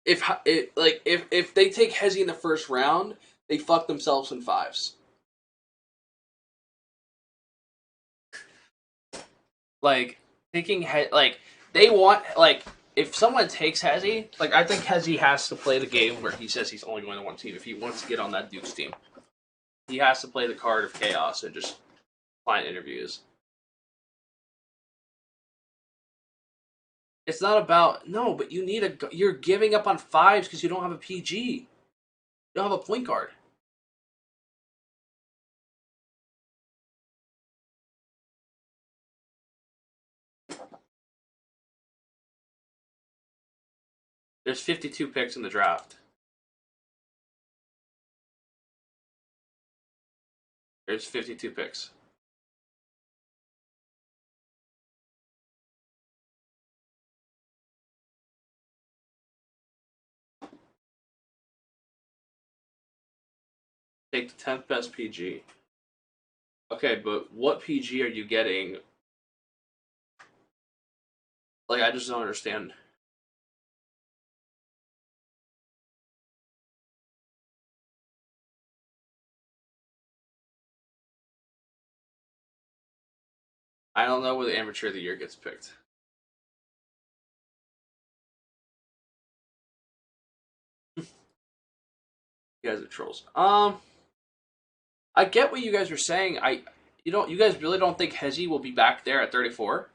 If they take Hezi in the first round, they fuck themselves in fives. Like taking like they want like if someone takes Hezi, like I think Hezi has to play the game where he says he's only going to one team if he wants to get on that Duke's team. He has to play the card of chaos and just client interviews. It's not about no, but you need a. You're giving up on fives because you don't have a PG. You don't have a point guard. There's 52 picks in the draft. There's 52 picks. Take the 10th best PG. Okay, but what PG are you getting? Like, I just don't understand. I don't know where the amateur of the year gets picked. You guys are trolls. I get what you guys are saying. You guys really don't think Hezi will be back there at 34?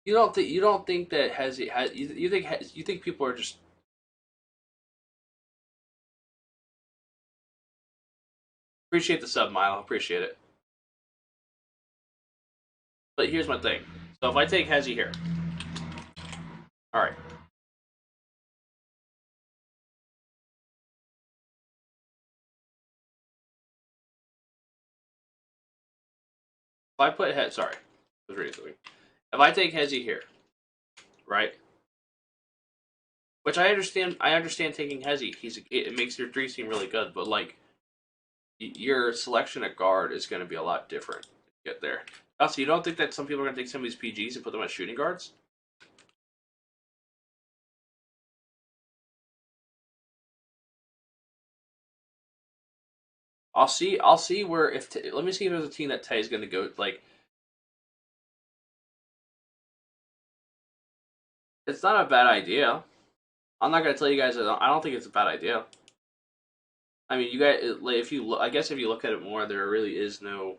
You don't think that Hezi you think people are just appreciate the sub mile, appreciate it. But here's my thing. So if I take Hezi here, all right. If I put head, sorry, I was reading something. If I take Hezi here, right? Which I understand taking Hezi. It makes your three seem really good, but like your selection at guard is going to be a lot different. To get there. Also, you don't think that some people are going to take some of these PGs and put them as shooting guards? I'll see. I'll see where if let me see if there's a team that Tay is going to go. Like, it's not a bad idea. I'm not going to tell you guys. I don't think it's a bad idea. I mean, you guys. Like, if you look, I guess if you look at it more, there really is no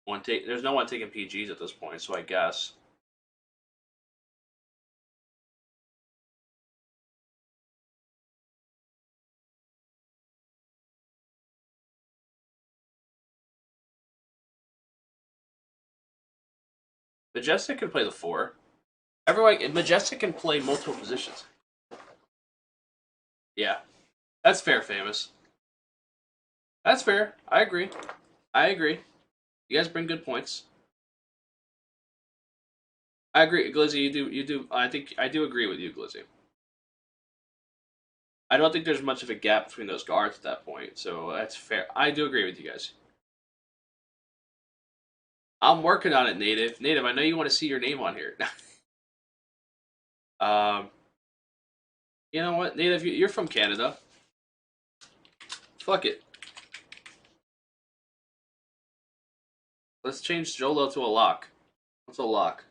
one take. There's no one taking PGs at this point. So I guess. Majestic can play the 4. Everyone, Majestic can play multiple positions. Yeah, that's fair, famous. That's fair. I agree. I agree. You guys bring good points. I agree, Glizzy. You do. I think I do agree with you, Glizzy. I don't think there's much of a gap between those guards at that point, so that's fair. I do agree with you guys. I'm working on it, Native. Native, I know you want to see your name on here. um, you know what, Native, you're from Canada. Fuck it. Let's change Jolo to a lock. What's a lock?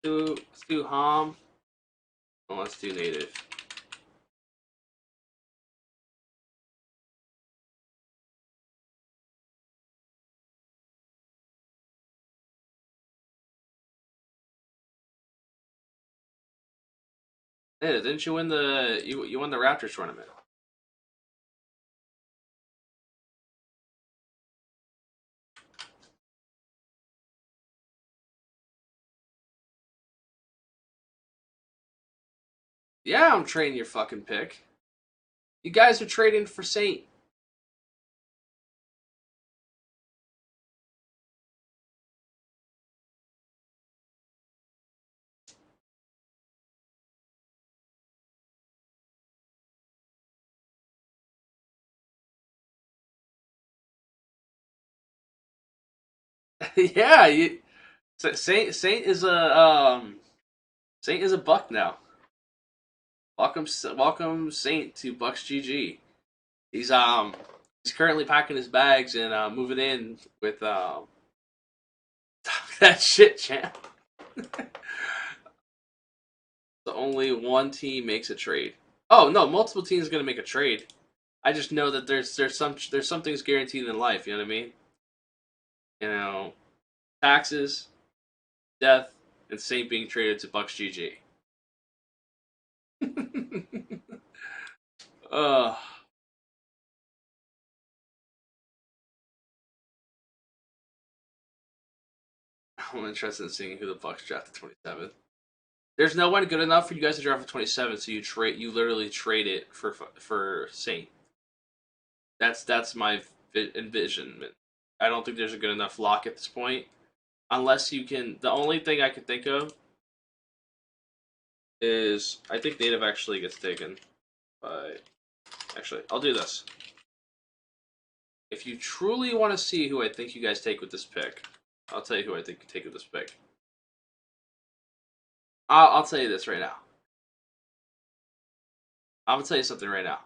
Let's do Hom. Oh, let's do Native. Native, didn't you win you won the Raptors tournament? Yeah, I'm trading your fucking pick. You guys are trading for Saint. Yeah, Saint is a Saint is a Buck now. Welcome Saint to Bucks GG. He's he's currently packing his bags and moving in with that shit, champ. The only one team makes a trade. Oh no, multiple teams are gonna make a trade. I just know that there's some things guaranteed in life. You know what I mean? You know, taxes, death, and Saint being traded to Bucks GG. uh, I'm interested in seeing who the Bucks draft at 27th. There's no one good enough for you guys to draft at 27, so you literally trade it for Saint. That's my envisionment. I don't think there's a good enough lock at this point. unless you can. The only thing I can think of is I think native actually gets taken by. Actually, I'll do this. If you truly want to see who I think you guys take with this pick, I'll tell you who I think you take with this pick. I'll tell you this right now. I'm gonna tell you something right now.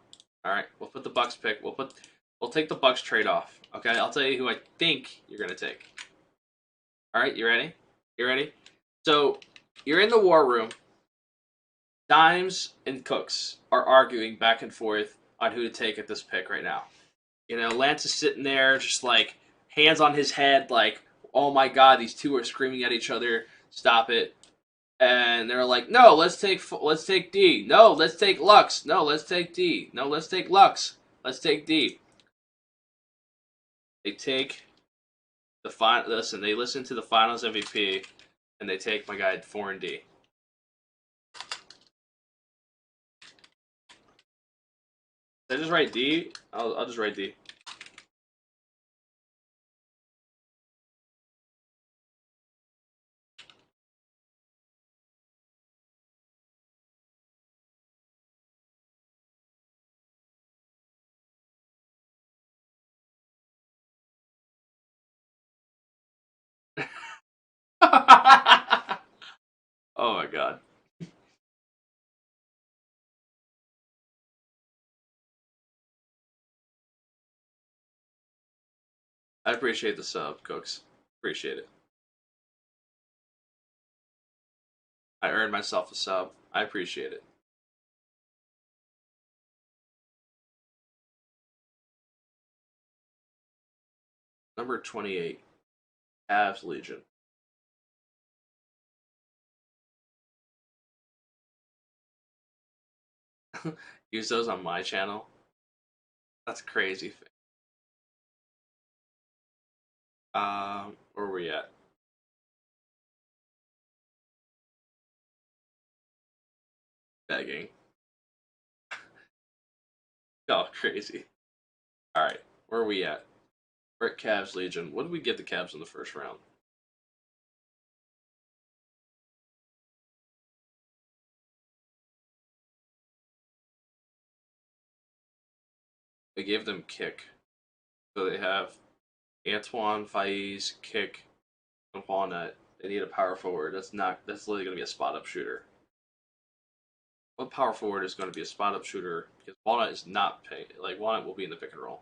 All right, we'll put the Bucks pick. We'll take the Bucks trade off. Okay, I'll tell you who I think you're gonna take. All right, you ready? You ready? So you're in the war room. Dimes and Cooks are arguing back and forth on who to take at this pick right now. You know, Lance is sitting there, just like hands on his head, like, "Oh my God, these two are screaming at each other. Stop it!" And they're like, "No, let's take D. No, let's take Lux. No, let's take D. No, let's take Lux. Let's take D." They take the final. Listen, they listen to the Finals MVP, and they take my guy 4 and D. Did I just write D? I'll just write D. Oh my God. I appreciate the sub, Cooks. Appreciate it. I earned myself a sub. I appreciate it. Number 28, Avs Legion. Use those on my channel. That's crazy. Where are we at? Begging. Oh, crazy. All right, where are we at? We're at Cavs Legion. What did we get the Cavs in the first round? They gave them kick. So they have Antoine, Faiz, kick, and Walnut. They need a power forward. That's literally gonna be a spot up shooter. What power forward is going to be a spot up shooter? Because Walnut is not paying. Like Walnut will be in the pick and roll.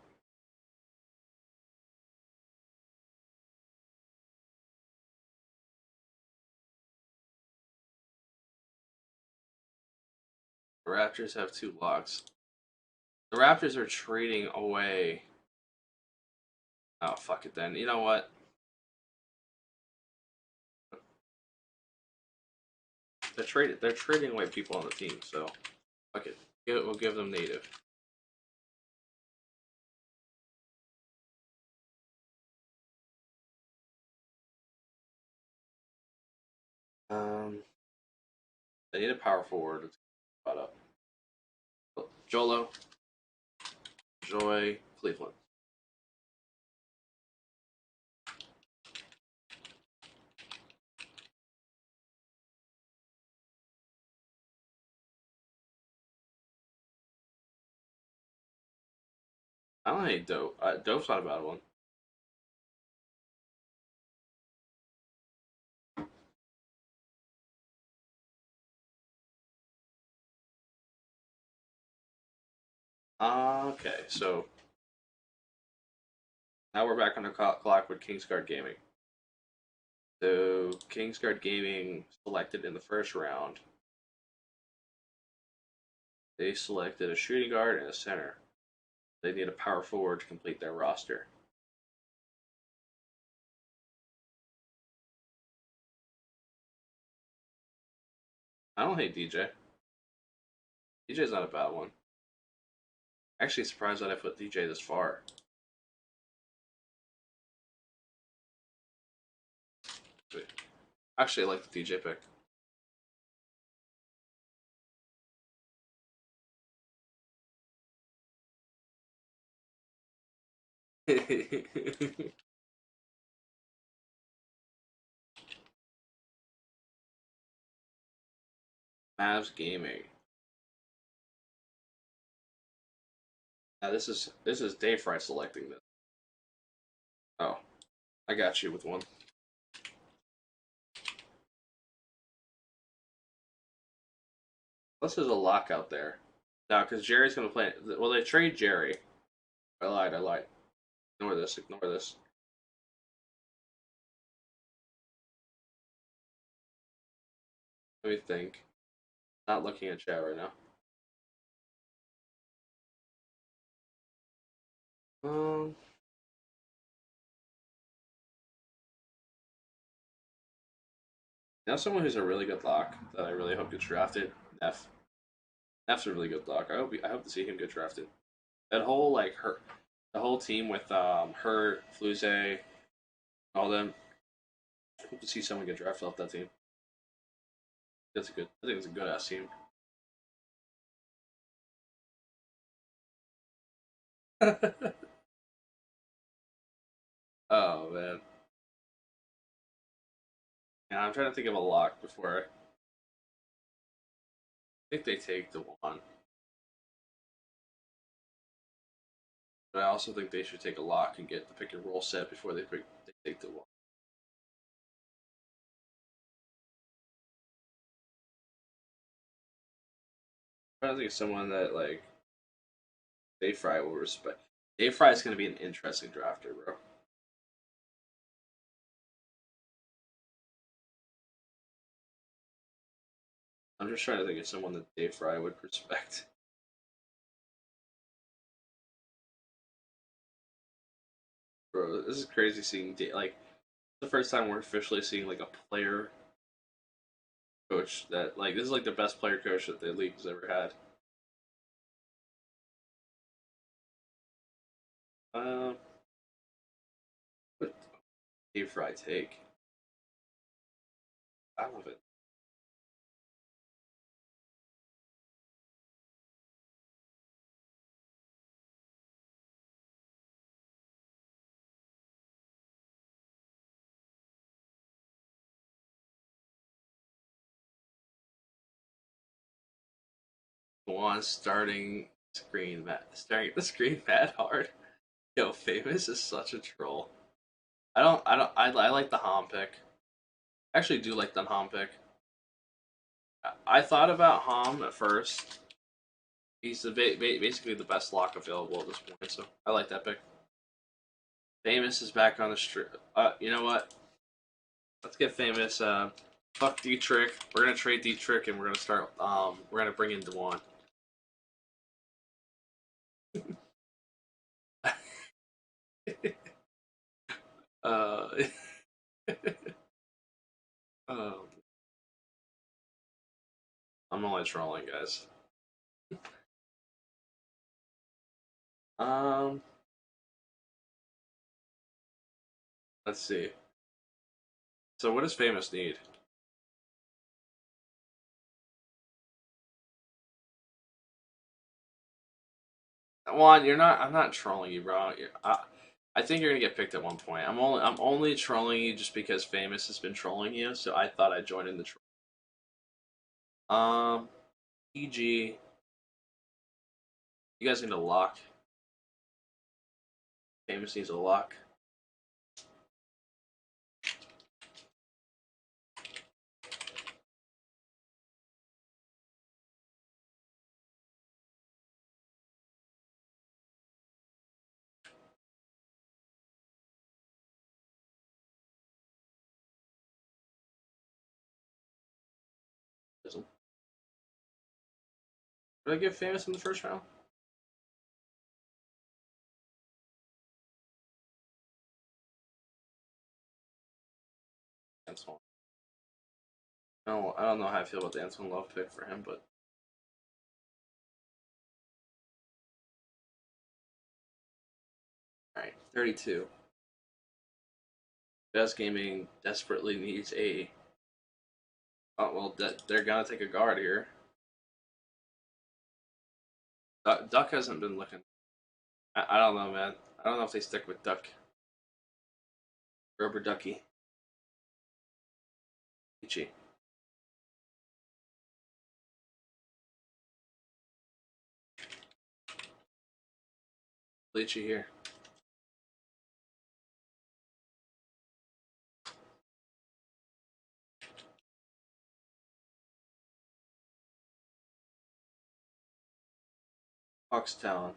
The Raptors have 2 locks. The Raptors are trading away. Oh fuck it then. You know what? They're trading away people on the team. So fuck it. We'll give them native. They need a power forward. Let's spot up. Jolo, Joy, Cleveland. I don't hate Dope. Dope's not a bad one. Okay, so now we're back on the clock with Kingsguard Gaming. So Kingsguard Gaming selected in the first round. They selected a shooting guard and a center. They need a power forward to complete their roster. I don't hate DJ. DJ's not a bad one. Actually surprised that I put DJ this far. Actually, I like the DJ pick. Mavs Gaming. Now this is Dayfri selecting this. Oh, I got you with one. This is a lock out there. Now, because Jerry's gonna play. Well, they trade Jerry. I lied. I lied. Ignore this. Ignore this. Let me think. Not looking at chat right now. Um, now someone who's a really good lock that I really hope gets drafted. Neff. Neff's a really good lock. I hope to see him get drafted. That whole like her, the whole team with her, Fluze, all them. I hope to see someone get drafted off that team. That's a good. I think it's a good ass team. Oh man. Yeah, I'm trying to think of a lock before I think they take the one. But I also think they should take a lock and get the pick and roll set before they take the one. I'm trying to think of someone that like Dayfri will respect. Dayfri is going to be an interesting drafter, bro. I'm just trying to think of someone that Dayfri would respect. Bro, this is crazy seeing like the first time we're officially seeing like a player coach that like this is like the best player coach that the league has ever had. Um, what Dayfri take? I love it. One starting the screen mad hard. Yo, famous is such a troll. I like the Hom pick. I actually do like the Hom pick. I thought about Hom at first. He's basically the best lock available at this point, so I like that pick. Famous is back on the street. You know what? Let's get famous. Fuck Dietrich. We're gonna trade Dietrich, and we're gonna start. We're gonna bring in Dewan. uh, um, I'm only trolling, guys. Um, let's see. So, what does famous need? Juan, you're not. I'm not trolling you, bro. I think you're gonna get picked at one point. I'm only trolling you just because famous has been trolling you, so I thought I'd join in the troll. PG, you guys need a lock. Famous needs a lock. Did I get famous in the first round? Antoine. No, I don't know how I feel about the Antoine Love pick for him, but all right, 32. Best Gaming desperately needs a. Oh well, they're gonna take a guard here. Duck hasn't been looking. I don't know, man. I don't know if they stick with Duck. Rubber Ducky. Ichi. Leechy here. Hawks Talon.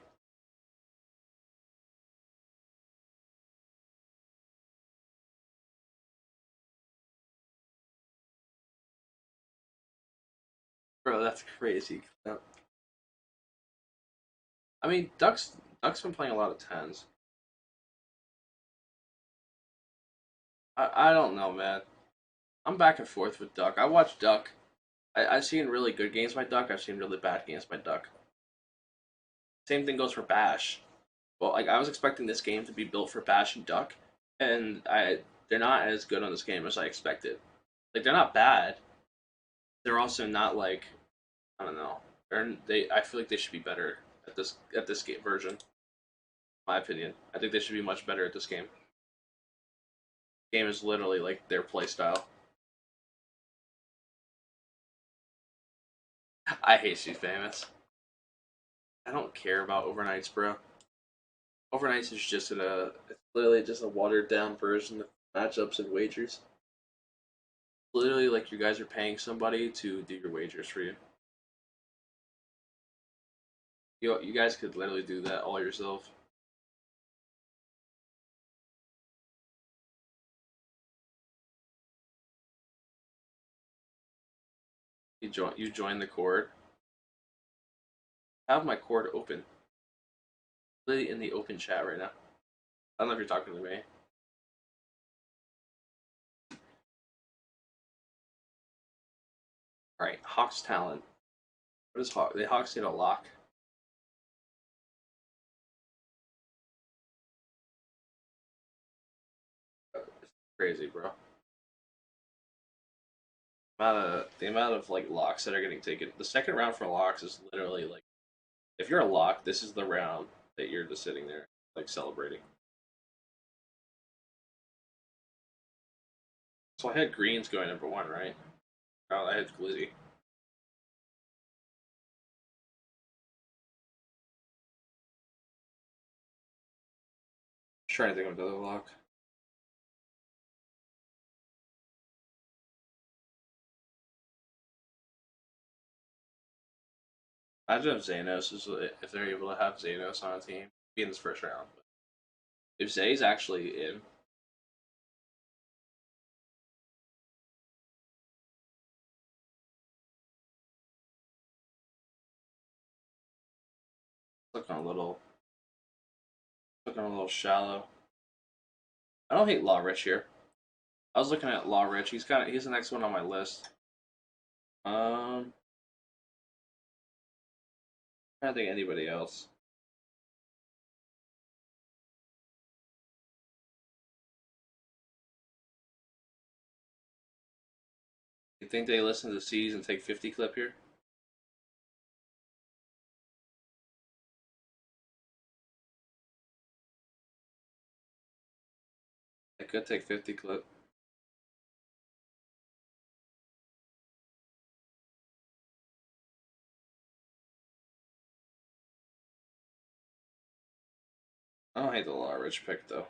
Bro, that's crazy. I mean, Duck's been playing a lot of tens. I don't know, man. I'm back and forth with Duck. I watch Duck. I've seen really good games by Duck. I've seen really bad games by Duck. Same thing goes for Bash. Well, like I was expecting this game to be built for Bash and Duck, and they're not as good on this game as I expected. Like they're not bad. They're also not like I don't know. I feel like they should be better at this game version. My opinion. I think they should be much better at this game. Game is literally like their play style. I hate She's Famous. I don't care about overnights, bro. Overnights is just it's literally just a watered down version of matchups and wagers. Literally, like you guys are paying somebody to do your wagers for you. You guys could literally do that all yourself. You join the court. I have my court open. Literally in the open chat right now. I don't know if you're talking to me. All right, Hawks talent. What is Hawk? The Hawks need a lock. It's crazy, bro. The amount of like locks that are getting taken. The second round for locks is literally like if you're a lock, this is the round that you're just sitting there like celebrating. So I had greens going number one, right? Oh, I had Glizzy. Just trying to think of another lock. Imagine if Xanos is if they're able to have Xanos on a team be in this first round. But if Zay's actually in, looking a little shallow. I don't hate Law Rich here. I was looking at Law Rich. He's the next one on my list. I don't think anybody else. You think they listen to C's and take 50 clip here? They could take 50 clip. I don't hate the Law Rich pick though.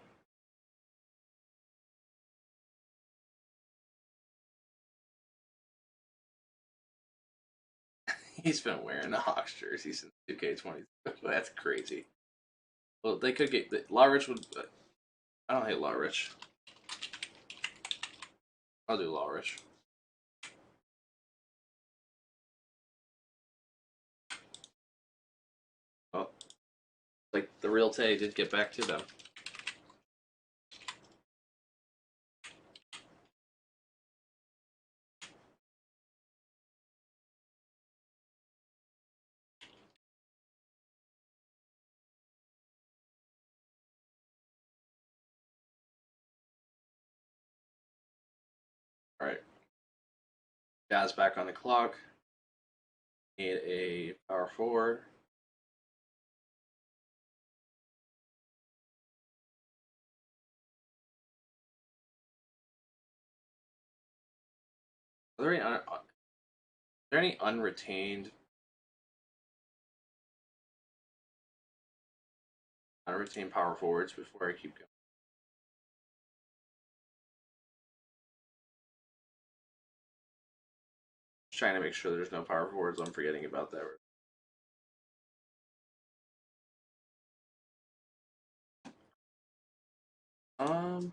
He's been wearing the Hawks jersey since 2K20. That's crazy. Well, they could get Law Rich would. I don't hate Law Rich. I'll do Law Rich. Well, like the real Tay did get back to them. All right, Jazz back on the clock. Need a power forward. Are there any unretained? I retain power forwards before I keep going. Just trying to make sure there's no power forwards. I'm forgetting about that. Um,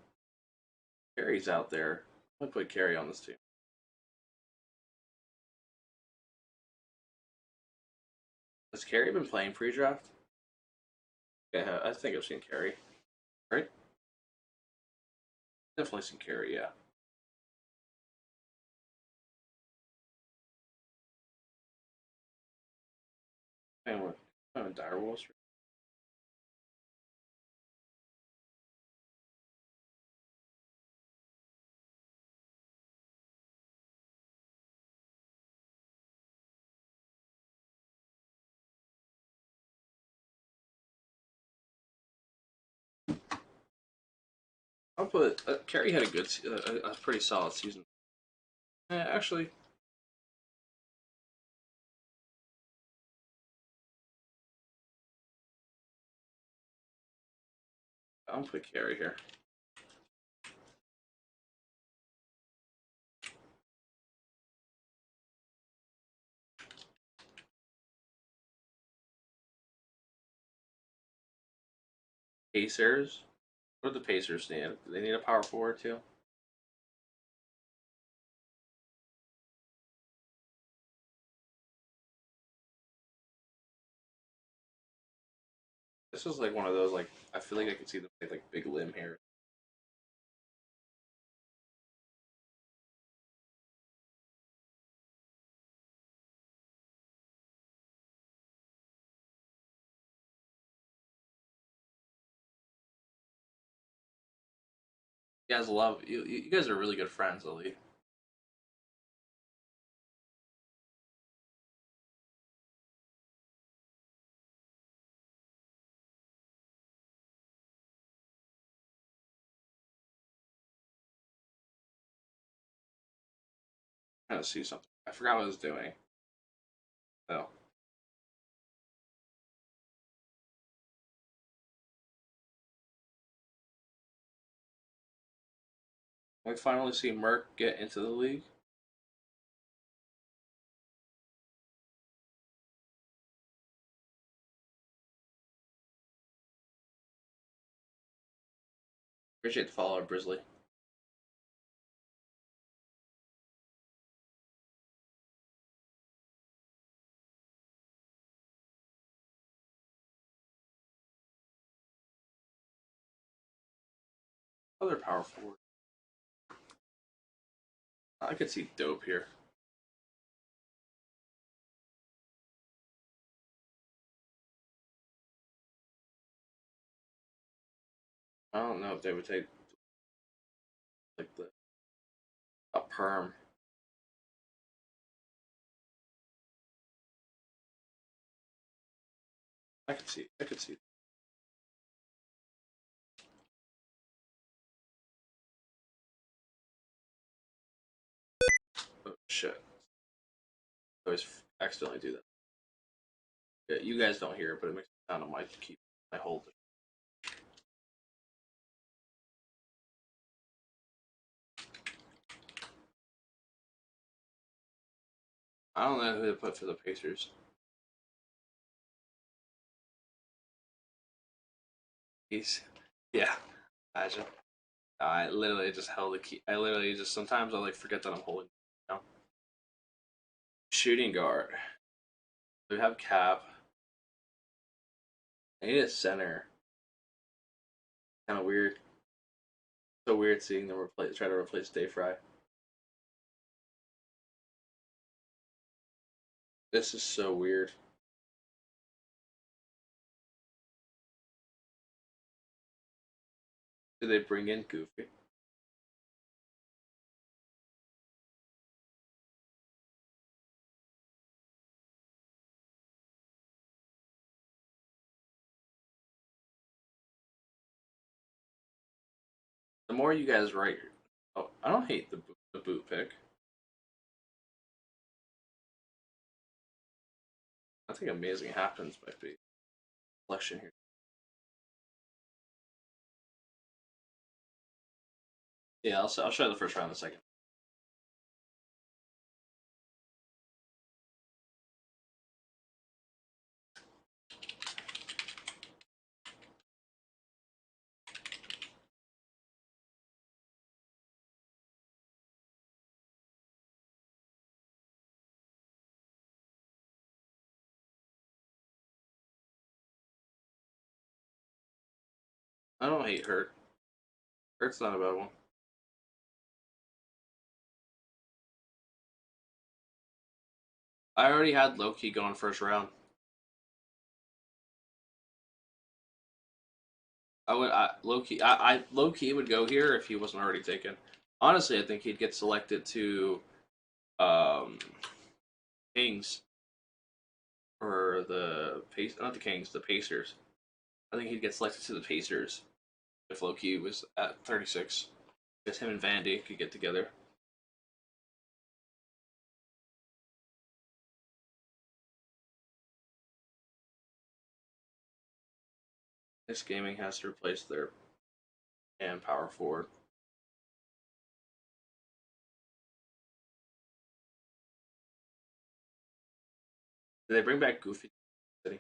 Carey's out there. I'm gonna put Carey on this team. Has Carey been playing pre-draft? Yeah, I think I've seen Carey. Right? Definitely seen Carey. Yeah. And with Direwolves. I'll put Carey had a good, a pretty solid season. Actually, I'll put Carey here. Pacers. What do the Pacers need? Do they need a power forward too? This is like one of those like I feel like I could see them play like big limb here. You guys love you. You guys are really good friends, Lily. Trying to see something. I forgot what I was doing. Oh, we finally see Merck get into the league. Appreciate the follow, Brizzly. Other power forward. I could see Dope here. I don't know if they would take like the a perm. I could see. I could see. Oh shit! I always accidentally do that. Yeah, you guys don't hear it, but it makes me sound on my keep. I hold it. I don't know who to put for the Pacers. He's yeah. Imagine. I literally just held the key. I literally just sometimes I like forget that I'm holding. You know? Shooting guard. We have Cap. I need a center. Kind of weird. So weird seeing them try to replace Dayfri. This is so weird. Did they bring in Goofy? The more you guys write, oh, I don't hate the boot pick. I think amazing happens might be selection here. Yeah, I'll show you the first round in a second. I don't hate Hurt. Hurt's not a bad one. I already had Loki going first round. Loki would go here if he wasn't already taken. Honestly, I think he'd get selected to um, Kings or not the Kings, the Pacers. I think he'd get selected to the Pacers if Loki was at 36. Because him and Vandy could get together. This gaming has to replace their and power forward. Did they bring back Goofy City?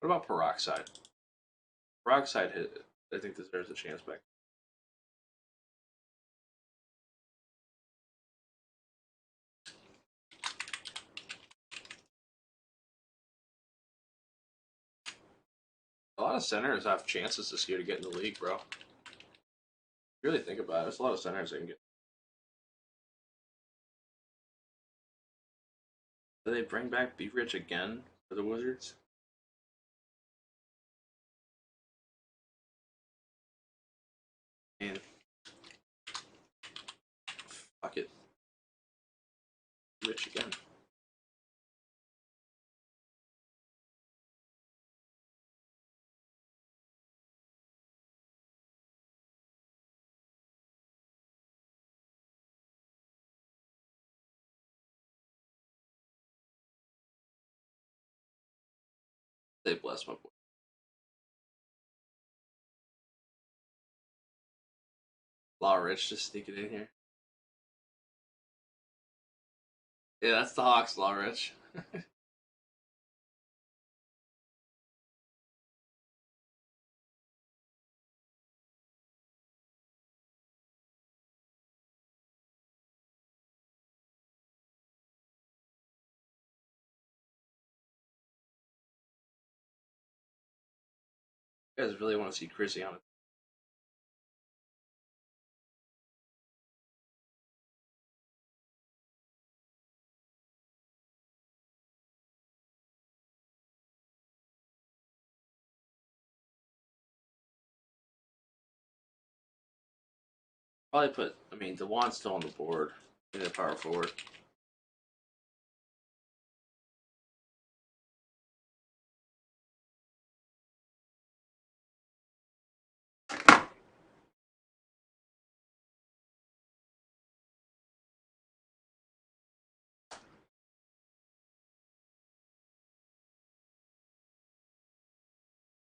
What about Peroxide? Peroxide hit. I think deserves a chance back. A lot of centers have chances this year to get in the league, bro. If you really think about it, there's a lot of centers that can get. Do they bring back Be Rich again for the Wizards? I mean, fuck it. Rich again. They bless my boy. Law Rich just sneaking in here. Yeah, that's the Hawks, Law Rich. You guys really want to see Chrissy on it. Probably put, I mean, DeWan's still on the board in the power forward.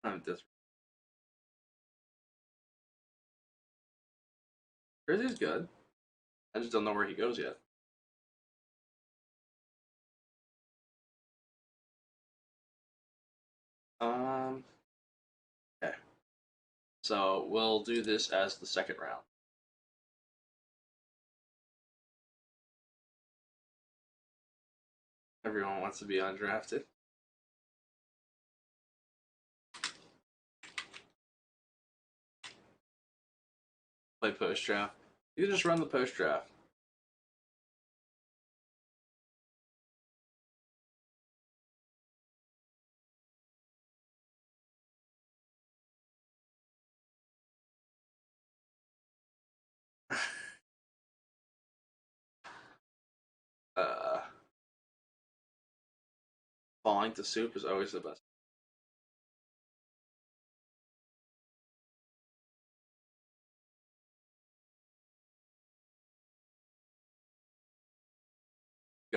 I'm this. Chrissy's good. I just don't know where he goes yet. Okay. So we'll do this as the second round. Everyone wants to be undrafted. Play post draft. You can just run the post draft. Uh, Falling to soup is always the best.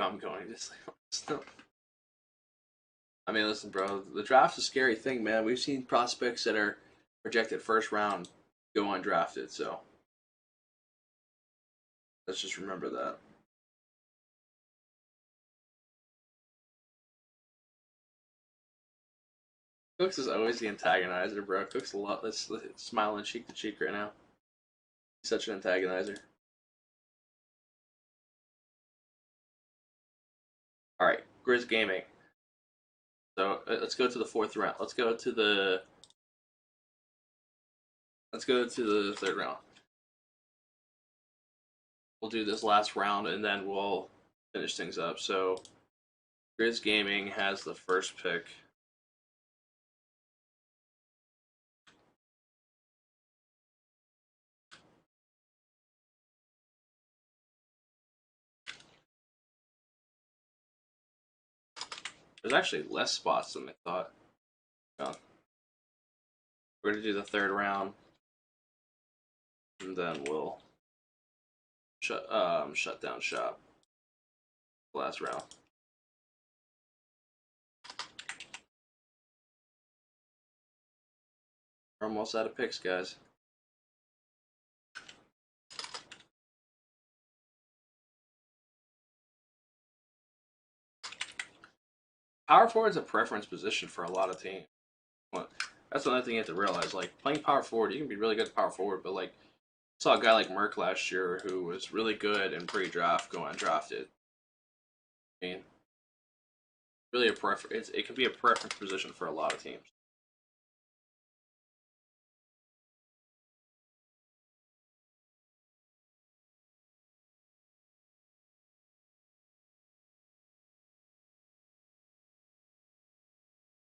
I'm going to sleep. I mean, listen, bro, the draft's a scary thing, man. We've seen prospects that are projected first round go undrafted, so let's just remember that. Cooks is always the antagonizer, bro. Cooks a lot. Let's smiling cheek to cheek right now. He's such an antagonizer. All right, Grizz Gaming. So let's go to the fourth round. Let's go to the third round. We'll do this last round and then we'll finish things up. So Grizz Gaming has the first pick. There's actually less spots than I thought. Oh. We're gonna do the third round, and then we'll shut down shop. Last round. We're almost out of picks, guys. Power forward is a preference position for a lot of teams. Well, that's another thing you have to realize. Like playing power forward, you can be really good at power forward, but like I saw a guy like Merck last year who was really good in pre-draft, going undrafted. I mean, really a preference. It can be a preference position for a lot of teams.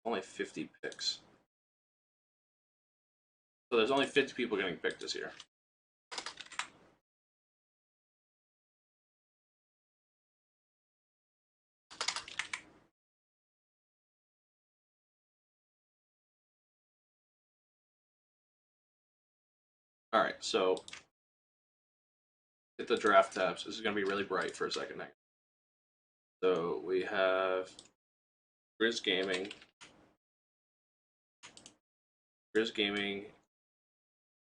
Only 50 picks. So there's only 50 people getting picked this year. All right, so hit the draft tabs. This is going to be really bright for a second now. So we have Grizz Gaming. Grizz Gaming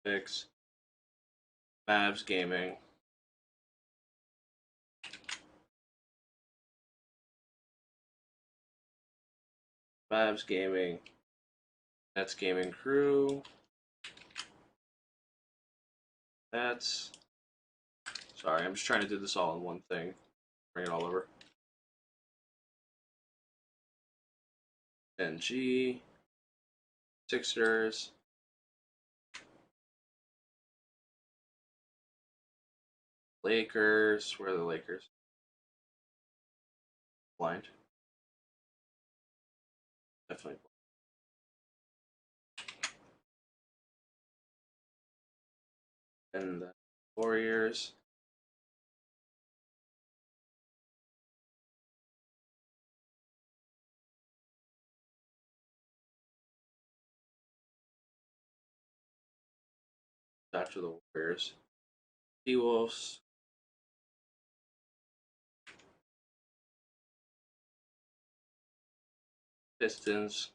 picks. Mavs Gaming. Mavs Gaming. Nets Gaming Crew. That's. Sorry, I'm just trying to do this all in one thing. Bring it all over. NG. Sixers. Lakers. Where are the Lakers? Blind. Definitely. And the Warriors. After the Warriors. T-Wolves. Pistons.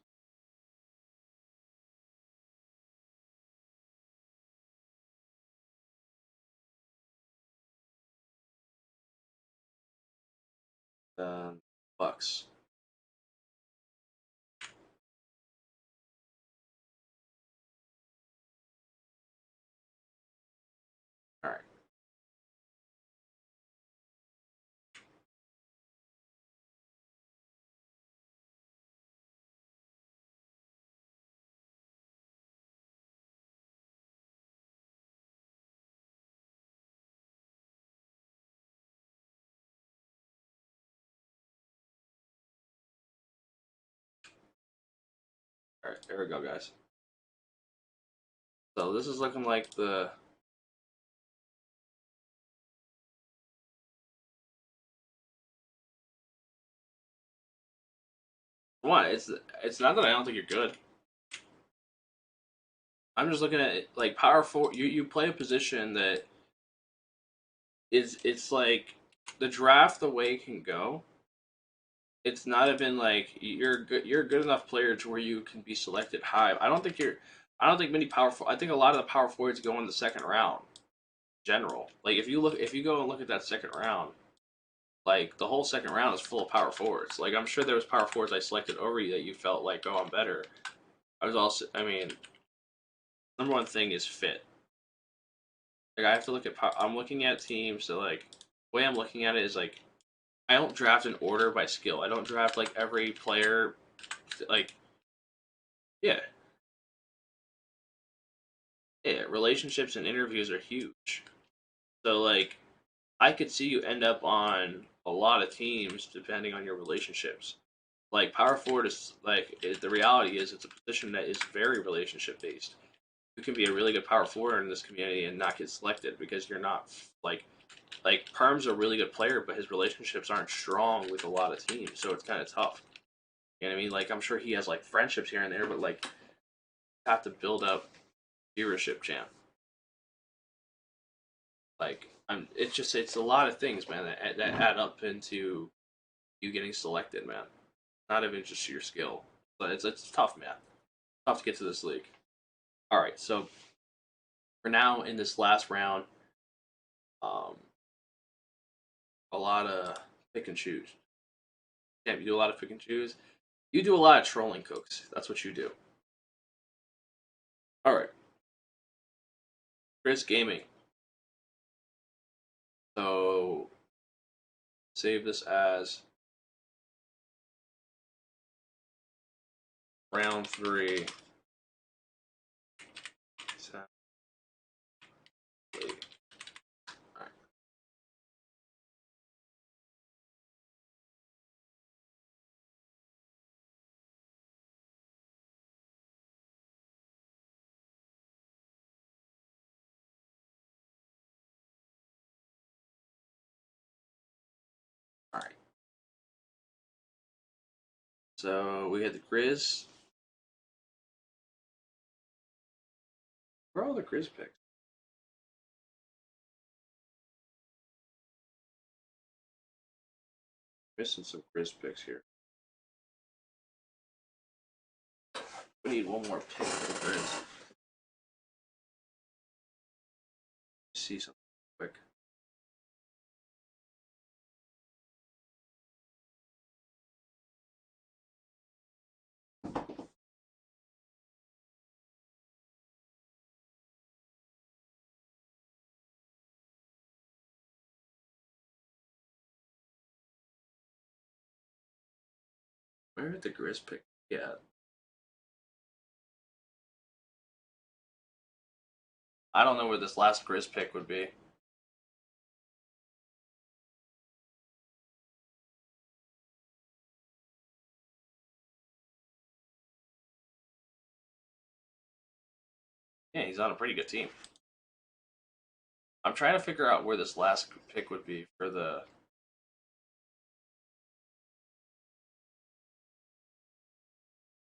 Bucks. All right. All right. There we go, guys. So this is looking like the. What? It's not that I don't think you're good. I'm just looking at it, like power forward. You play a position that is it's like the draft the way it can go. it's not even like you're good. You're a good enough player to where you can be selected high. I don't think you're. I don't think many I think a lot of the power forwards go in the second round. General, like if you go and look at that second round, like the whole second round is full of power forwards. Like I'm sure there was power forwards I selected over you that you felt like, oh, I'm better. I was also. I mean, number one thing is fit. Like I have to look at. I'm looking at teams. So like, the way I'm looking at it is like I don't draft in order by skill. I don't draft like every player. Like yeah, yeah. Relationships and interviews are huge. So like I could see you end up on a lot of teams depending on your relationships. Like power forward is the reality is it's a position that is very relationship based. You can be a really good power forward in this community and not get selected because you're not like Perm's a really good player, but his relationships aren't strong with a lot of teams, so it's kind of tough. You know what I mean? Like I'm sure he has like friendships here and there, but like you have to build up viewership, champ. Like it's a lot of things, man, that add up into you getting selected, man. Not even just your skill, but it's tough, man. Tough to get to this league. All right, so for now in this last round, um, a lot of pick and choose. Yeah, you do a lot of pick and choose. You do a lot of trolling, Cooks. That's what you do. All right, Chris Gaming. So save this as round three. All right. All right. So we had the Grizz. Where are all the Grizz picks? Missing some Grizz picks here. We need one more pick for the Grizz. See something quick. Where did the Grizz pick? Yeah, I don't know where this last Grizz pick would be. Yeah, he's on a pretty good team. I'm trying to figure out where this last pick would be for the.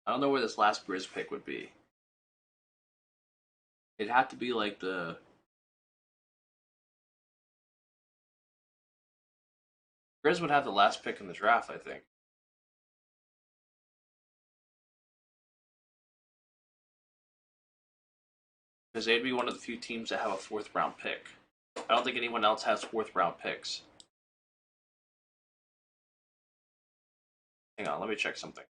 I don't know where this last Grizz pick would be. It'd have to be like the. Grizz would have the last pick in the draft, I think. Because they'd be one of the few teams that have a fourth round pick. I don't think anyone else has fourth round picks. Hang on, let me check something.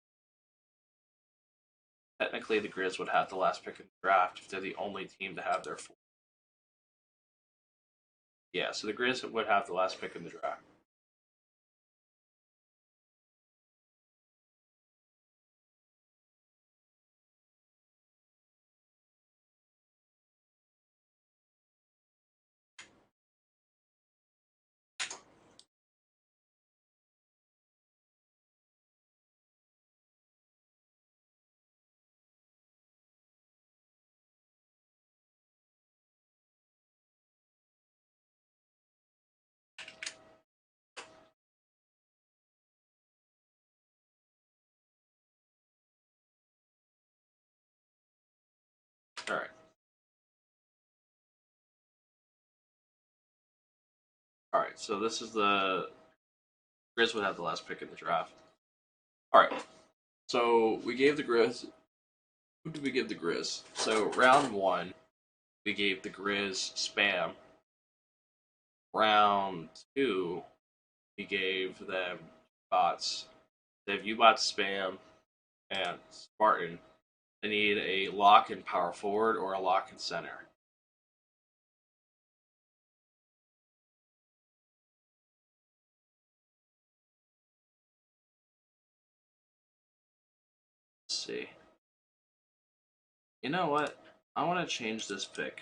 Technically, the Grizz would have the last pick in the draft if they're the only team to have their fourth. Yeah, so the Grizz would have the last pick in the draft. All right. All right, so this is the Grizz would have the last pick in the draft. All right. So we gave the Grizz. Who did we give the Grizz? So round one, we gave the Grizz spam. Round two, we gave them bots. They have U-bot spam and Spartan. They need a lock in power forward or a lock in center. Let's see. You know what? I want to change this pick.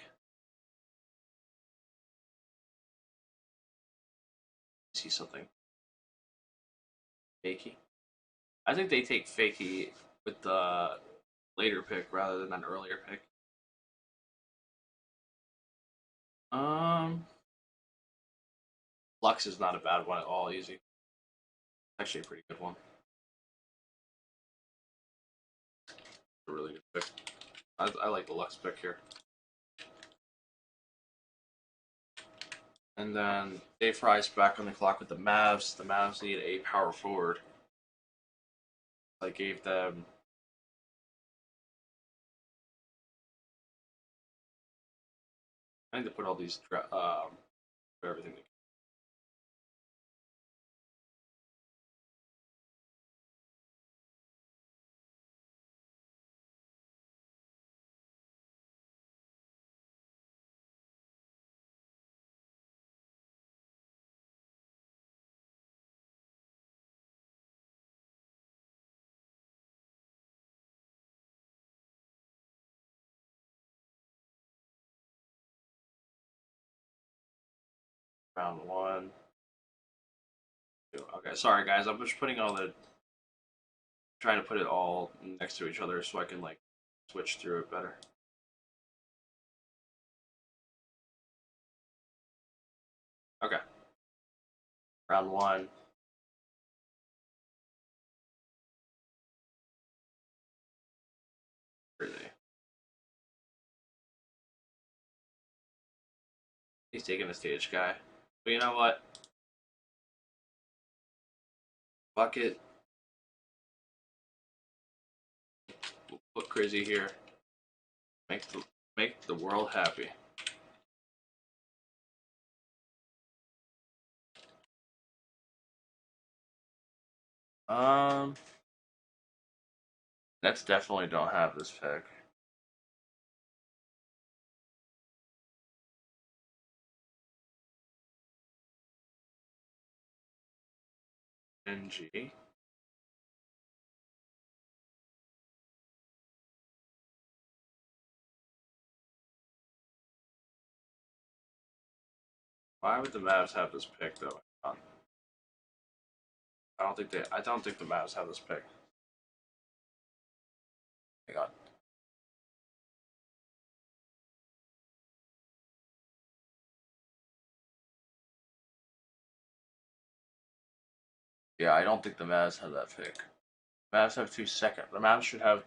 See something. Fakey. I think they take Fakey with the later pick rather than an earlier pick. Um, Lux is not a bad one at all. Easy. Actually, a pretty good one. A really good pick. I like the Lux pick here. And then Dayfri's back on the clock with the Mavs. The Mavs need a power forward. I gave them. I need to put all these for everything. Round one. Two. Okay, sorry guys. I'm just putting all the trying to put it all next to each other so I can like switch through it better. Okay. Round one. Really. He's taking the stage guy. But you know what? Fuck it. We'll put Crazy here. Make the world happy. Um, Nets definitely don't have this pick. NG. Why would the Mavs have this pick though? I don't think they. I don't think the Mavs have this pick. Hang on. Yeah, I don't think the Mavs have that pick. Mavs have 2 second. The Mavs should have.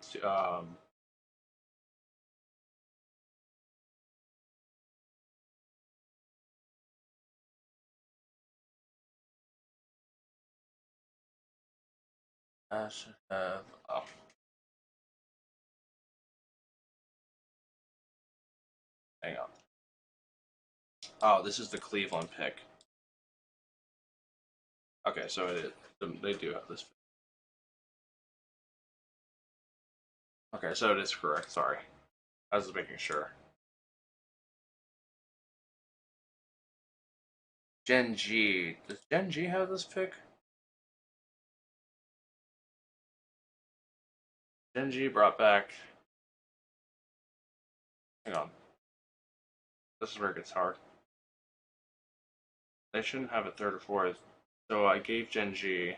Mavs should have. Oh, hang on. Oh, this is the Cleveland pick. Okay, so it is. They do have this. Okay, so it is correct. Sorry, I was just making sure. Gen G. Does Gen G have this pick? Gen G brought back. Hang on. This is where it gets hard. They shouldn't have a third or fourth. So I gave Gen G.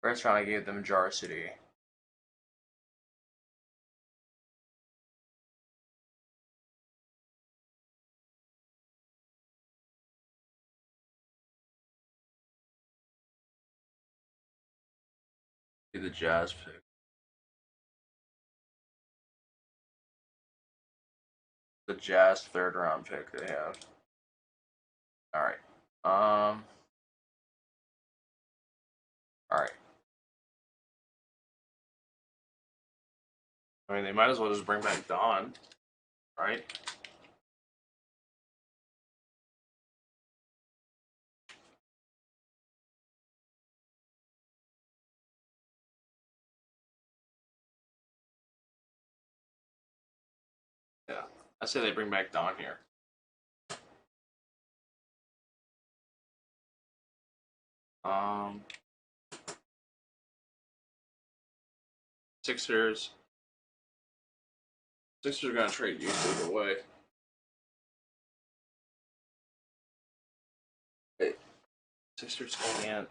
First round, I gave them Jar City. The Jazz pick. The Jazz third round pick they have. All right. All right. I mean, they might as well just bring back Dawn, right? Yeah. I say they bring back Dawn here. Um, Sixers. Sixers are gonna trade you either way. Hey, Sixers can't.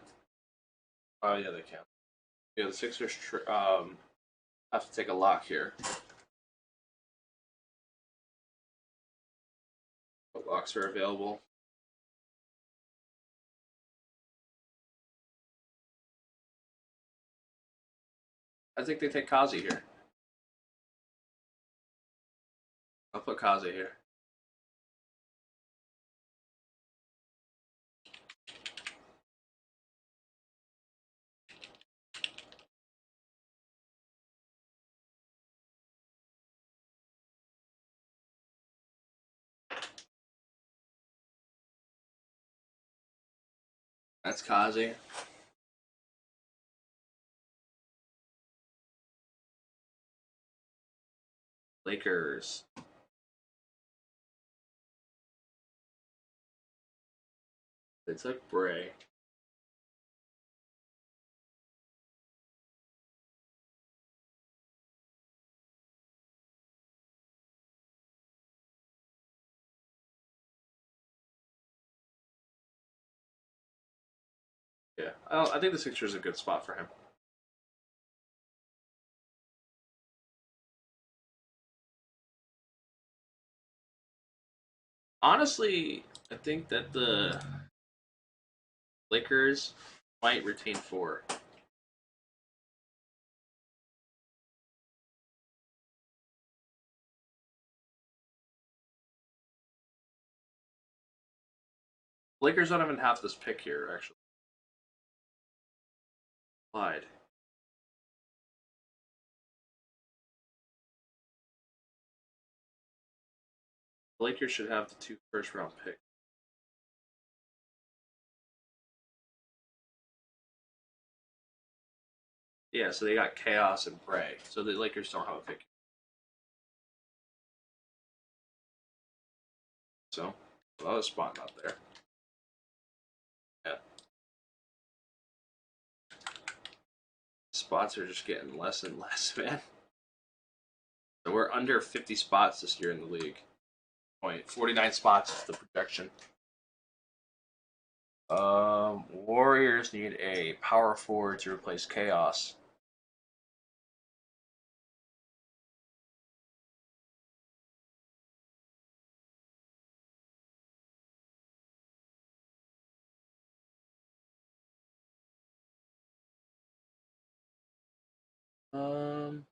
Oh yeah, they can. Yeah, the Sixers have to take a lock here. What locks are available? I think they take Kazi here. I'll put Kazi here. That's Kazi. Lakers. They took Bray. Yeah, I think the Sixers is a good spot for him. Honestly, I think that the Lakers might retain four. Lakers don't even have this pick here, actually. Lied. The Lakers should have the 2 first-round picks. Yeah, so they got Chaos and Bray. So the Lakers don't have a pick. So, a lot of spot out there. Yeah. Spots are just getting less and less, man. So we're under 50 spots this year in the league. 49 spots is the projection. Warriors need a power forward to replace Chaos. Um,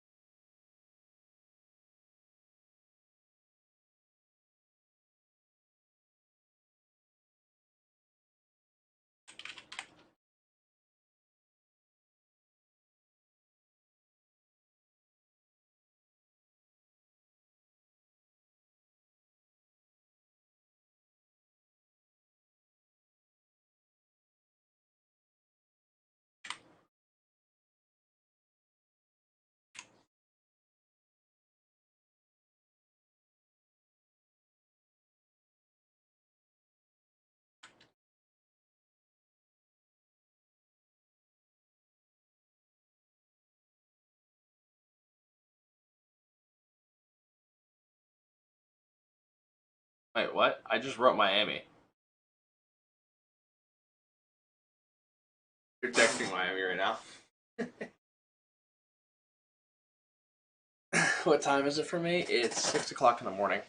Wait, what? I just wrote Miami. You're texting Miami right now. What time is it for me? It's 6 o'clock in the morning.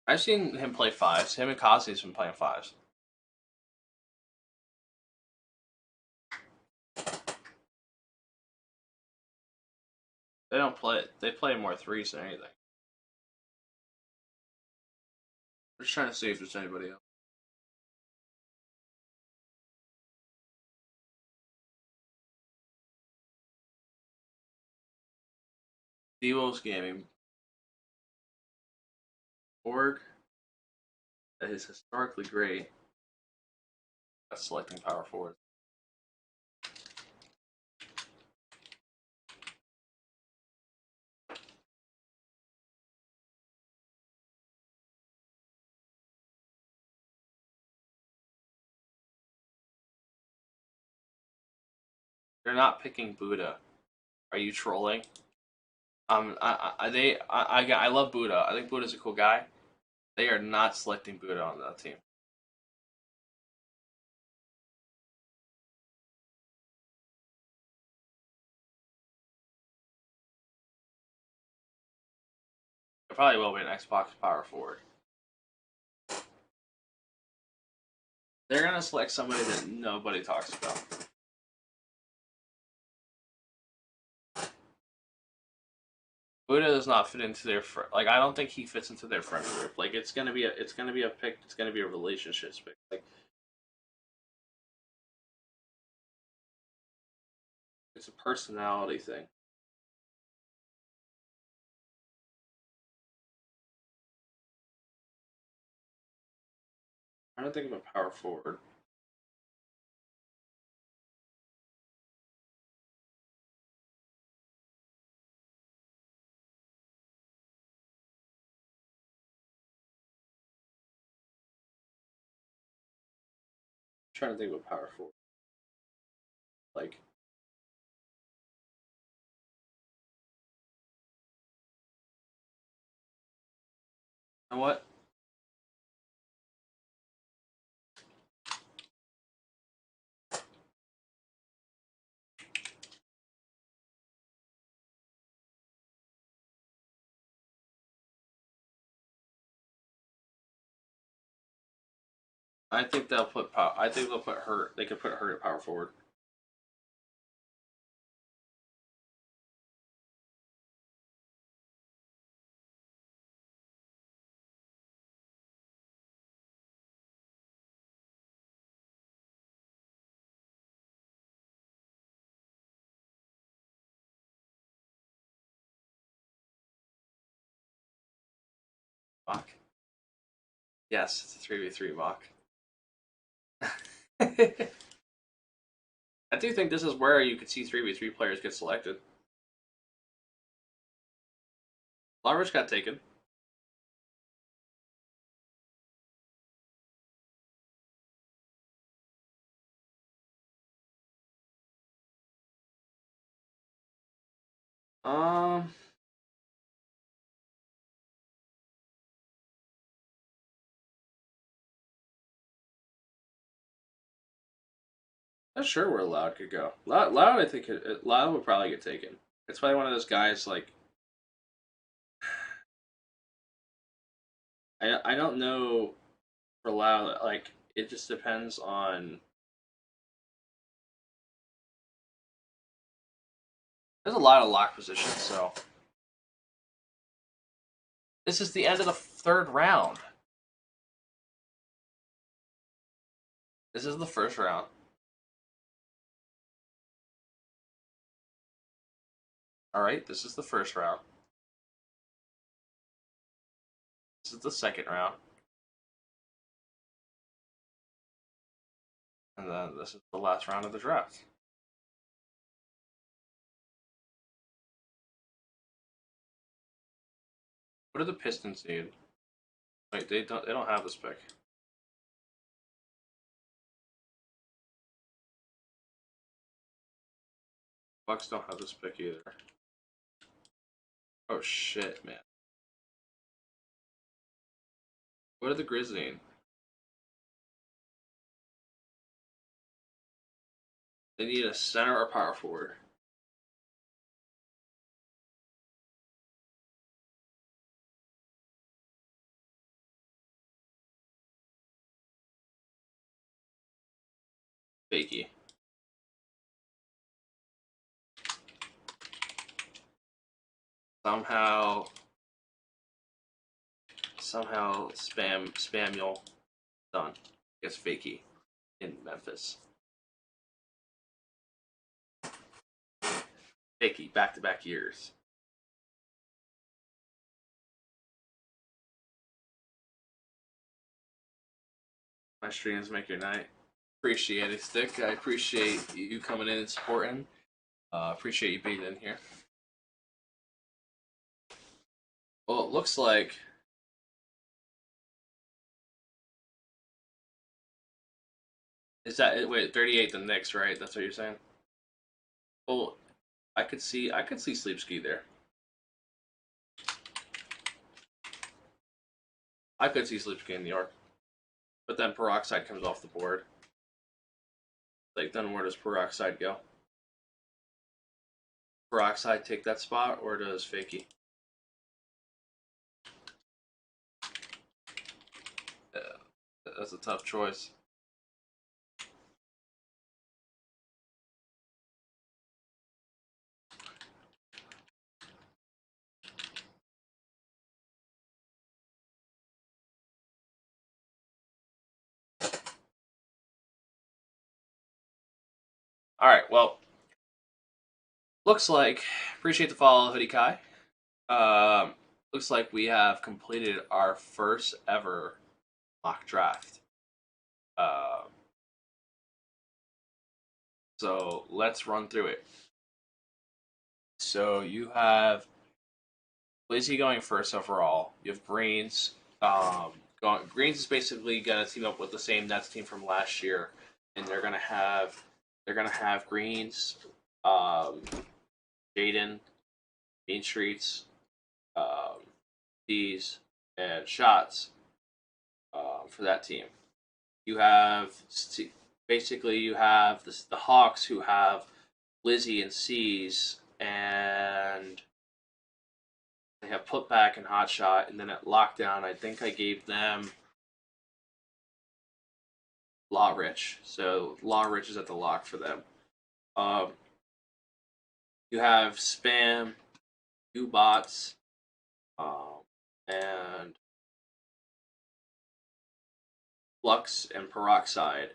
I've seen him play fives. Him and Kossy's been playing fives. They don't play it. They play more threes than anything. I'm just trying to see if there's anybody else. Devo's Gaming org that is historically great at selecting power forwards. They're not picking Buddha. Are you trolling? I love Buddha. I think Buddha's a cool guy. They are not selecting Buddha on that team. It probably will be an Xbox power forward. They're gonna select somebody that nobody talks about. Buddha does not fit into their like. I don't think he fits into their friend group. Like it's gonna be a pick. It's gonna be a relationships pick. Like it's a personality thing. I don't think of a power forward. I'm trying to think of a power forward. Like you know what? I think they'll put power. I think they'll put her. They could put her at power forward. Mock. Yes, it's a 3v3 mock. I do think this is where you could see 3v3 players get selected. Large got taken. Um, Not sure where Loud could go. Loud, I think Loud would probably get taken. It's probably one of those guys like I don't know for Loud. Like it just depends on. There's a lot of lock positions, so this is the end of the third round. This is the first round. All right, this is the first round. This is the second round. And then this is the last round of the draft. What do the Pistons need? Wait, they don't have this pick. Bucks don't have this pick either. Oh shit, man. What are the Grizzlies need? They need a center or power forward. Fakey. Somehow Spamuel done. Gets Fakey in Memphis. Fakey, back-to-back years. My streams make your night. Appreciate it, Stick. I appreciate you coming in and supporting. Appreciate you being in here. Well, it looks like is that it? Wait, 38 the Knicks, right? That's what you're saying. Well, I could see Sleep Ski there. I could see Sleep Ski in New York, but then Peroxide comes off the board. Like then where does Peroxide go? Peroxide take that spot, or does Fakey? That's a tough choice. All right, well, looks like appreciate the follow, Hoodie Kai. Looks like we have completed our first ever mock draft. Uh, so let's run through it. So you have Lizzie going first overall. You have Greens. Greens is basically gonna team up with the same Nets team from last year, and they're gonna have Greens, um, Jaden, Main Streets, um, D's, and Shots for that team. You have basically you have the Hawks who have Lizzie and C's, and they have Putback and Hotshot, and then at Lockdown, I think I gave them Law Rich. So Law Rich is at the lock for them. Um, you have Spam, U-Bots, and Flux and Peroxide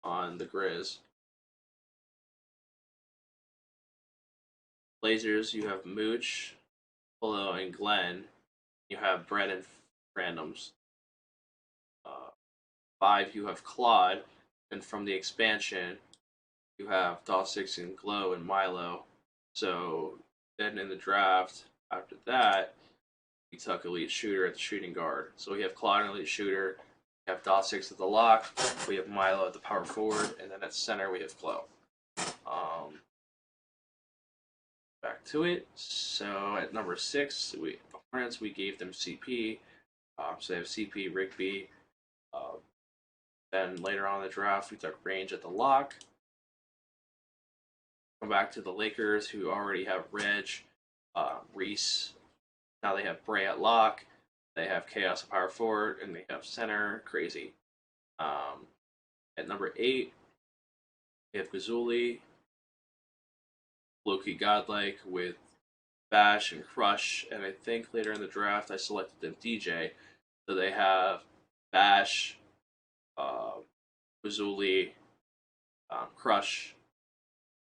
on the Grizz. Blazers, you have Mooch, Polo, and Glenn. You have Brett and Randoms. 5, you have Claude. And from the expansion, you have Dossix and Glow and Milo. So then in the draft, after that, we took Elite Shooter at the shooting guard. So we have Claude and Elite Shooter. We have Dossix at the lock. We have Milo at the power forward. And then at center, we have Glow. Back to it. So at number 6, we gave them CP. So they have CP, Rigby. Then later on in the draft, we took Range at the lock. Come back to the Lakers, who already have Reg, Reese. Now they have Bray at lock. They have Chaos at power forward, and they have center. Crazy. At number 8, we have Gazuli, Loki Godlike with Bash and Crush, and I think later in the draft I selected them DJ. So they have Bash, Gazuli, Crush,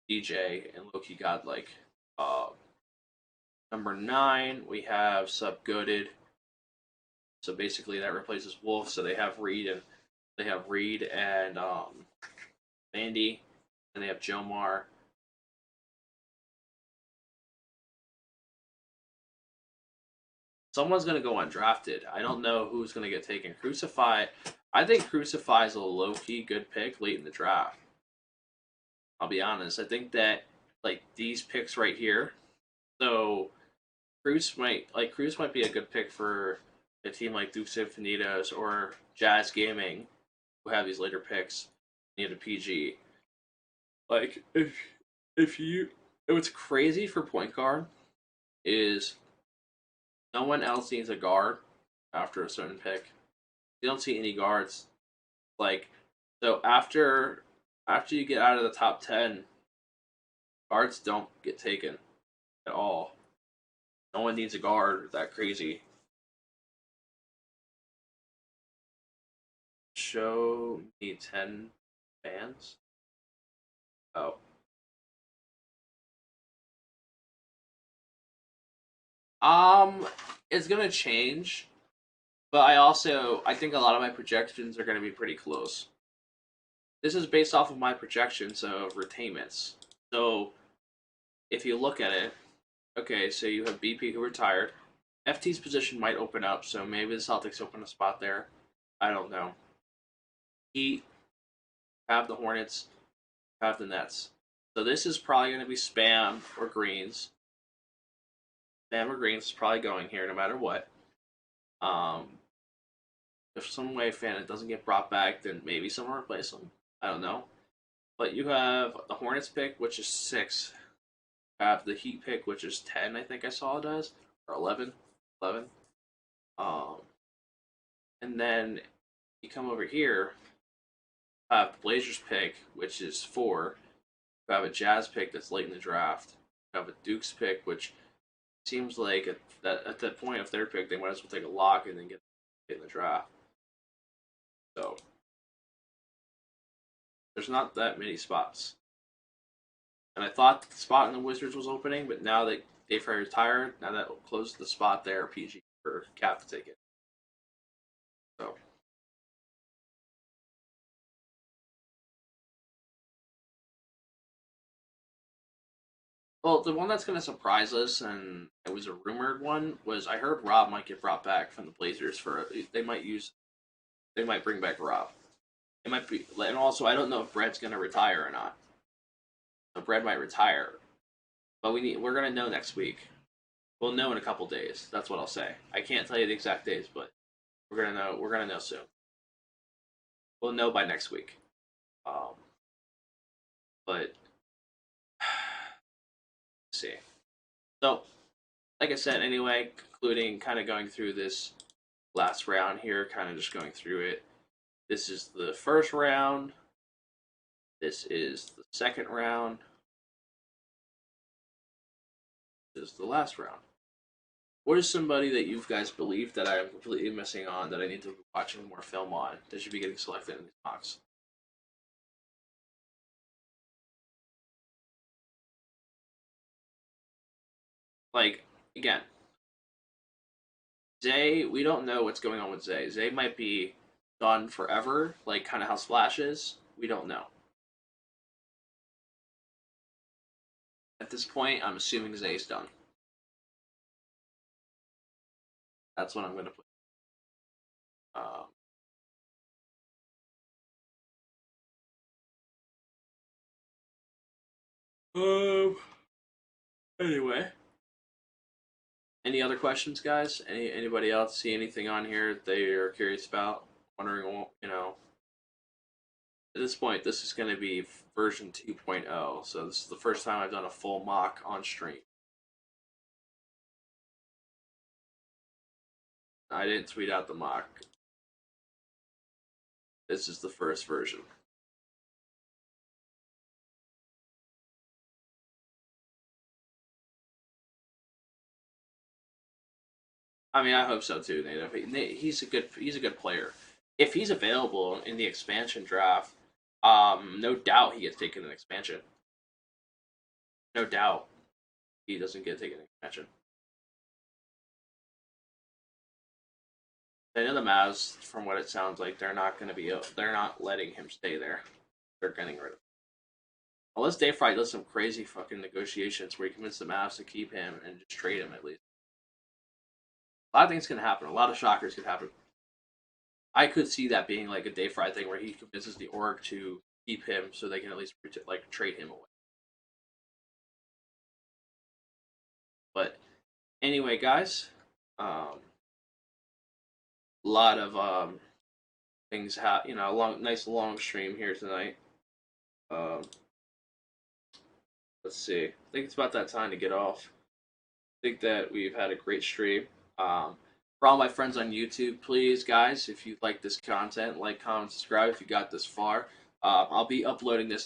DJ, and Loki Godlike. Number 9, we have Sub Goated. So basically that replaces Wolf. So they have Reed and Andy, and they have Jomar. Someone's gonna go undrafted. I don't know who's gonna get taken. Crucify. I think Crucify is a low key good pick late in the draft. I'll be honest. I think that like these picks right here. So Cruz might be a good pick for a team like Dukes Infinitos or Jazz Gaming, who have these later picks near the PG. Like what's crazy for point guard is no one else needs a guard after a certain pick. You don't see any guards. Like so after you get out of the top 10, guards don't get taken at all. No one needs a guard that crazy. Show me 10 fans. Oh. It's gonna change But I think a lot of my projections are going to be pretty close. This is based off of my projections of retainments. So if you look at it, okay, so you have BP who retired. FT's position might open up, so maybe the Celtics open a spot there. I don't know. Heat have the Hornets, have the Nets. So this is probably going to be Spam or Greens. Spam or Greens is probably going here no matter what. Um, if some way fan it doesn't get brought back, then maybe someone replace them. I don't know. But you have the Hornets pick, which is 6. You have the Heat pick, which is 10, I think I saw it as. Or 11. 11. Um, and then you come over here, have the Blazers pick, which is 4. You have a Jazz pick that's late in the draft. You have a Dukes pick, which seems like at that point of their pick, they might as well take a lock and then get in the draft. So there's not that many spots. And I thought the spot in the Wizards was opening, but now that Dayfri retired, now that closed the spot there, PG for Cap to take it. So well, the one that's going to surprise us, and it was a rumored one, was I heard Rob might get brought back from the Blazers for. They might bring back Rob. It might be, and also I don't know if Brett's going to retire or not. So Brett might retire, but we're going to know next week. We'll know in a couple days. That's what I'll say. I can't tell you the exact days, but we're gonna know. We're gonna know soon. We'll know by next week. Um, but see. So, like I said, anyway, concluding, kind of going through this last round here, kind of just going through it. This is the first round. This is the second round. This is the last round. What is somebody that you guys believe that I am completely missing on that I need to be watching more film on that should be getting selected in these mocks? Like, again, Zay, we don't know what's going on with Zay. Zay might be gone forever, like kind of how Splash is. We don't know. At this point, I'm assuming Zay's done. That's what I'm going to put. Um, um, anyway. Any other questions, guys? Anybody else see anything on here they are curious about? Wondering, at this point, this is going to be version 2.0, so this is the first time I've done a full mock on stream. I didn't tweet out the mock. This is the first version. I mean, I hope so too, Nate. He's a good player. If he's available in the expansion draft, no doubt he gets taken in expansion. No doubt he doesn't get taken in expansion. I know the Mavs, from what it sounds like, they're not going to be. They're not letting him stay there. They're getting rid of him. Unless Dayfri does some crazy fucking negotiations where he convinces the Mavs to keep him and just trade him at least. A lot of things can happen. A lot of shockers can happen. I could see that being like a Dayfri thing where he convinces the org to keep him so they can at least like trade him away. But anyway, guys, a lot of things a nice long stream here tonight. Um, let's see. I think it's about that time to get off. I think that we've had a great stream. For all my friends on YouTube, please, guys, if you like this content, like, comment, subscribe if you got this far. I'll be uploading this